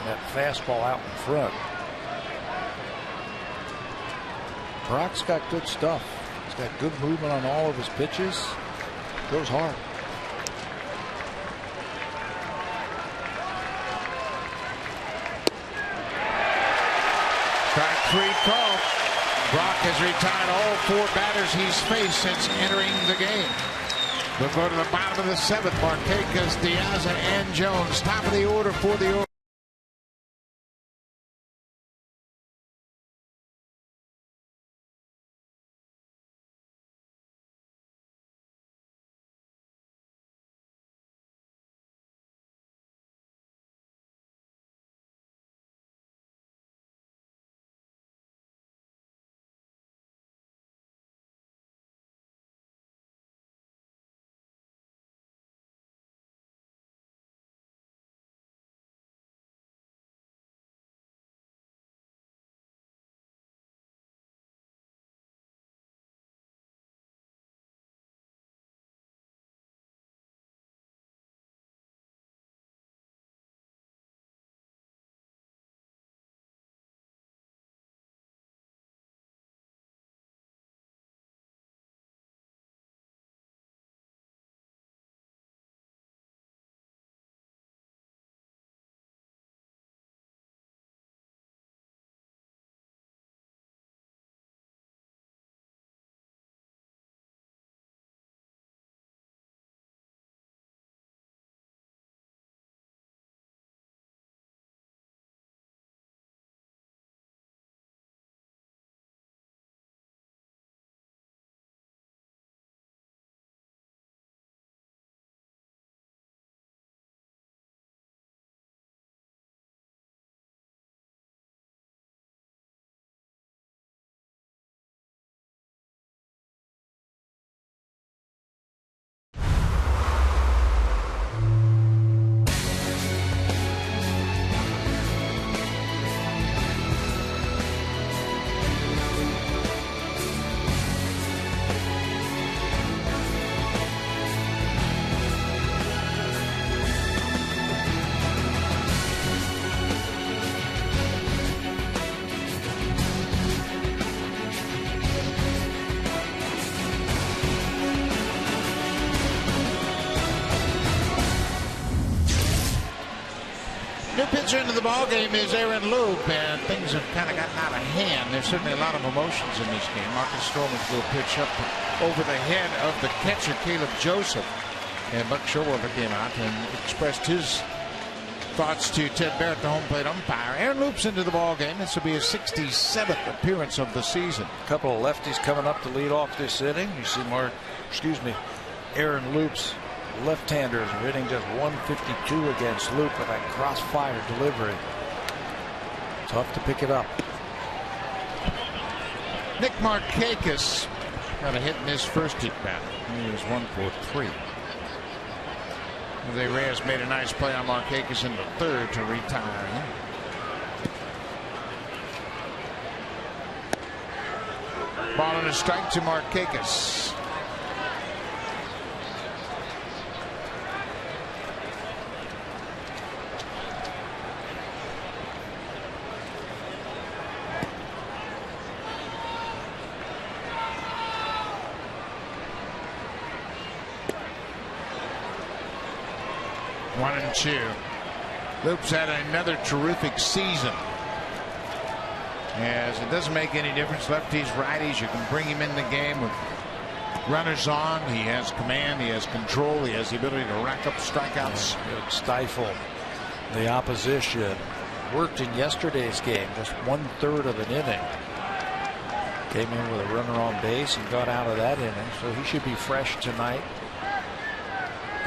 B: that fastball out in front. Brock's got good stuff. He's got good movement on all of his pitches. Goes hard.
A: Strike 3 call. Brock has retired all 4 batters he's faced since entering the game. We'll go to the bottom of the 7th. Marquez, Diaz, and Jones. Top of the order for the Orioles. new pitcher into the ball game is Aaron Loop, and things have kind of gotten out of hand. There's certainly a lot of emotions in this game. Marcus Stroman's little pitch up over the head of the catcher, Caleb Joseph. And Buck Showalter came out and expressed his thoughts to Ted Barrett, the home plate umpire. Aaron Loop's into the ball game. This will be his 67th appearance of the season.
B: A couple of lefties coming up to lead off this inning. You see Aaron Loop's left-handers are hitting just 152 against Loop with that crossfire delivery. Tough to pick it up.
A: Nick Markakis got a hit in his first at-bat. He was 1 for 3. Jose Reyes made a nice play on Markakis in the third to retire him. Ball and a strike to Markakis. One and two. Loop's had another terrific season. As it doesn't make any difference, lefties, righties, you can bring him in the game with runners on. He has command, he has control, he has the ability to rack up strikeouts.
B: Stifle the opposition. Worked in yesterday's game, just 1/3 of an inning. Came in with a runner on base and got out of that inning, so he should be fresh tonight.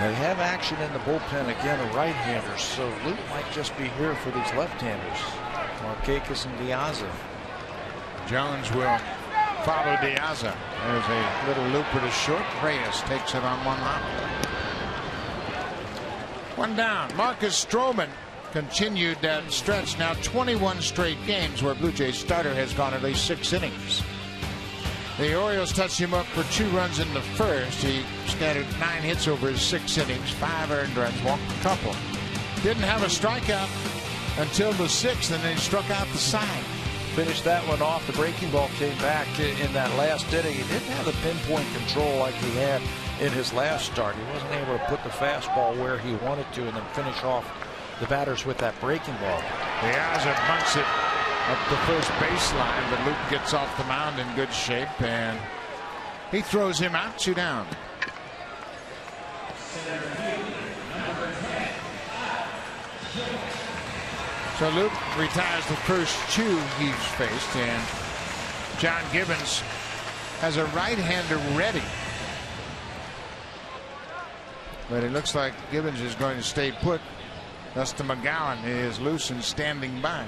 B: They have action in the bullpen again, a right-hander, so Luke might just be here for these left-handers. Markakis and Diaza.
A: Jones will follow Diaza. There's a little looper to short. Reyes takes it on one out. One down. Marcus Stroman continued that stretch. Now 21 straight games where Blue Jays starter has gone at least 6 innings. The Orioles touched him up for 2 runs in the first. He scattered 9 hits over his 6 innings, 5 earned runs, walked a couple. Didn't have a strikeout until the 6th, and then he struck out the side.
B: Finished that one off. The breaking ball came back in that last inning. He didn't have the pinpoint control like he had in his last start. He wasn't able to put the fastball where he wanted to and then finish off the batters with that breaking ball.
A: Diaza bunts it up the first baseline, but Luke gets off the mound in good shape, and he throws him out, 2 down. So Luke retires the first 2 he's faced, and John Gibbons has a right-hander ready. But it looks like Gibbons is going to stay put. Dustin McGowan is loose and standing by.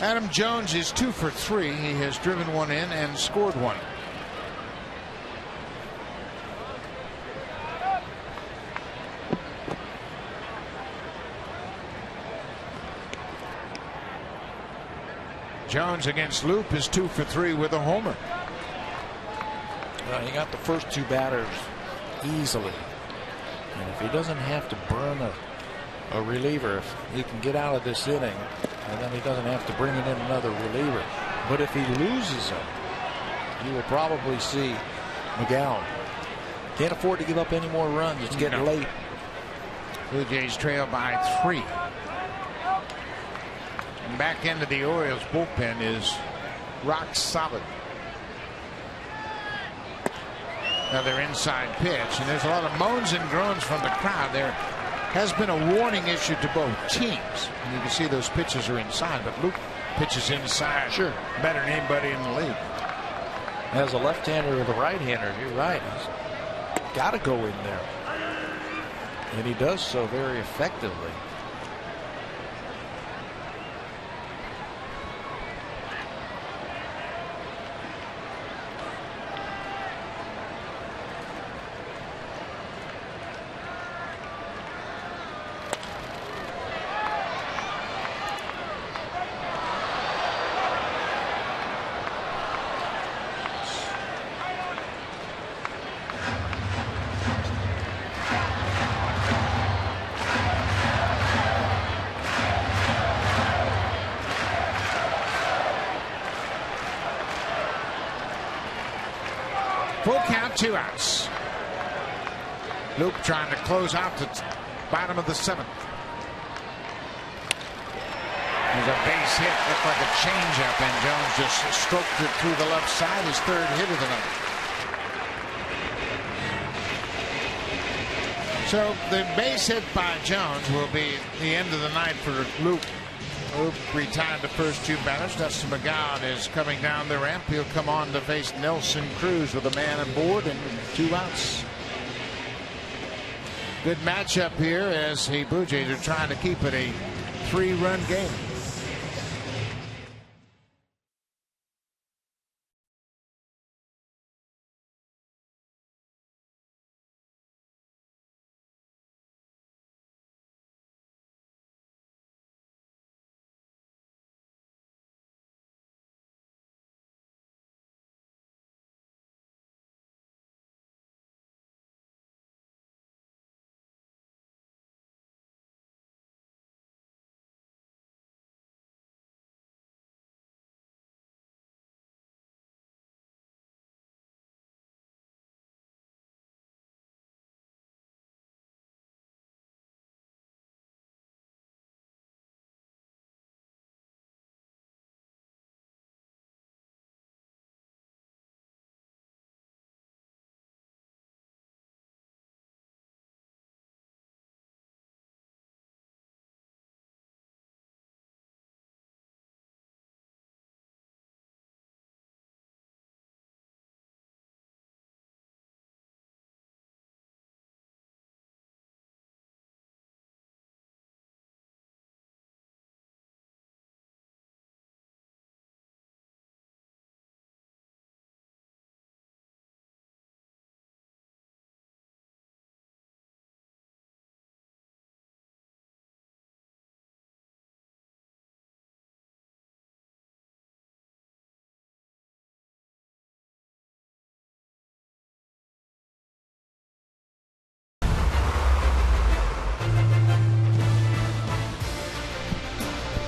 A: Adam Jones is 2 for 3. He has driven 1 in and scored 1. Jones against Loop is 2 for 3 with a homer.
B: Well, he got the first 2 batters easily. And if he doesn't have to burn a reliever, if he can get out of this inning, and then he doesn't have to bring in another reliever. But if he loses him, you will probably see McGowan. Can't afford to give up any more runs. It's getting late.
A: Blue Jays trail by 3. And back into the Orioles bullpen is rock solid. Another inside pitch, and there's a lot of moans and groans from the crowd. There has been a warning issued to both teams. And you can see those pitches are inside, but Luke pitches inside.
B: Sure.
A: Better than anybody in the league.
B: As a left-hander with a right-hander, you're right. He's got to go in there. And he does so very effectively.
A: Full count, 2 outs. Luke trying to close out the bottom of the 7th. There's a base hit, looked like a changeup, and Jones just stroked it through the left side. His 3rd hit of the night. So the base hit by Jones will be the end of the night for Luke. Luke retired the first 2 batters. Dustin McGowan is coming down the ramp. He'll come on to face Nelson Cruz with a man aboard and 2 outs. Good matchup here as the Blue Jays are trying to keep it a 3-run game.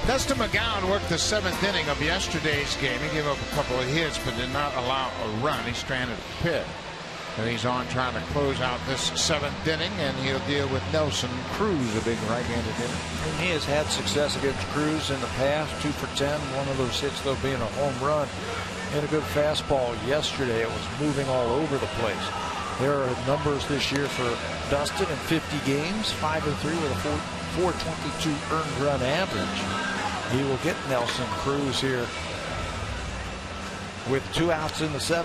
A: Dustin McGowan worked the 7th inning of yesterday's game. He gave up a couple of hits but did not allow a run. He stranded a pit. And he's on trying to close out this 7th inning, and he'll deal with Nelson Cruz, a big right-handed hitter.
B: And he has had success against Cruz in the past, 2 for 10. One of those hits, though, being a home run. And a good fastball yesterday. It was moving all over the place. There are numbers this year for Dustin in 50 games, 5-3 with a 4.22 earned run average. He will get Nelson Cruz here with 2 outs in the 7th.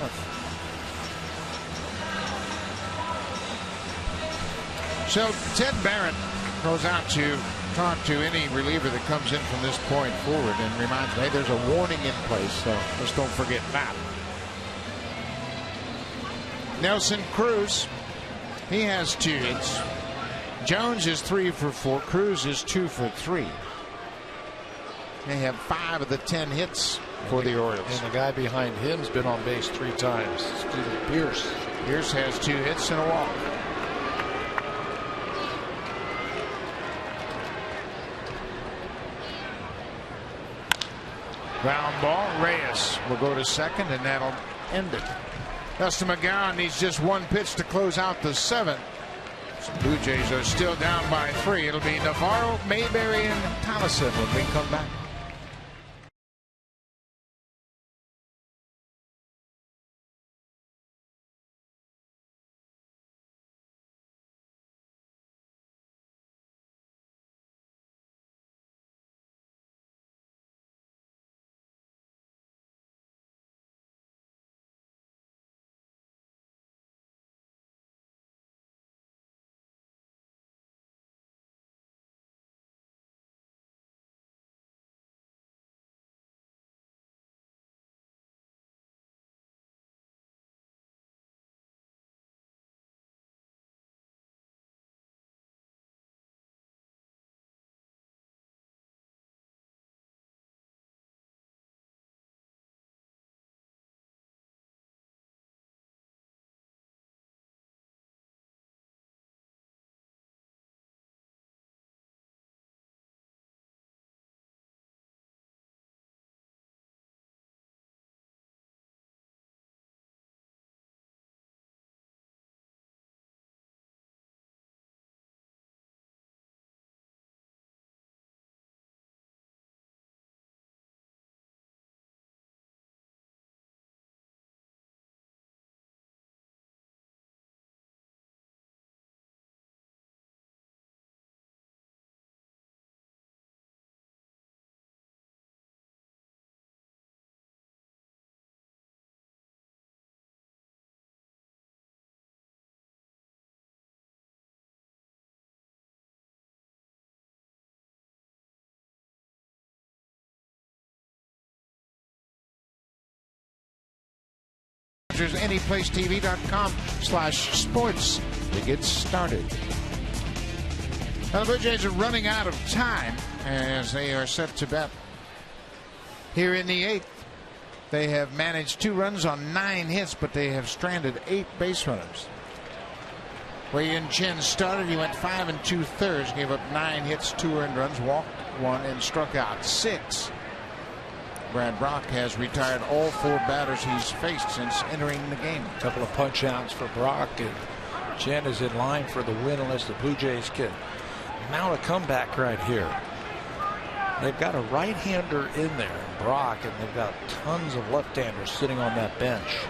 A: So Ted Barrett goes out to talk to any reliever that comes in from this point forward and reminds me, hey, there's a warning in place, so just don't forget that. Nelson Cruz, he has 2 hits. Jones is 3 for 4. Cruz is 2 for 3. They have 5 of the 10 hits for the Orioles.
B: And the guy behind him's been on base 3 times. Steven Pierce.
A: Pierce has 2 hits and a walk. Ground ball. Reyes will go to second, and that'll end it. Dustin McGowan needs just 1 pitch to close out the 7th. So Blue Jays are still down by 3. It'll be Navarro, Mayberry, and Tolleson when we come back. anyplacetv.com/sports to get started. Well, the Blue Jays are running out of time as they are set to bat here in the 8th. They have managed 2 runs on 9 hits, but they have stranded 8 base runners. Wei-Yin Chen started. He went 5 2/3, gave up 9 hits, 2 earned runs, walked 1, and struck out 6. Brad Brock has retired all 4 batters he's faced since entering the game.
B: A couple of punch outs for Brock, and Chen is in line for the win unless the Blue Jays can mount a comeback right here. They've got a right-hander in there, Brock, and they've got tons of left-handers sitting on that bench.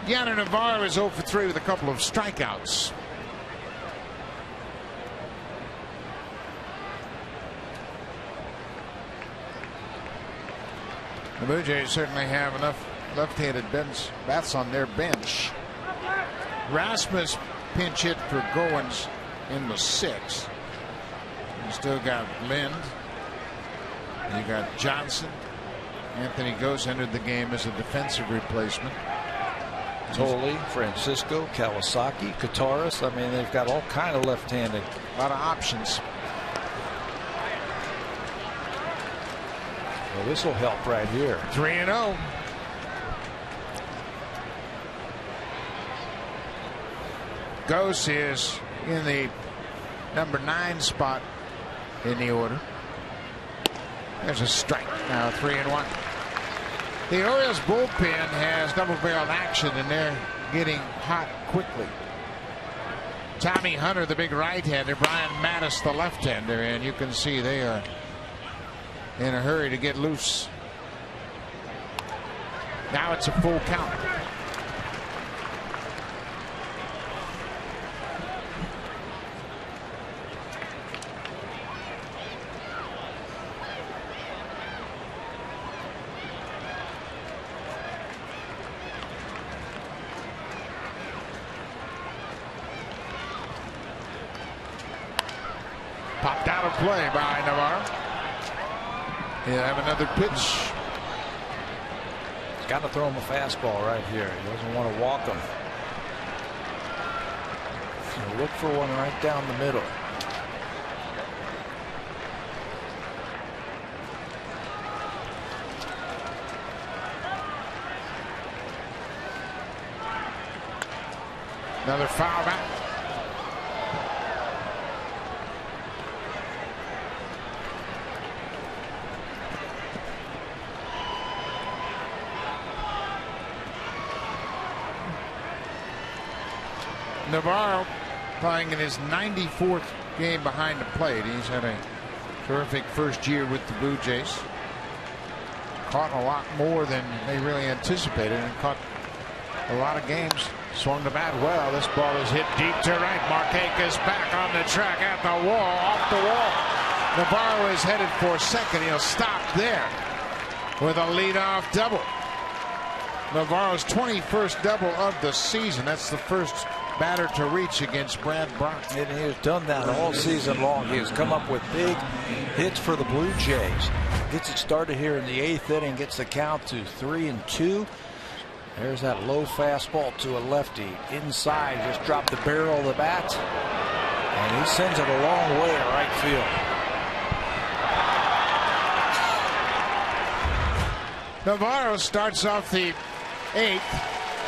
A: Yanner Navarro is 0 for 3 with a couple of strikeouts. The Blue Jays certainly have enough left-handed bats on their bench. Rasmus pinch hit for Goins in the 6th. You still got Lind. You got Johnson. Anthony Gose entered the game as a defensive replacement.
B: Tolley, Francisco, Kawasaki, Kataris. I mean, they've got all kind of left-handed.
A: A lot of options.
B: Well, this will help right here.
A: 3-0. Gose is in the number 9 spot in the order. There's a strike. Now 3-1. The Orioles bullpen has double-barreled action, and they're getting hot quickly. Tommy Hunter, the big right-hander, Brian Mattis, the left-hander, and you can see they are in a hurry to get loose. Now it's a full count. Popped out of play by Navarro. He'll have another pitch.
B: He's got to throw him a fastball right here. He doesn't want to walk him. So look for one right down the middle.
A: Another foul back. Navarro playing in his 94th game behind the plate. He's had a terrific first year with the Blue Jays. Caught a lot more than they really anticipated, and caught a lot of games. Swung the bat well. This ball is hit deep to right. Markakis back on the track at the wall, off the wall. Navarro is headed for second. He'll stop there with a leadoff double. Navarro's 21st double of the season. That's the first batter to reach against Brad Brock.
B: And he has done that all season long. He has come up with big hits for the Blue Jays. Gets it started here in the 8th inning. Gets the count to 3-2. There's that low fastball to a lefty. Inside, just dropped the barrel of the bat. And he sends it a long way to right field.
A: Navarro starts off the 8th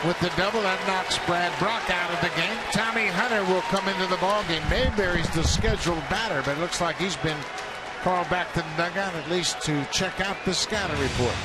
A: with the double that knocks Brad Brock out of the game. Tommy Hunter will come into the ballgame. Mayberry's the scheduled batter, but it looks like he's been called back to the dugout at least to check out the scouting report.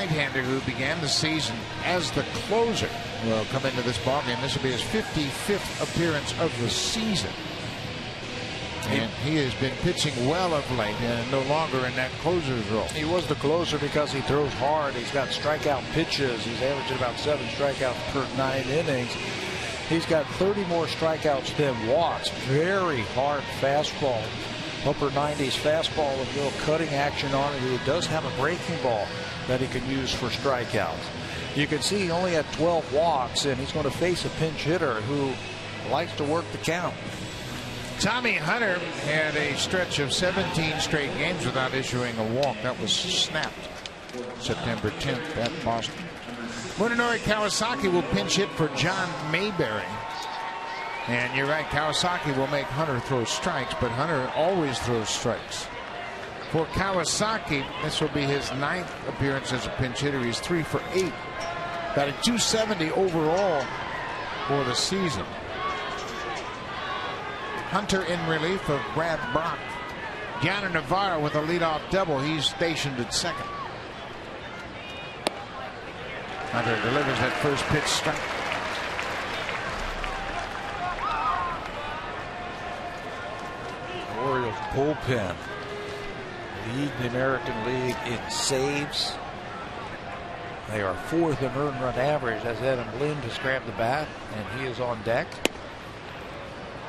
A: right-hander who began the season as the closer will come into this ballgame. This will be his 55th appearance of the season. And he has been pitching well of late and no longer in that closer's role.
B: He was the closer because he throws hard. He's got strikeout pitches. He's averaging about 7 strikeouts per 9 innings. He's got 30 more strikeouts than walks. Very hard fastball. Upper 90s fastball with a little cutting action on it. He does have a breaking ball that he can use for strikeouts. You can see he only had 12 walks, and he's going to face a pinch hitter who likes to work the count.
A: Tommy Hunter had a stretch of 17 straight games without issuing a walk. That was snapped September 10th at Boston. Munenori Kawasaki will pinch hit for John Mayberry. And you're right, Kawasaki will make Hunter throw strikes, but Hunter always throws strikes. For Kawasaki, this will be his 9th appearance as a pinch hitter. He's 3 for 8. Got a 270 overall for the season. Hunter in relief of Brad Brock. Gianna Navarro with a leadoff double. He's stationed at second. Hunter delivers that first pitch strike.
B: Orioles bullpen lead the American League in saves. They are 4th in earned run average as Adam Lind has grabbed the bat, and he is on deck.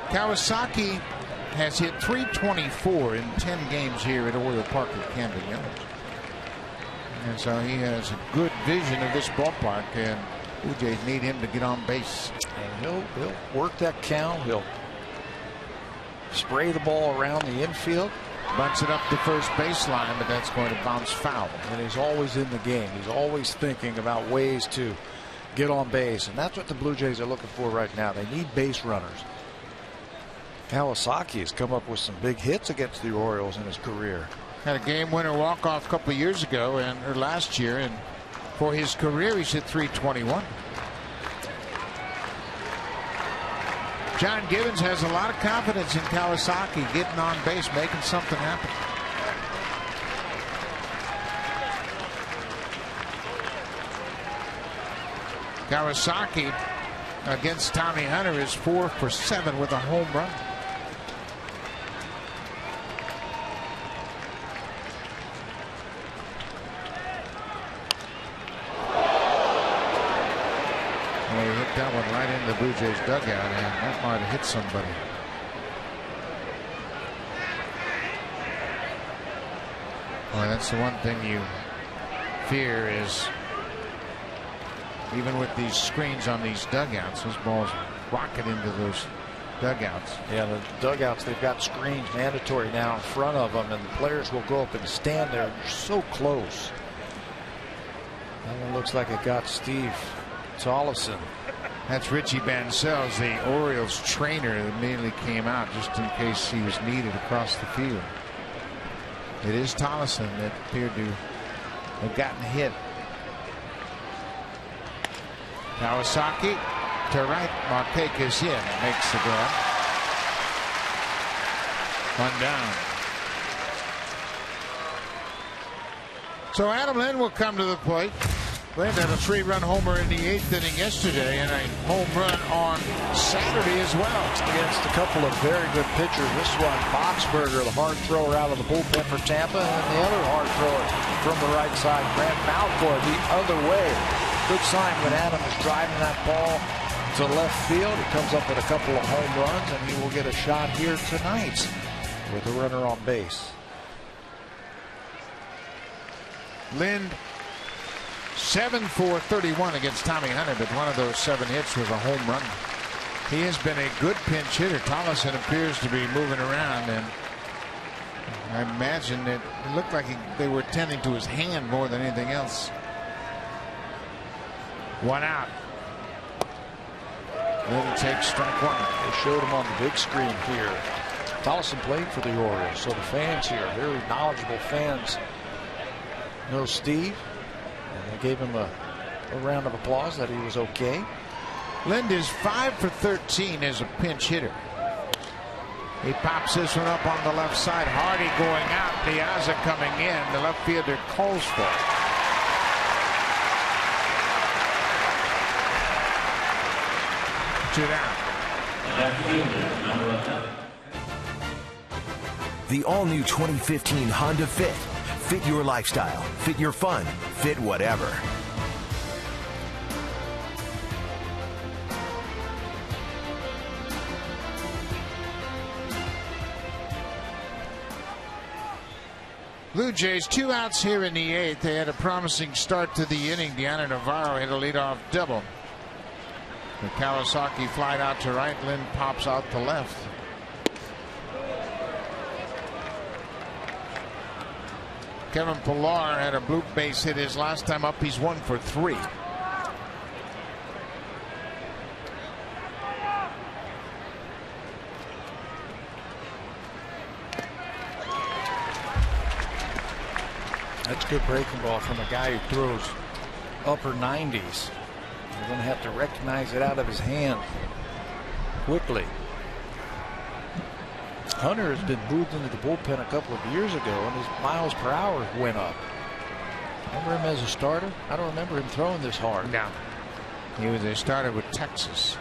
A: Kawasaki has hit .324 in 10 games here at Oriole Park at Camden Yards. And so he has a good vision of this ballpark, and Blue Jays need him to get on base.
B: And he'll work that count. He'll spray the ball around the infield.
A: Bunts it up the first baseline, but that's going to bounce foul.
B: And he's always in the game. He's always thinking about ways to get on base. And that's what the Blue Jays are looking for right now. They need base runners. Kawasaki has come up with some big hits against the Orioles in his career.
A: Had a game winner walk off a couple of years ago or last year, and for his career he's hit .321. John Gibbons has a lot of confidence in Kawasaki getting on base, making something happen. Kawasaki against Tommy Hunter is 4 for 7 with a home run. Well, he hit that one right into the Blue Jays dugout, and that might have hit somebody. Well, that's the one thing you fear is, even with these screens on these dugouts, those balls rocket into those dugouts.
B: Yeah, the dugouts, they've got screens mandatory now in front of them, and the players will go up and stand there. They're so close. That one looks like it got Steve Tollison.
A: That's Richie Bancells, the Orioles trainer, that immediately came out just in case he was needed across the field. It is Tollison that appeared to have gotten hit. Kawasaki to right. Marquez in, makes the grab. One down. So Adam Lind will come to the plate. Lind had a 3-run homer in the 8th inning yesterday and a home run on Saturday as well.
B: Against a couple of very good pitchers. This one, Boxberger, the hard thrower out of the bullpen for Tampa, and the other hard thrower from the right side, Grant Malfoy, the other way. Good sign when Adam is driving that ball to left field. He comes up with a couple of home runs, and he will get a shot here tonight with a runner on base.
A: Lind 7 for 31 against Tommy Hunter, but one of those 7 hits was a home run. He has been a good pinch hitter. Tollison appears to be moving around, and I imagine it looked like they were tending to his hand more than anything else. One out. Lind takes strike 1.
B: They showed him on the big screen here. Tollison played for the Orioles, so the fans here, very knowledgeable fans, know Steve. And they gave him a round of applause that he was okay.
A: Lind is 5 for 13 as a pinch hitter. He pops this one up on the left side. Hardy going out. Piazza coming in. The left fielder calls for it. 2 down.
C: The all-new 2015 Honda Fit. Fit your lifestyle, fit your fun, fit whatever.
A: Blue Jays 2 outs here in the 8th. They had a promising start to the inning. Deanna Navarro hit a leadoff double. The Kawasaki flied out to right. Lynn pops out to left. Kevin Pillar had a bloop base hit his last time up. He's 1 for 3.
B: That's good breaking ball from a guy who throws upper 90s. You're going to have to recognize it out of his hand quickly. Hunter has been moved into the bullpen a couple of years ago, and his miles per hour went up. Remember him as a starter? I don't remember him throwing this hard.
A: No. He was a starter with Texas.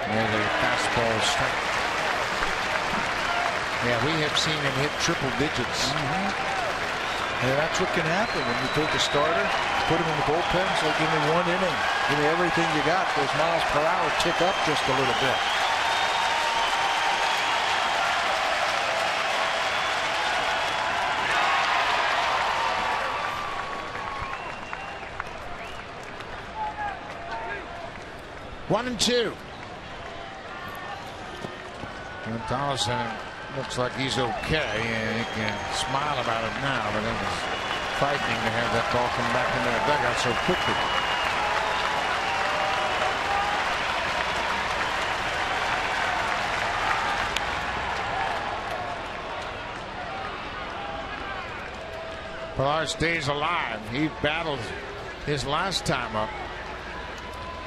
A: There's a fastball strike. Yeah, we have seen him hit triple digits.
B: And that's what can happen when you take a starter, put him in the bullpen, say, give me 1 inning, give me everything you got. Those miles per hour tick up just a little bit.
A: One and 2. Donaldson looks like he's okay, and he can smile about it now, but it was frightening to have that ball come back into the dugout so quickly. Pillar stays alive. He battled his last time up.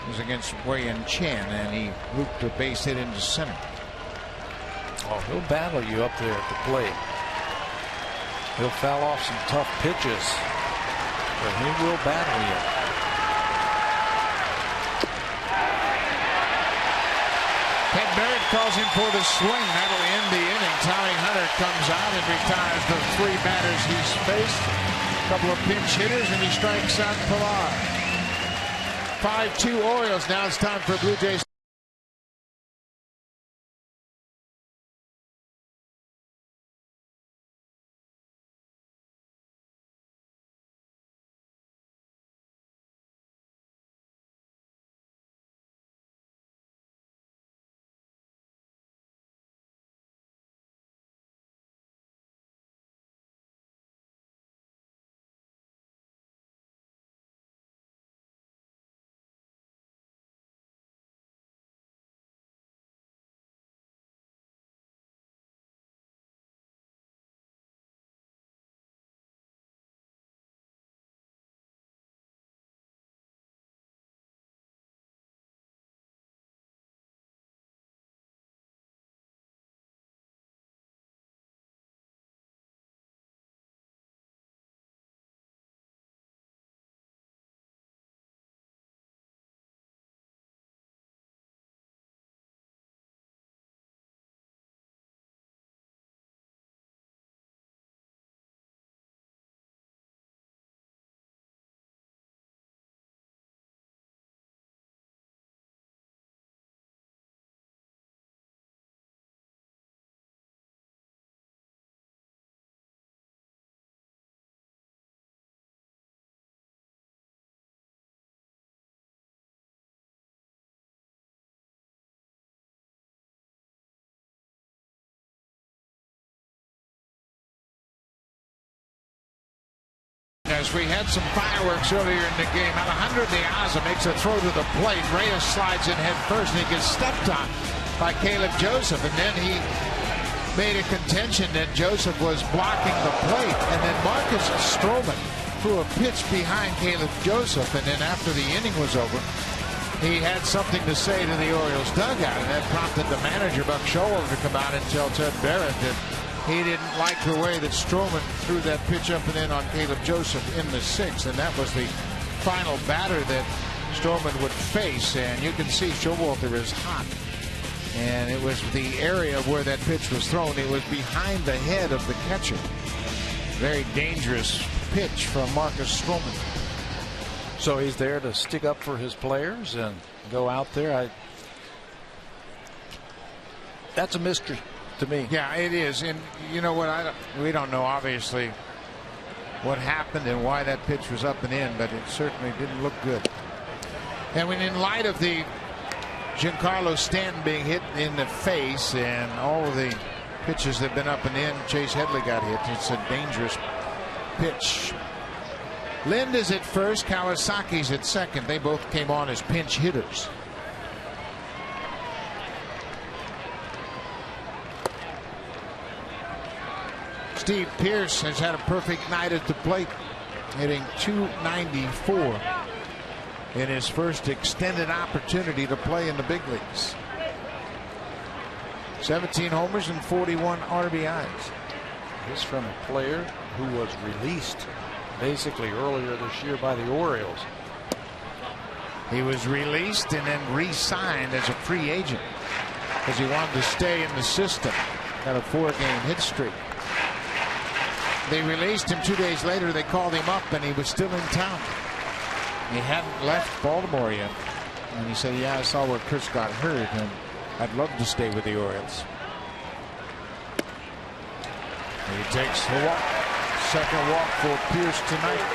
A: It was against Wei-Yin Chen, and he looped a base hit into center.
B: Oh, he'll battle you up there at the plate. He'll foul off some tough pitches, but he will battle you.
A: Ted Barrett calls him for the swing. That'll end the inning. Tommy Hunter comes out and retires the 3 batters he's faced. A couple of pinch hitters, and he strikes out Pillar. 5-2 Orioles. Now it's time for Blue Jays. As we had some fireworks earlier in the game, Alejandro Diaz makes a throw to the plate. Reyes slides in head first, and he gets stepped on by Caleb Joseph. And then he made a contention that Joseph was blocking the plate. And then Marcus Stroman threw a pitch behind Caleb Joseph. And then after the inning was over, he had something to say to the Orioles dugout. And that prompted the manager, Buck Showalter, to come out and tell Ted Barrett that he didn't like the way that Stroman threw that pitch up and in on Caleb Joseph in the 6th, and that was the final batter that Stroman would face, and you can see Showalter is hot. And it was the area where that pitch was thrown. It was behind the head of the catcher. Very dangerous pitch from Marcus Stroman.
B: So he's there to stick up for his players and go out there. That's a mystery to me.
A: Yeah, it is. And you know what? We don't know, obviously, what happened and why that pitch was up and in, but it certainly didn't look good. And when in light of the Giancarlo Stanton being hit in the face and all of the pitches that have been up and in, Chase Headley got hit. It's a dangerous pitch. Lind is at first, Kawasaki's at second. They both came on as pinch hitters. Steve Pearce has had a perfect night at the plate, hitting .294 in his first extended opportunity to play in the big leagues. 17 homers and 41 RBIs.
B: This from a player who was released basically earlier this year by the Orioles.
A: He was released and then re-signed as a free agent because he wanted to stay in the system. Got a 4-game hit streak. They released him 2 days later. They called him up and he was still in town. He hadn't left Baltimore yet. And he said, yeah, I saw where Chris got hurt and I'd love to stay with the Orioles. He takes the walk. Second walk for Pearce tonight.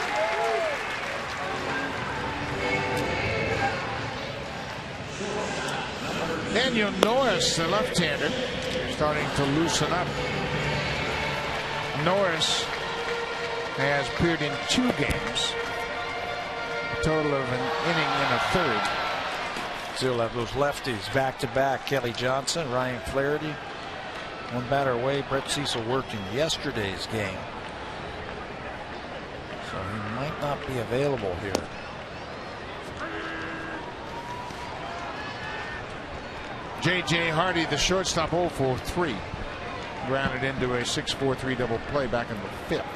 A: Daniel Norris, the left-hander, starting to loosen up. Norris has appeared in 2 games, a total of an inning and a third.
B: Still have those lefties back-to-back. Kelly Johnson, Ryan Flaherty. One batter away. Brett Cecil worked in yesterday's game, so he might not be available here.
A: J.J. Hardy, the shortstop, 0 for 3. Grounded into a 6-4-3 double play back in the 5th.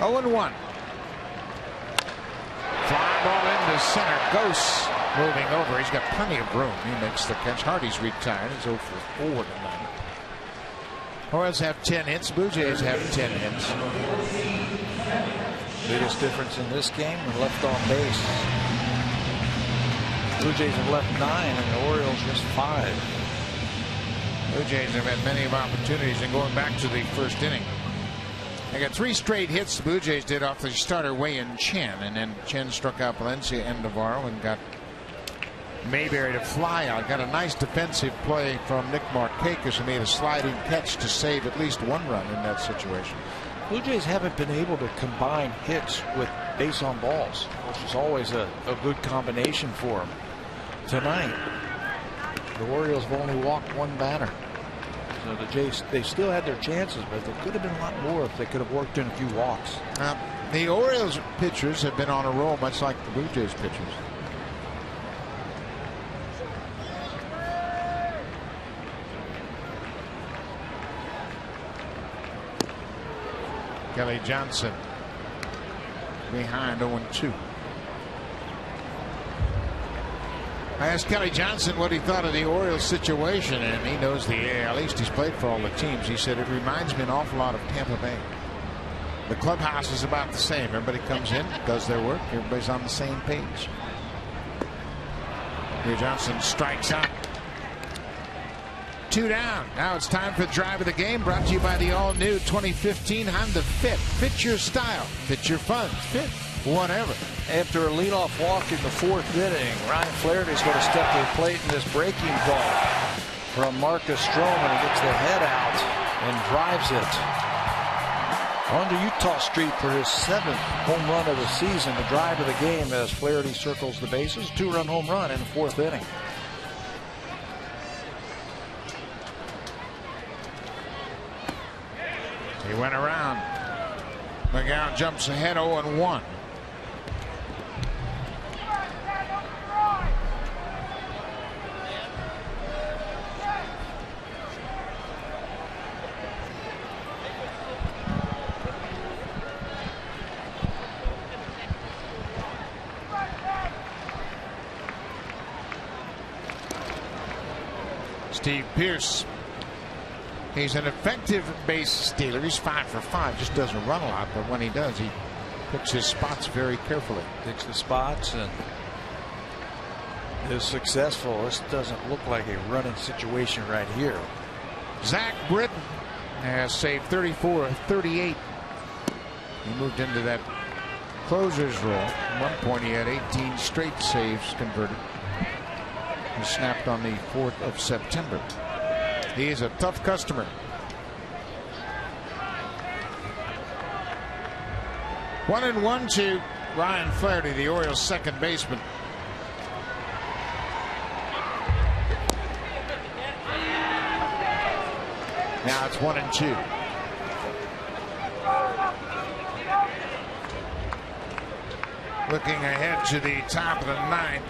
A: Oh, 1. Fly ball into center. Ghosts moving over. He's got plenty of room. He makes the catch. Hardy's retired. He's 0 for 4 tonight. Orioles have 10 hits. Blue Jays have 10 hits.
B: Biggest difference in this game, left on base. Blue Jays have left 9 and the Orioles just 5.
A: Blue Jays have had many opportunities and going back to the first inning. They got 3 straight hits the Blue Jays did off the starter Wei-Yin Chen, and then Chen struck out Valencia and Navarro and got Mayberry to fly out. Got a nice defensive play from Nick Markakis, who made a sliding catch to save at least 1 run in that situation.
B: Blue Jays haven't been able to combine hits with base on balls, which is always a good combination for them. Tonight, the Orioles have only walked 1 batter. So the Jays, they still had their chances, but there could have been a lot more if they could have worked in a few walks.
A: The Orioles pitchers have been on a roll, much like the Blue Jays pitchers. Kelly Johnson behind 0-2. I asked Kelly Johnson what he thought of the Orioles situation, and he knows the AL East. He's played for all the teams. He said it reminds me an awful lot of Tampa Bay. The clubhouse is about the same. Everybody comes in, does their work. Everybody's on the same page. Here Johnson strikes out. 2 down. Now it's time for the drive of the game, brought to you by the all-new 2015 Honda Fit. Fit your style. Fit your fun. Fit whatever.
B: After a leadoff walk in the 4th inning, Ryan Flaherty's going to step to the plate in this breaking ball from Marcus Stroman. He gets the head out and drives it. On to Utah Street for his 7th home run of the season, the drive of the game as Flaherty circles the bases. 2-run home run in the 4th inning.
A: He went around. McGowan jumps ahead 0-1. Steve Pearce. He's an effective base stealer. He's 5 for 5. Just doesn't run a lot, but when he does, he picks his spots very carefully.
B: Picks the spots and is successful. This doesn't look like a running situation right here.
A: Zach Britton has saved 34 of 38. He moved into that closer's role. At one point, he had 18 straight saves converted. He snapped on the 4th of September. He is a tough customer. One and one to Ryan Flaherty, the Orioles' second baseman. Now it's 1-2. Looking ahead to the top of the 9th.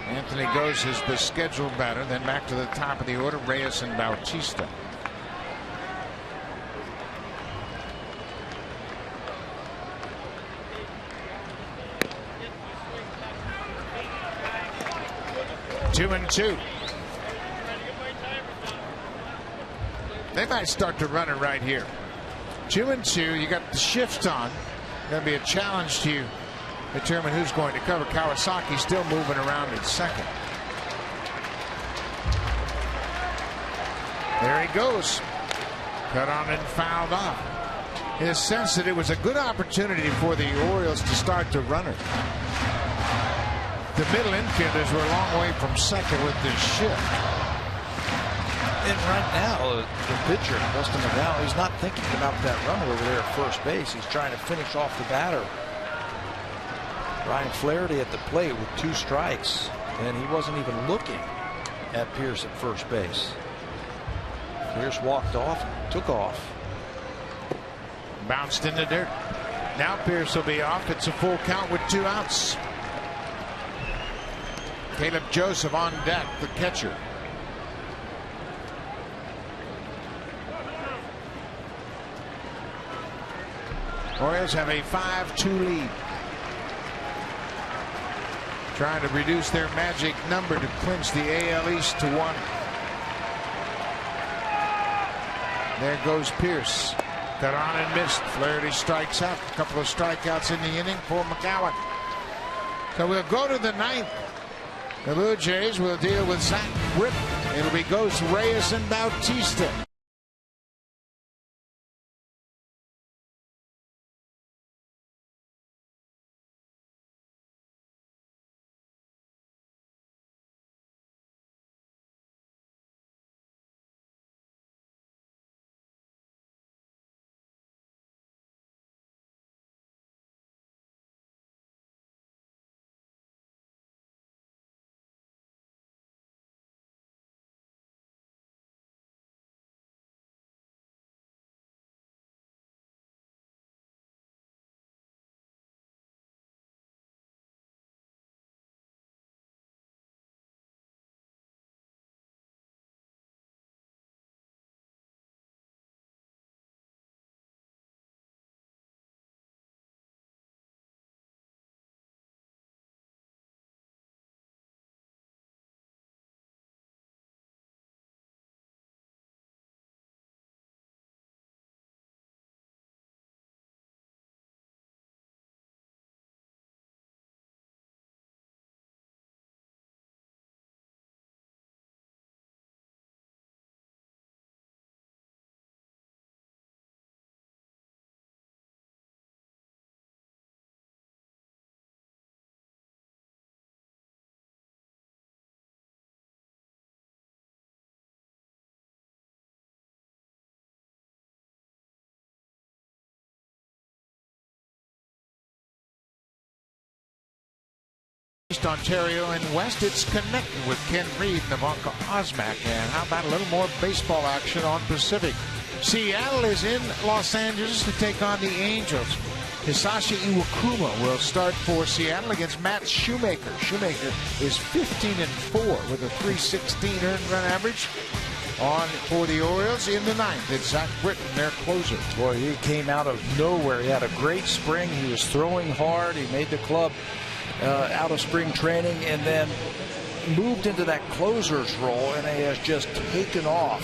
A: Anthony goes as the scheduled batter, then back to the top of the order, Reyes and Bautista. Two and two. They might start to run it right here. 2-2. You got the shift on. Going to be a challenge to determine who's going to cover. Kawasaki still moving around at second. There he goes. Cut on and fouled off. His sense that it was a good opportunity for the Orioles to start to run it. The middle infielders were a long way from second with this shift.
B: And right now, the pitcher, Dustin McGowan, he's not thinking about that runner over there at first base. He's trying to finish off the batter. Ryan Flaherty at the plate with 2 strikes, and he wasn't even looking at Pearce at first base. Pearce walked off, took off.
A: Bounced in the dirt. Now Pearce will be off. It's a full count with 2 outs. Caleb Joseph on deck, the catcher. Orioles have a 5-2 lead. Trying to reduce their magic number to clinch the AL East to 1. There goes Pearce. Got on and missed. Flaherty strikes out. A couple of strikeouts in the inning for McGowan. So we'll go to the 9th. The Blue Jays will deal with Zach Britton. It'll be Ghost, Reyes, and Bautista. East Ontario and West, it's connected with Ken Reed and Ivanka Osmak. And how about a little more baseball action on Pacific? Seattle is in Los Angeles to take on the Angels. Hisashi Iwakuma will start for Seattle against Matt Shoemaker. Shoemaker is 15-4 with a .316 earned run average. On for the Orioles in the ninth, it's Zach Britton, their closer.
B: Boy, he came out of nowhere. He had a great spring. He was throwing hard. He made the club out of spring training and then moved into that closer's role, and he has just taken off.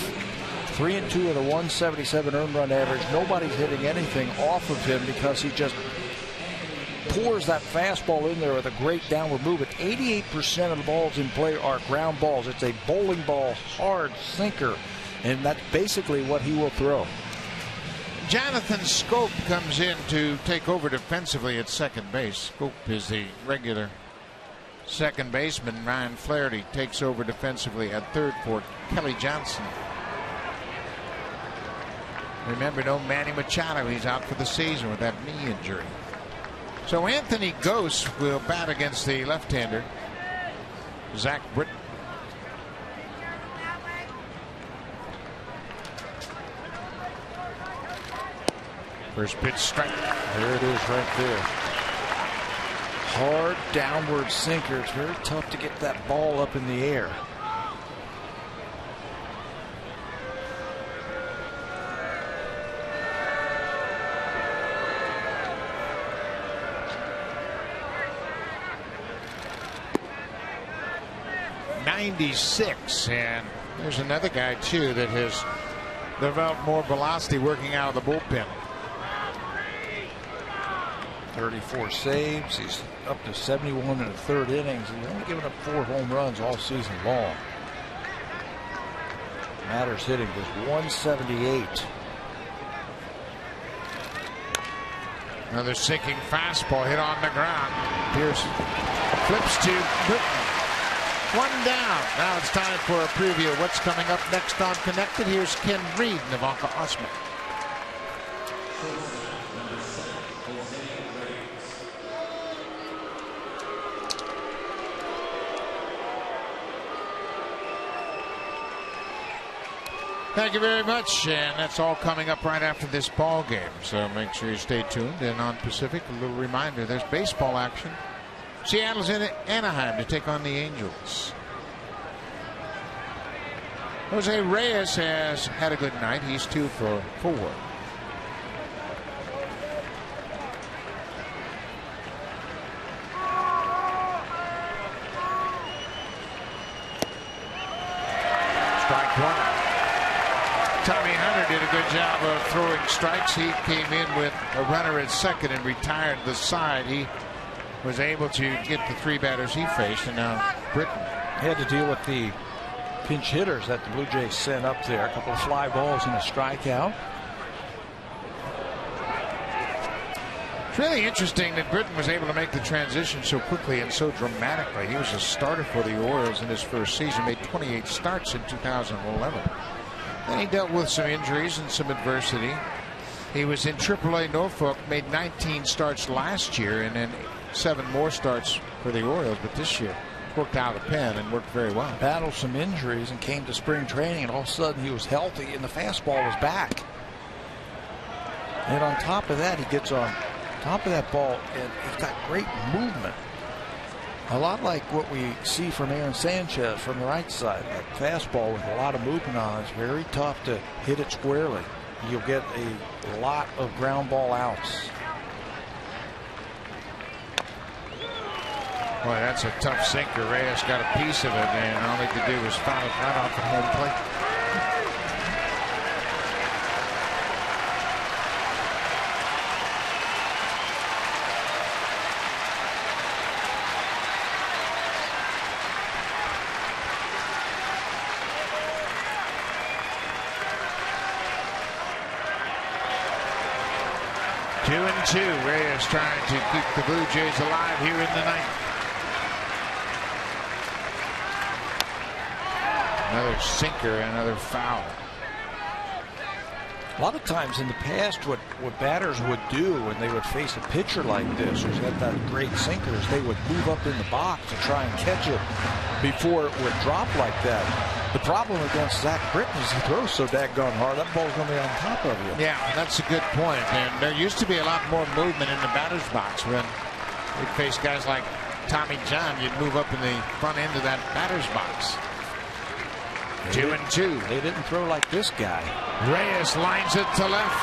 B: 3-2 with a .177 earned run average. Nobody's hitting anything off of him because he just pours that fastball in there with a great downward movement. 88% of the balls in play are ground balls. It's a bowling ball, hard sinker, and that's basically what he will throw.
A: Jonathan Scope comes in to take over defensively at second base. Scope is the regular second baseman. Ryan Flaherty takes over defensively at third for Kelly Johnson. Remember, no Manny Machado. He's out for the season with that knee injury. So Anthony Gose will bat against the left-hander, Zach Britton. First pitch strike.
B: There it is right there. Hard downward sinker. It's very tough to get that ball up in the air.
A: .96, and there's another guy too that has developed more velocity working out of the bullpen.
B: 34 saves. He's up to 71 in the third innings. He's only given up 4 home runs all season long. Matters hitting just .178.
A: Another sinking fastball hit on the ground. Pierce flips to Britton. One down. Now it's time for a preview of what's coming up next on Connected. Here's Ken Reed and Ivanka Osman. Thank you very much, and that's all coming up right after this ball game. So make sure you stay tuned. And on Pacific, a little reminder: there's baseball action. Seattle's in Anaheim to take on the Angels. Jose Reyes has had a good night. He's 2 for 4. Strike one. Tommy Hunter did a good job of throwing strikes. He came in with a runner at second and retired the side. He was able to get the 3 batters he faced, and now Britton.
B: He had to deal with the pinch hitters that the Blue Jays sent up there. A couple of fly balls and a strikeout.
A: It's really interesting that Britton was able to make the transition so quickly and so dramatically. He was a starter for the Orioles in his first season, made 28 starts in 2011. Then he dealt with some injuries and some adversity. He was in AAA Norfolk, made 19 starts last year, and then 7 more starts for the Orioles, but this year worked out a pen and worked very well.
B: Battled some injuries and came to spring training, and all of a sudden he was healthy and the fastball was back. And on top of that, he gets on top of that ball and he's got great movement. A lot like what we see from Aaron Sanchez from the right side. That fastball with a lot of movement on it. It's very tough to hit it squarely. You'll get a lot of ground ball outs.
A: Boy, that's a tough sinker. Reyes got a piece of it, and all he could do was foul it right off the home plate. Two and two. Reyes trying to keep the Blue Jays alive here in the ninth. Another sinker and another foul.
B: A lot of times in the past, what batters would do when they would face a pitcher like this, who's got that great sinker, is they would move up in the box to try and catch it before it would drop like that. The problem against Zach Britton is he throws so daggone hard, that ball's going to be on top of you.
A: Yeah, that's a good point. And there used to be a lot more movement in the batter's box. When we'd face guys like Tommy John, you'd move up in the front end of that batter's box. 2-2.
B: They didn't throw like this guy.
A: Reyes lines it to left.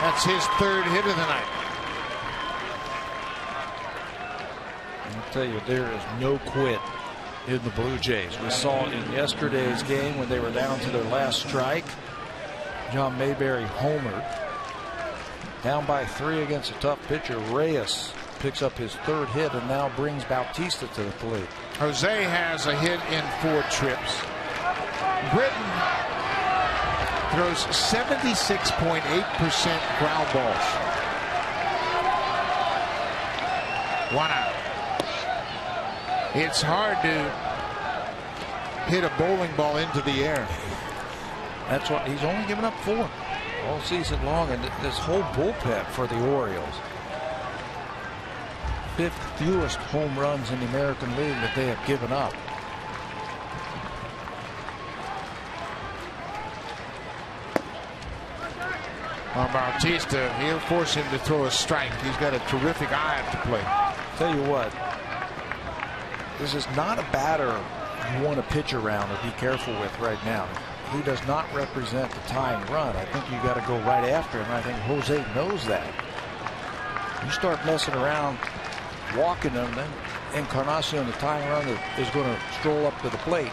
A: That's his third hit of the night.
B: I'll tell you, there is no quit in the Blue Jays. We saw in yesterday's game when they were down to their last strike. John Mayberry homered. Down by 3 against a tough pitcher. Reyes picks up his third hit and now brings Bautista to the plate.
A: Jose has a hit in 4 trips. Britton throws 76.8% ground balls. 1 out. It's hard to hit a bowling ball into the air.
B: That's what he's only given up 4 all season long, and this whole bullpen for the Orioles. 5th fewest home runs in the American League that they have given up.
A: Well, Bautista, he'll force him to throw a strike. He's got a terrific eye at the plate.
B: Tell you what, this is not a batter you want to pitch around or be careful with right now. He does not represent the tying run. I think you got to go right after him. I think Jose knows that. You start messing around, walking him, then Encarnacion, the tying run, is going to stroll up to the plate.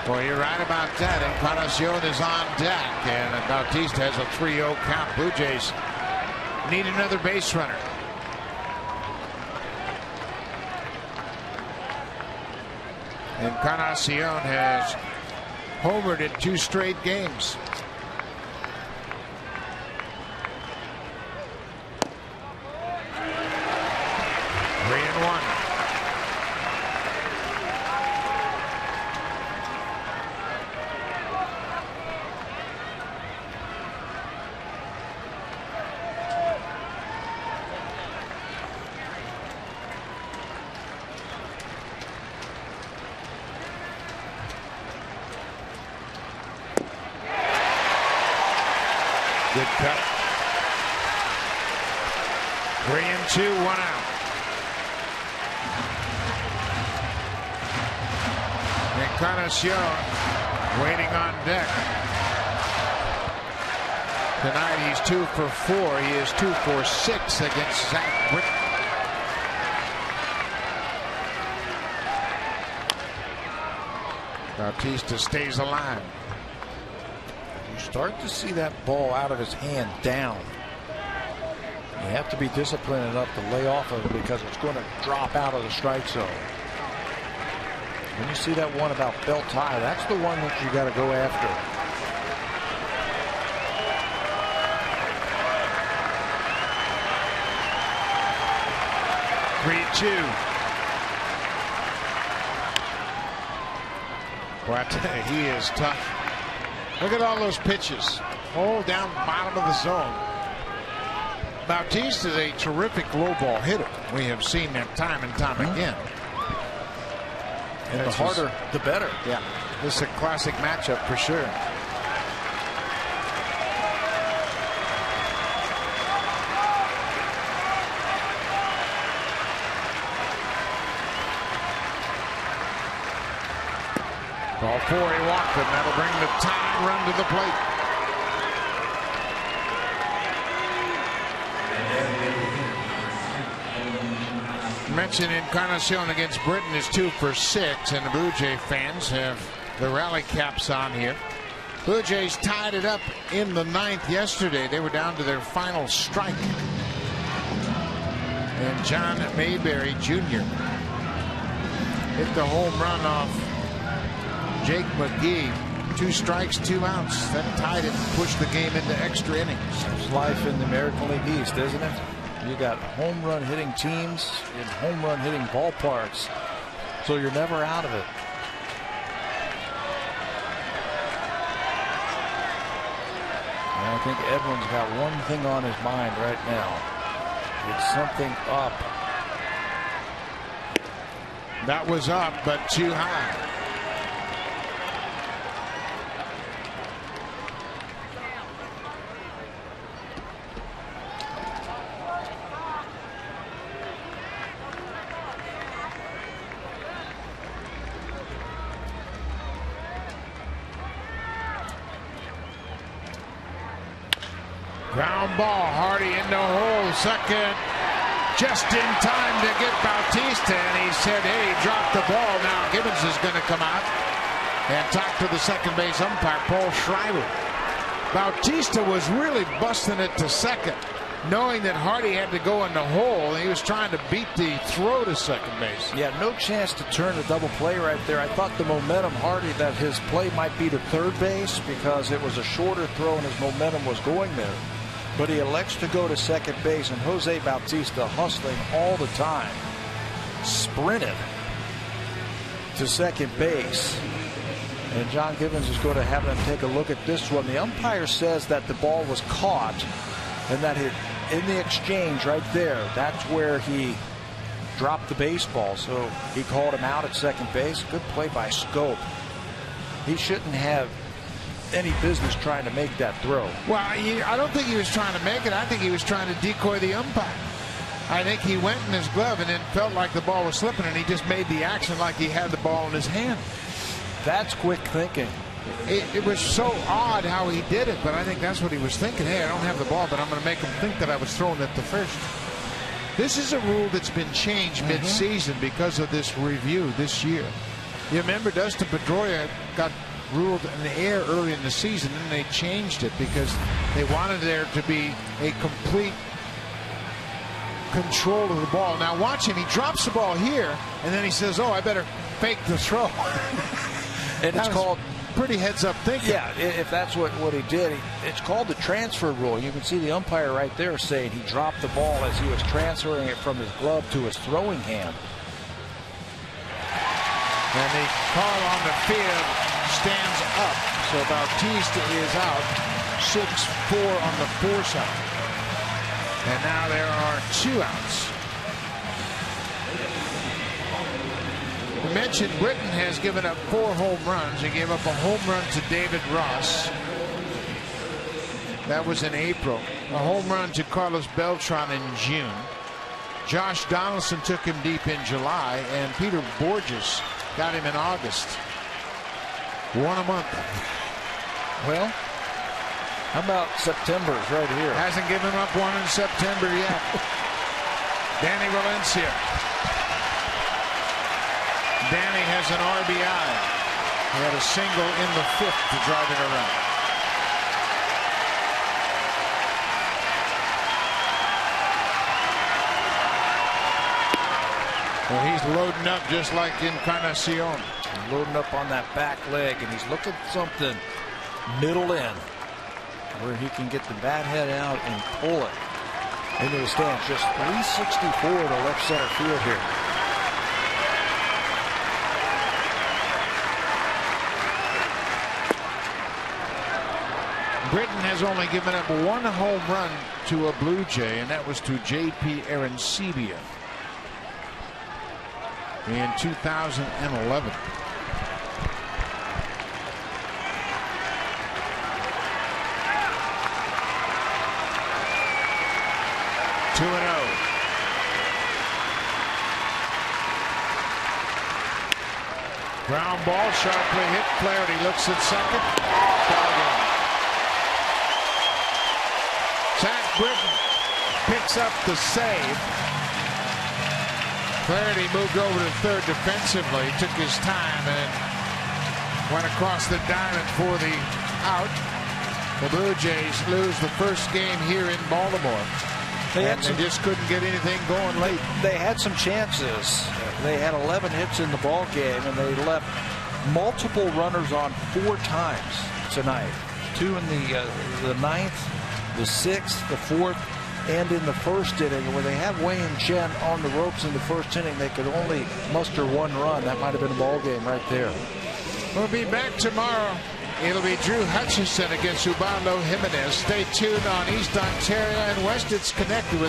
A: Well, you're right about that. Encarnacion is on deck, and Bautista has a 3-0 count. Blue Jays need another base runner. Encarnacion has homered in 2 straight games. Three and one. Good cut. 3-2, 1 out. Encarnacion waiting on deck. Tonight he's 2 for 4. He is 2 for 6 against Zach Britton. Bautista stays alive.
B: Start to see that ball out of his hand down. You have to be disciplined enough to lay off of it because it's going to drop out of the strike zone. When you see that one about belt high, that's the one that you got to go after.
A: Well, I tell you, he is tough. Look at all those pitches. Oh, down bottom of the zone. Bautista is a terrific low ball hitter. We have seen that time and time again.
B: And the harder, the better.
A: Yeah, this is a classic matchup for sure. Ball 4, he walked it, and that'll bring the tying run to the plate. Mentioned Encarnacion against Britton is 2 for 6, and the Blue Jay fans have the rally caps on here. Blue Jays tied it up in the 9th yesterday. They were down to their final strike. And John Mayberry Jr. hit the home run off Jake McGee. 2 strikes, 2 outs. That tied it and pushed the game into extra innings.
B: There's life in the American League East, isn't it? You got home run hitting teams in home run hitting ballparks, so you're never out of it. I think Edwin's got one thing on his mind right now. It's something up.
A: That was up, but too high. Ground ball, Hardy in the hole, second, just in time to get Bautista, and he said, hey, drop the ball. Now Gibbons is going to come out and talk to the second base umpire, Paul Schreiber. Bautista was really busting it to second, knowing that Hardy had to go in the hole, and he was trying to beat the throw to second base.
B: Yeah, no chance to turn a double play right there. I thought the momentum, Hardy, that his play might be to third base because it was a shorter throw and his momentum was going there. But he elects to go to second base, and Jose Bautista, hustling all the time, sprinted to second base. And John Gibbons is going to have them take a look at this one. The umpire says that the ball was caught, and that in the exchange right there, that's where he dropped the baseball. So he called him out at second base. Good play by Scope. He shouldn't have any business trying to make that throw.
A: Well, I don't think he was trying to make it. I think he was trying to decoy the umpire. I think he went in his glove and then felt like the ball was slipping, and he just made the action like he had the ball in his hand.
B: That's quick thinking.
A: It was so odd how he did it, but I think that's what he was thinking. Hey, I don't have the ball, but I'm going to make him think that I was throwing it to first. This is a rule that's been changed mid-season because of this review this year. You remember Dustin Pedroia got ruled in the air early in the season, and they changed it because they wanted there to be a complete control of the ball. Now watch him. He drops the ball here, and then he says, oh, I better fake the throw.
B: And it's called
A: pretty heads-up thinking.
B: Yeah, if that's what he did. It's called the transfer rule. You can see the umpire right there saying he dropped the ball as he was transferring it from his glove to his throwing hand.
A: And the call on the field stands up. So Bautista is out. 6-4 on the force out. And now there are 2 outs. We mentioned Britton has given up 4 home runs. He gave up a home run to David Ross. That was in April. A home run to Carlos Beltran in June. Josh Donaldson took him deep in July, and Peter Borges got him in August. 1 a month.
B: Well, how about September's right here?
A: Hasn't given up 1 in September yet. Danny Valencia. Danny has an RBI. He had a single in the 5th to drive it around. Well, he's loading up just like Encarnacion.
B: Loading up on that back leg, and he's looking for something middle in where he can get the bat head out and pull it into the stands. Just 364 to left center field here.
A: Britton has only given up 1 home run to a Blue Jay, and that was to J.P. Arancibia in 2011. Two and 0. Ground ball, sharply hit. Flaherty looks at second. Foul game. Zach Britton picks up the save. Flaherty moved over to third defensively, took his time, and went across the diamond for the out. The Blue Jays lose the first game here in Baltimore. They just couldn't get anything going late.
B: They had some chances. They had 11 hits in the ball game, and they left multiple runners on 4 times tonight. 2 in the 9th, the 6th, the 4th, and in the first inning. When they had Wei and Chen on the ropes in the first inning, they could only muster 1 run. That might have been a ball game right there.
A: We'll be back tomorrow It'll be Drew Hutchison against Ubaldo Jimenez. Stay tuned on East Ontario and West. It's connected with